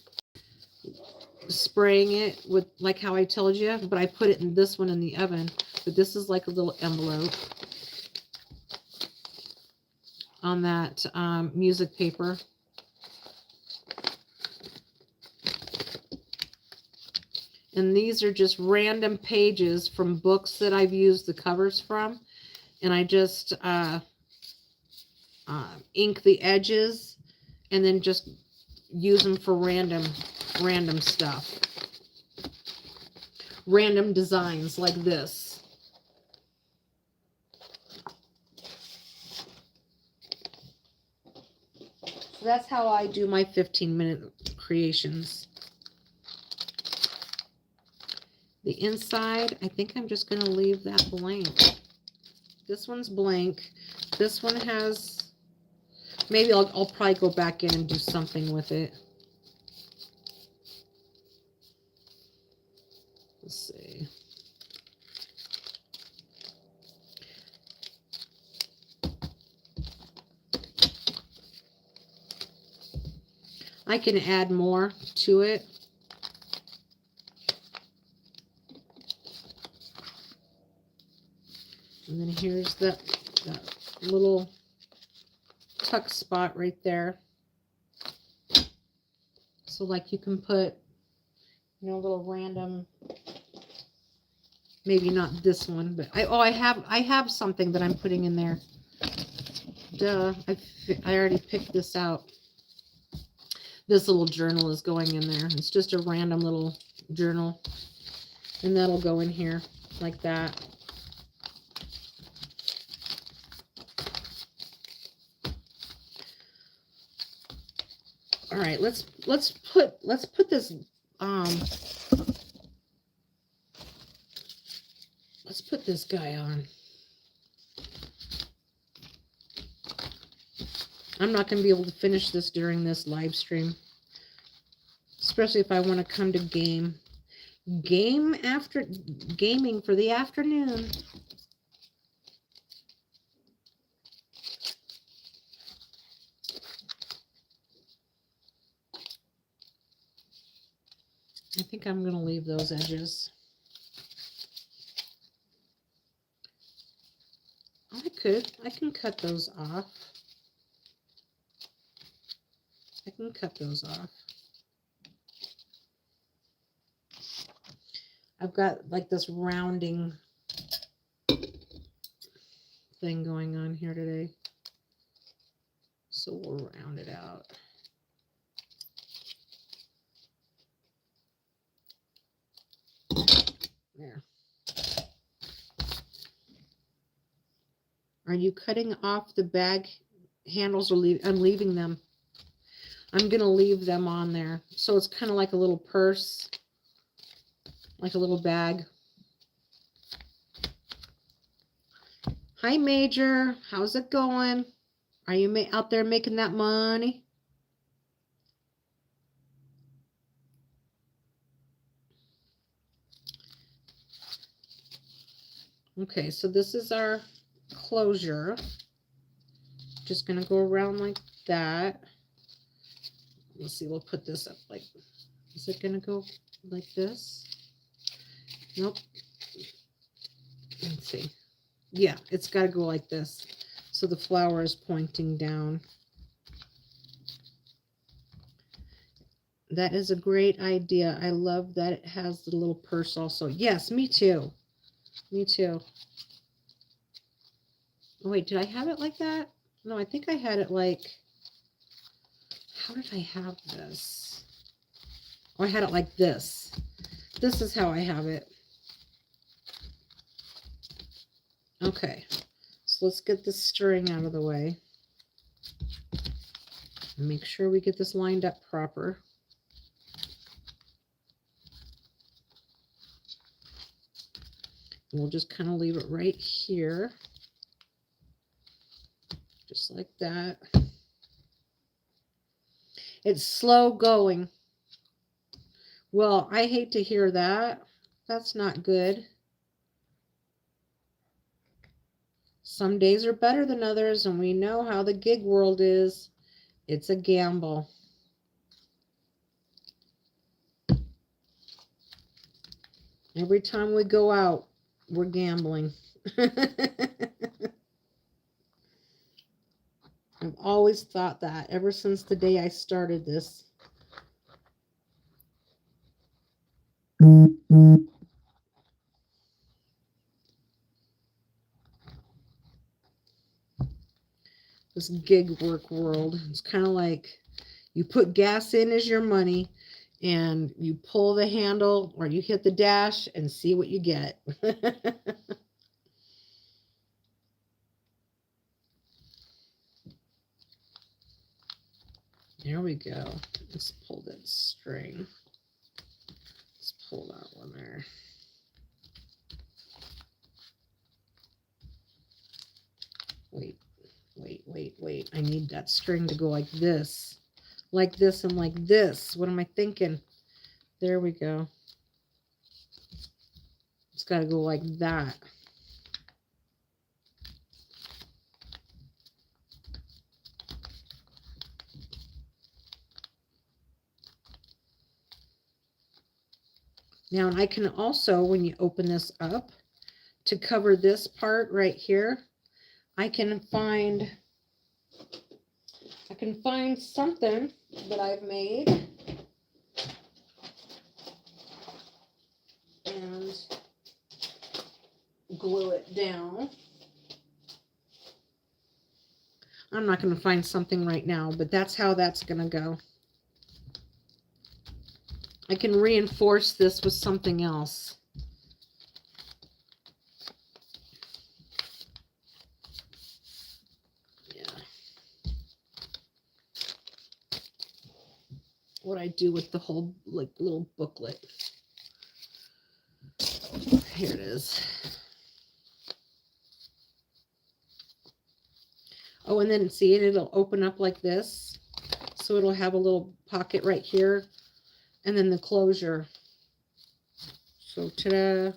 Spraying it with, like how I told you, but I put it in this one in the oven. But this is like a little envelope on that music paper. And these are just random pages from books that I've used the covers from. And I just ink the edges and then just use them for random stuff. Random designs like this. So that's how I do my 15-minute creations. The inside, I think I'm just going to leave that blank. This one's blank. This one has, maybe I'll probably go back in and do something with it. Let's see. I can add more to it. And then here's that little tuck spot right there. So like you can put, you know, a little random, maybe not this one, but I have something that I'm putting in there. Duh, I already picked this out. This little journal is going in there. It's just a random little journal. And that'll go in here like that. All right, let's put this let's put this guy on. I'm not going to be able to finish this during this live stream, especially if I want to come to gaming for the afternoon. I think I'm going to leave those edges. I can cut those off. I can cut those off. I've got like this rounding thing going on here today. So we'll round it out. There. Are you cutting off the bag handles or I'm leaving them? I'm going to leave them on there. So it's kind of like a little purse, like a little bag. Hi, Major. How's it going? Are you out there making that money? Okay, so this is our closure. Just going to go around like that. Let's see, we'll put this up like, is it going to go like this? Nope. Let's see. Yeah, it's got to go like this. So the flower is pointing down. That is a great idea. I love that it has the little purse also. Yes, me too. Me too. Oh, wait, did I have it like that? No, I think I had it like, how did I have this? Oh, I had it like this. This is how I have it. Okay, so let's get this string out of the way. Make sure we get this lined up proper. We'll just kind of leave it right here. Just like that. It's slow going. Well, I hate to hear that. That's not good. Some days are better than others, and we know how the gig world is. It's a gamble. Every time we go out, we're gambling. I've always thought that ever since the day I started this. This gig work world. It's kind of like you put gas in as your money and you pull the handle or you hit the dash and see what you get. There we go. Let's pull that string. Let's pull that one there. Wait. I need that string to go like this, and like this. What am I thinking? There we go. It's got to go like that. Now, I can also, when you open this up, to cover this part right here, I can find something that I've made and glue it down. I'm not going to find something right now, but that's how that's going to go. I can reinforce this with something else. What I do with the whole like little booklet. Here it is. Oh, and then see it, it'll open up like this. So it'll have a little pocket right here and then the closure. So ta-da,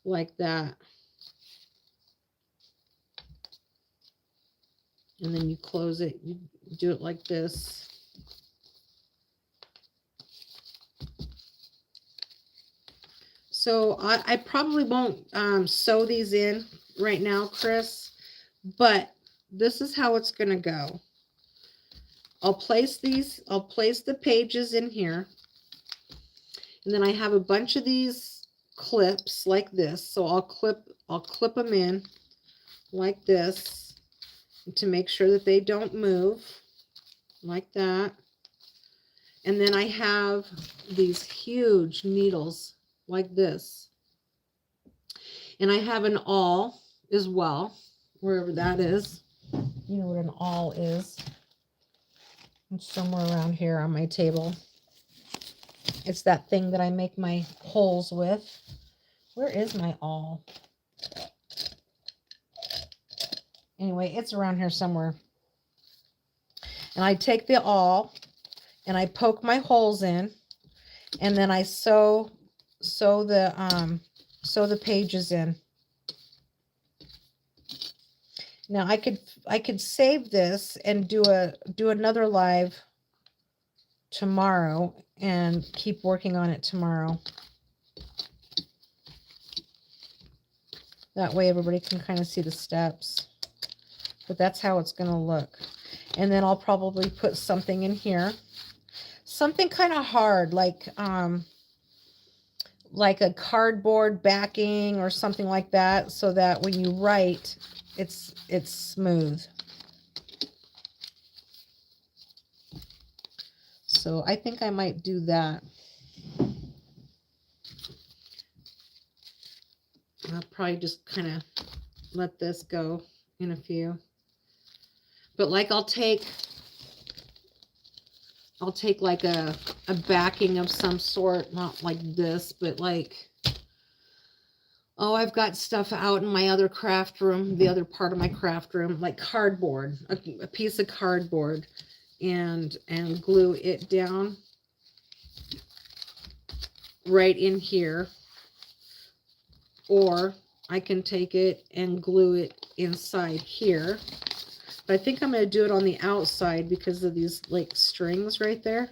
like that. And then you close it, you do it like this. So I probably won't sew these in right now, Chris, but this is how it's going to go. I'll place the pages in here. And then I have a bunch of these clips like this. So I'll clip them in like this to make sure that they don't move like that. And then I have these huge needles like this. And I have an awl as well, wherever that is. You know what an awl is. It's somewhere around here on my table. It's that thing that I make my holes with. Where is my awl? Anyway, it's around here somewhere. And I take the awl and I poke my holes in, and then I sew the pages in. Now I could save this and do another live tomorrow and keep working on it tomorrow. That way everybody can kind of see the steps. But that's how it's going to look. And then I'll probably put something in here. Something kind of hard, like a cardboard backing or something like that, so that when you write, it's smooth. So I think I might do that. I'll probably just kind of let this go in a few. But like I'll take like a backing of some sort, not like this, but like, oh, I've got stuff out in my other craft room, the other part of my craft room, like cardboard, a piece of cardboard, and glue it down right in here, or I can take it and glue it inside here. But I think I'm going to do it on the outside because of these like strings right there,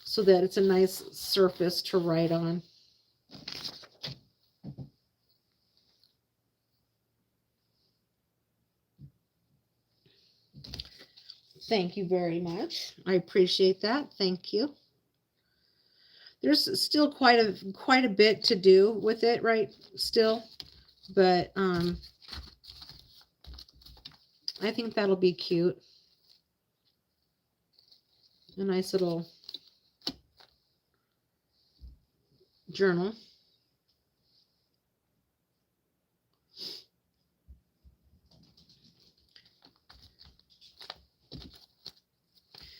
so that it's a nice surface to write on. Thank you very much. I appreciate that. Thank you. There's still quite a bit to do with it, right? Still, but I think that'll be cute. A nice little journal.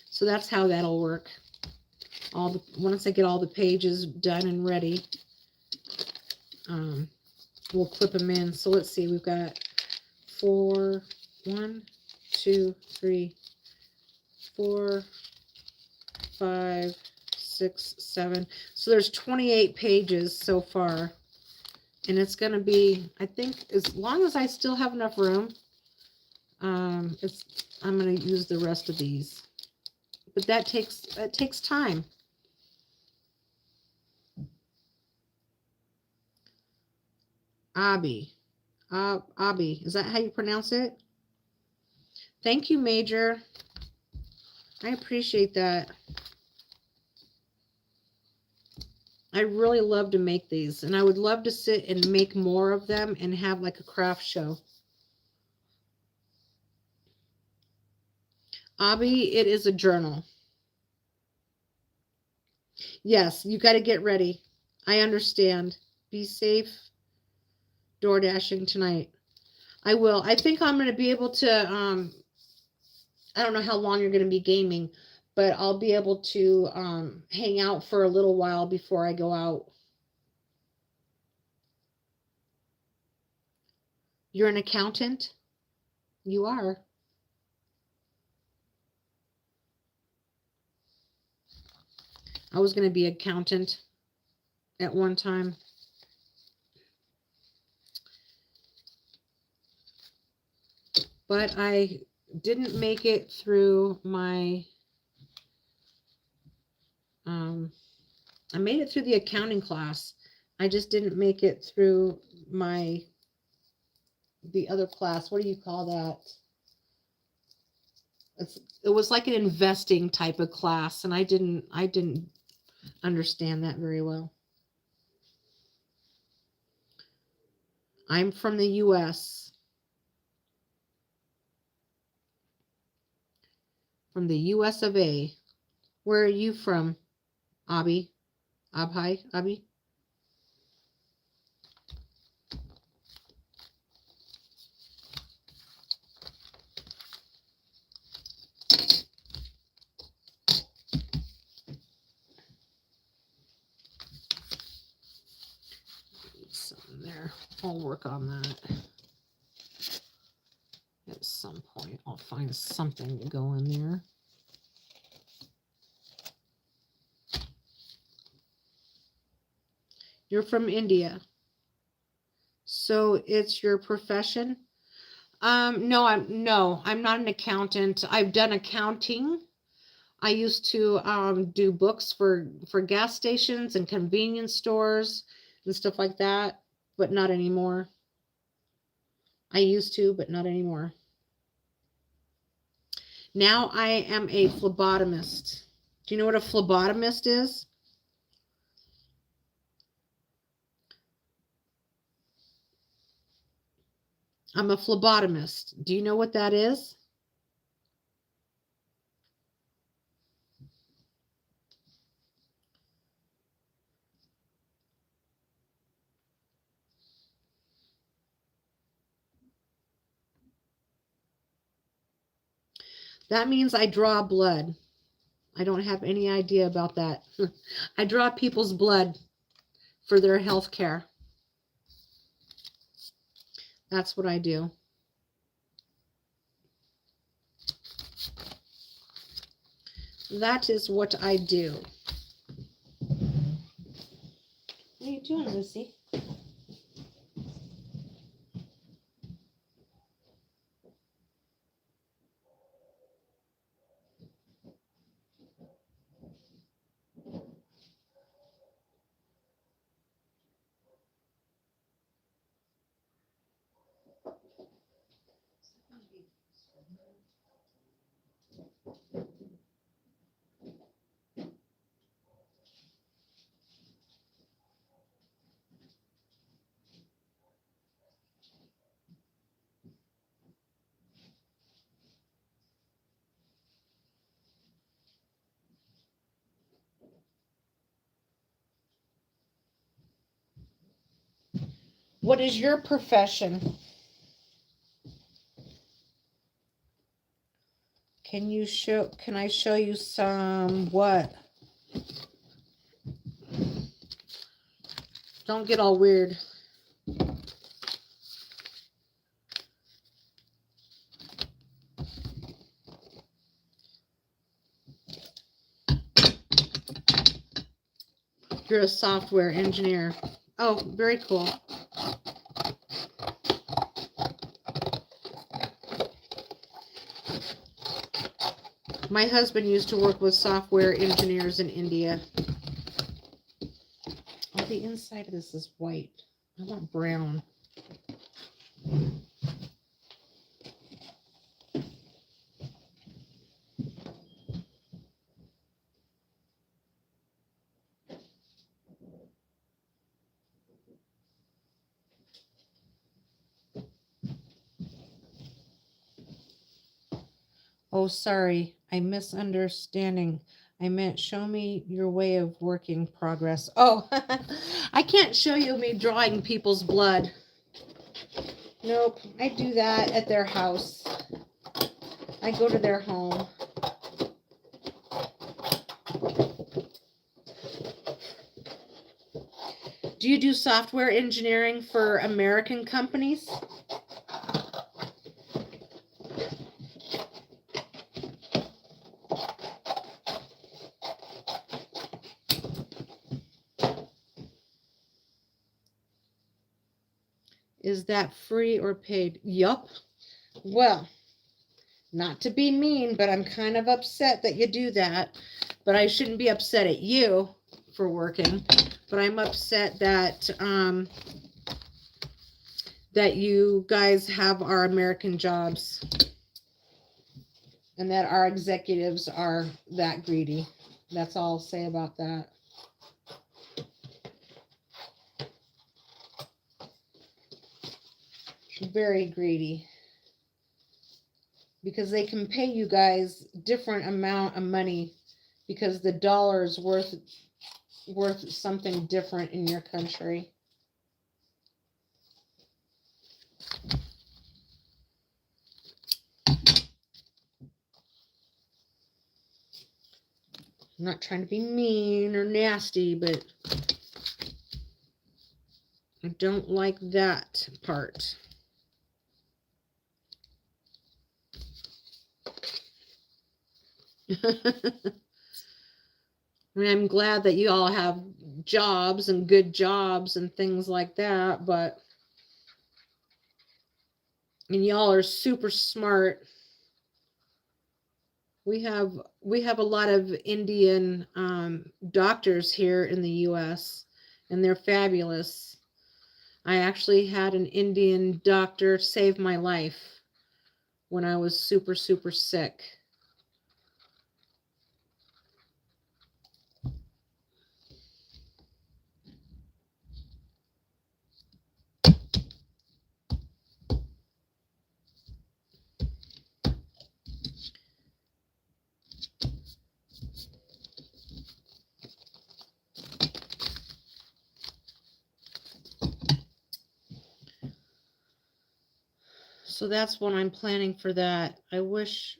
So that's how that'll work. Once I get all the pages done and ready, we'll clip them in. So let's see, we've got 1, 2, 3, 4, 5, 6, 7. So there's 28 pages so far. And it's going to be, I think, as long as I still have enough room, I'm going to use the rest of these. But that takes time. Abby. Abby. Is that how you pronounce it? Thank you, Major. I appreciate that. I really love to make these, and I would love to sit and make more of them and have like a craft show. Abby, it is a journal. Yes, you got to get ready. I understand. Be safe. Door dashing tonight. I will. I think I'm going to be able to, I don't know how long you're going to be gaming, but I'll be able to hang out for a little while before I go out. You're an accountant? You are. I was going to be an accountant at one time. But I didn't make it through my, I made it through the accounting class. I just didn't make it through the other class. What do you call that? It was like an investing type of class, and I didn't understand that very well. I'm from the U.S. From the U.S. of A. Where are you from, Abby? Abby? Something there. I'll work on that. At some point, I'll find something to go in there. You're from India. So it's your profession? No, I'm not an accountant. I've done accounting. I used to do books for gas stations and convenience stores and stuff like that, but not anymore. I used to, but not anymore. Now I am a phlebotomist. Do you know what a phlebotomist is? I'm a phlebotomist. Do you know what that is? That means I draw blood. I don't have any idea about that. I draw people's blood for their health care. That's what I do. That is what I do. What are you doing, Lucy? What is your profession? Can I show you some what? Don't get all weird. You're a software engineer. Oh, very cool. My husband used to work with software engineers in India. Oh, the inside of this is white. I want brown. Oh, sorry. I'm misunderstanding. I meant show me your way of working progress. Oh, I can't show you me drawing people's blood. Nope. I do that at their house. I go to their home. Do you do software engineering for American companies? Is that free or paid? Yup. Well, not to be mean, but I'm kind of upset that you do that. But I shouldn't be upset at you for working. But I'm upset that that you guys have our American jobs and that our executives are that greedy. That's all I'll say about that. Very greedy. Because they can pay you guys different amount of money because the dollar is worth something different in your country. I'm not trying to be mean or nasty, but I don't like that part. I mean, I'm glad that you all have jobs and good jobs and things like that, but and y'all are super smart. We have a lot of Indian doctors here in the U.S. and they're fabulous. I actually had an Indian doctor save my life when I was super, super sick. So that's what I'm planning for that. I wish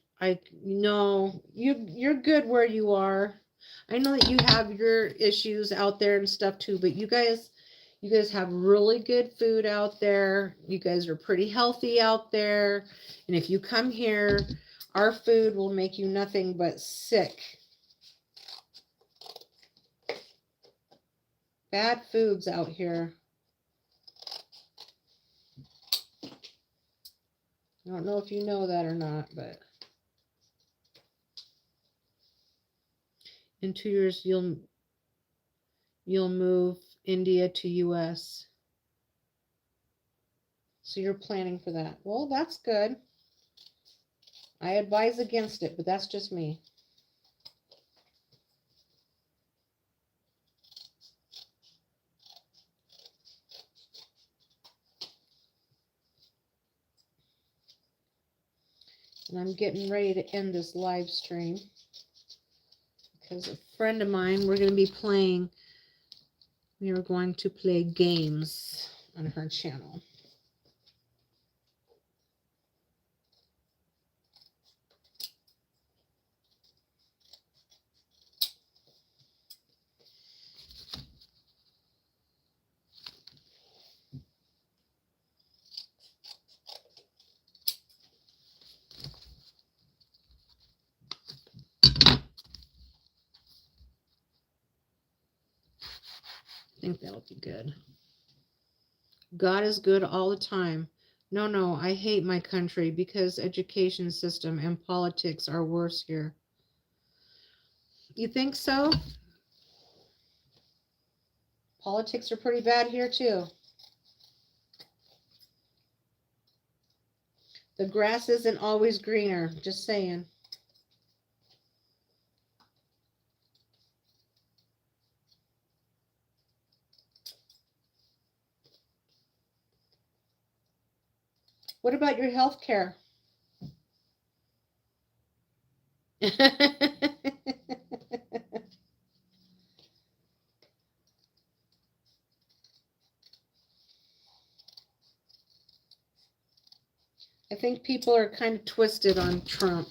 you're good where you are. I know that you have your issues out there and stuff too, but you guys have really good food out there. You guys are pretty healthy out there. And if you come here, our food will make you nothing but sick. Bad foods out here. I don't know if you know that or not, but in 2 years you'll move India to US. So you're planning for that. Well, that's good. I advise against it, but that's just me. And I'm getting ready to end this live stream because a friend of mine, we are going to play games on her channel. I think that'll be good. God is good all the time. No, I hate my country because education system and politics are worse here. You think so? Politics are pretty bad here too. The grass isn't always greener, just saying. What about your health care? I think people are kind of twisted on Trump.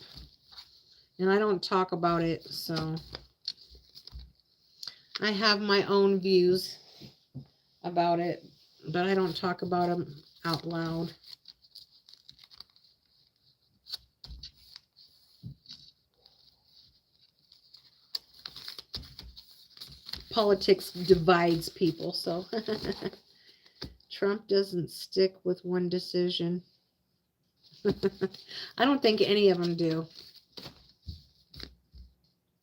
And I don't talk about it, so I have my own views about it, but I don't talk about them out loud. Politics divides people, so Trump doesn't stick with one decision. I don't think any of them do.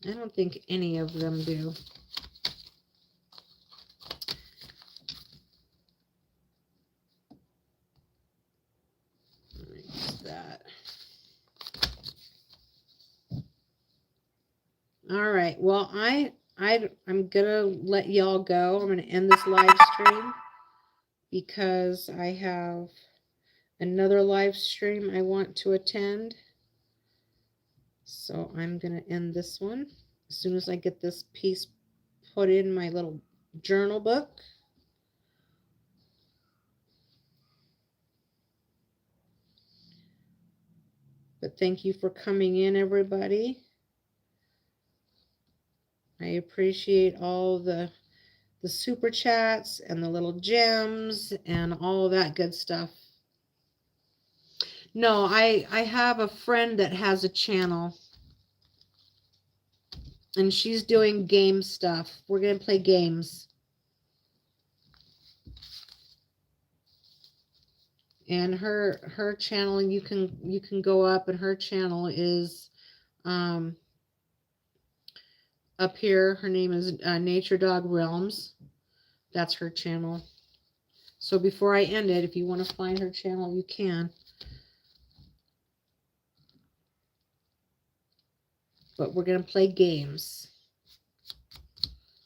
I don't think any of them do. That. All right. Well, I'm gonna let y'all go. I'm gonna end this live stream because I have another live stream I want to attend. So I'm gonna end this one as soon as I get this piece put in my little journal book. But thank you for coming in, everybody. I appreciate all the super chats and the little gems and all that good stuff. No, I have a friend that has a channel and she's doing game stuff. We're going to play games. And her channel, you can go up, and her channel is up here. Her name is Nature Dog Realms. That's her channel. So before I end it, if you want to find her channel, you can. But we're going to play games.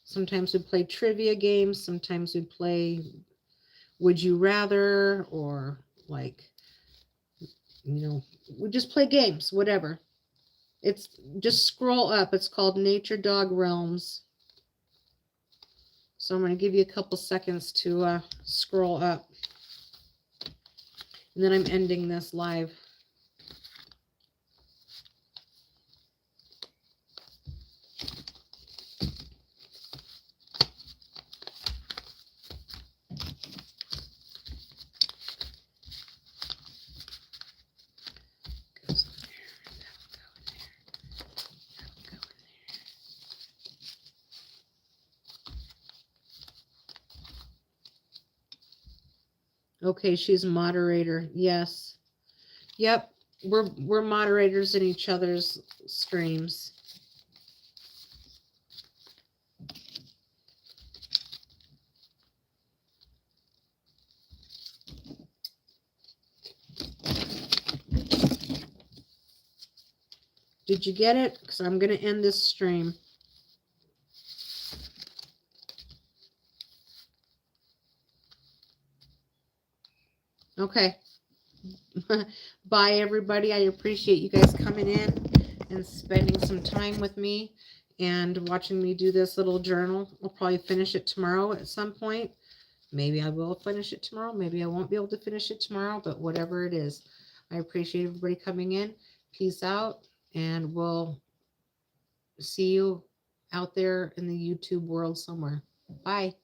Sometimes we play trivia games. Sometimes we play Would You Rather, or like, we just play games, whatever. It's just scroll up. It's called Nature Dog Realms. So I'm going to give you a couple seconds to scroll up. And then I'm ending this live. Okay, she's moderator. Yes. Yep. We're moderators in each other's streams. Did you get it? Because I'm going to end this stream. Okay. Bye, everybody. I appreciate you guys coming in and spending some time with me and watching me do this little journal. I'll probably finish it tomorrow at some point. Maybe I will finish it tomorrow. Maybe I won't be able to finish it tomorrow, but whatever it is, I appreciate everybody coming in. Peace out, and we'll see you out there in the YouTube world somewhere. Bye.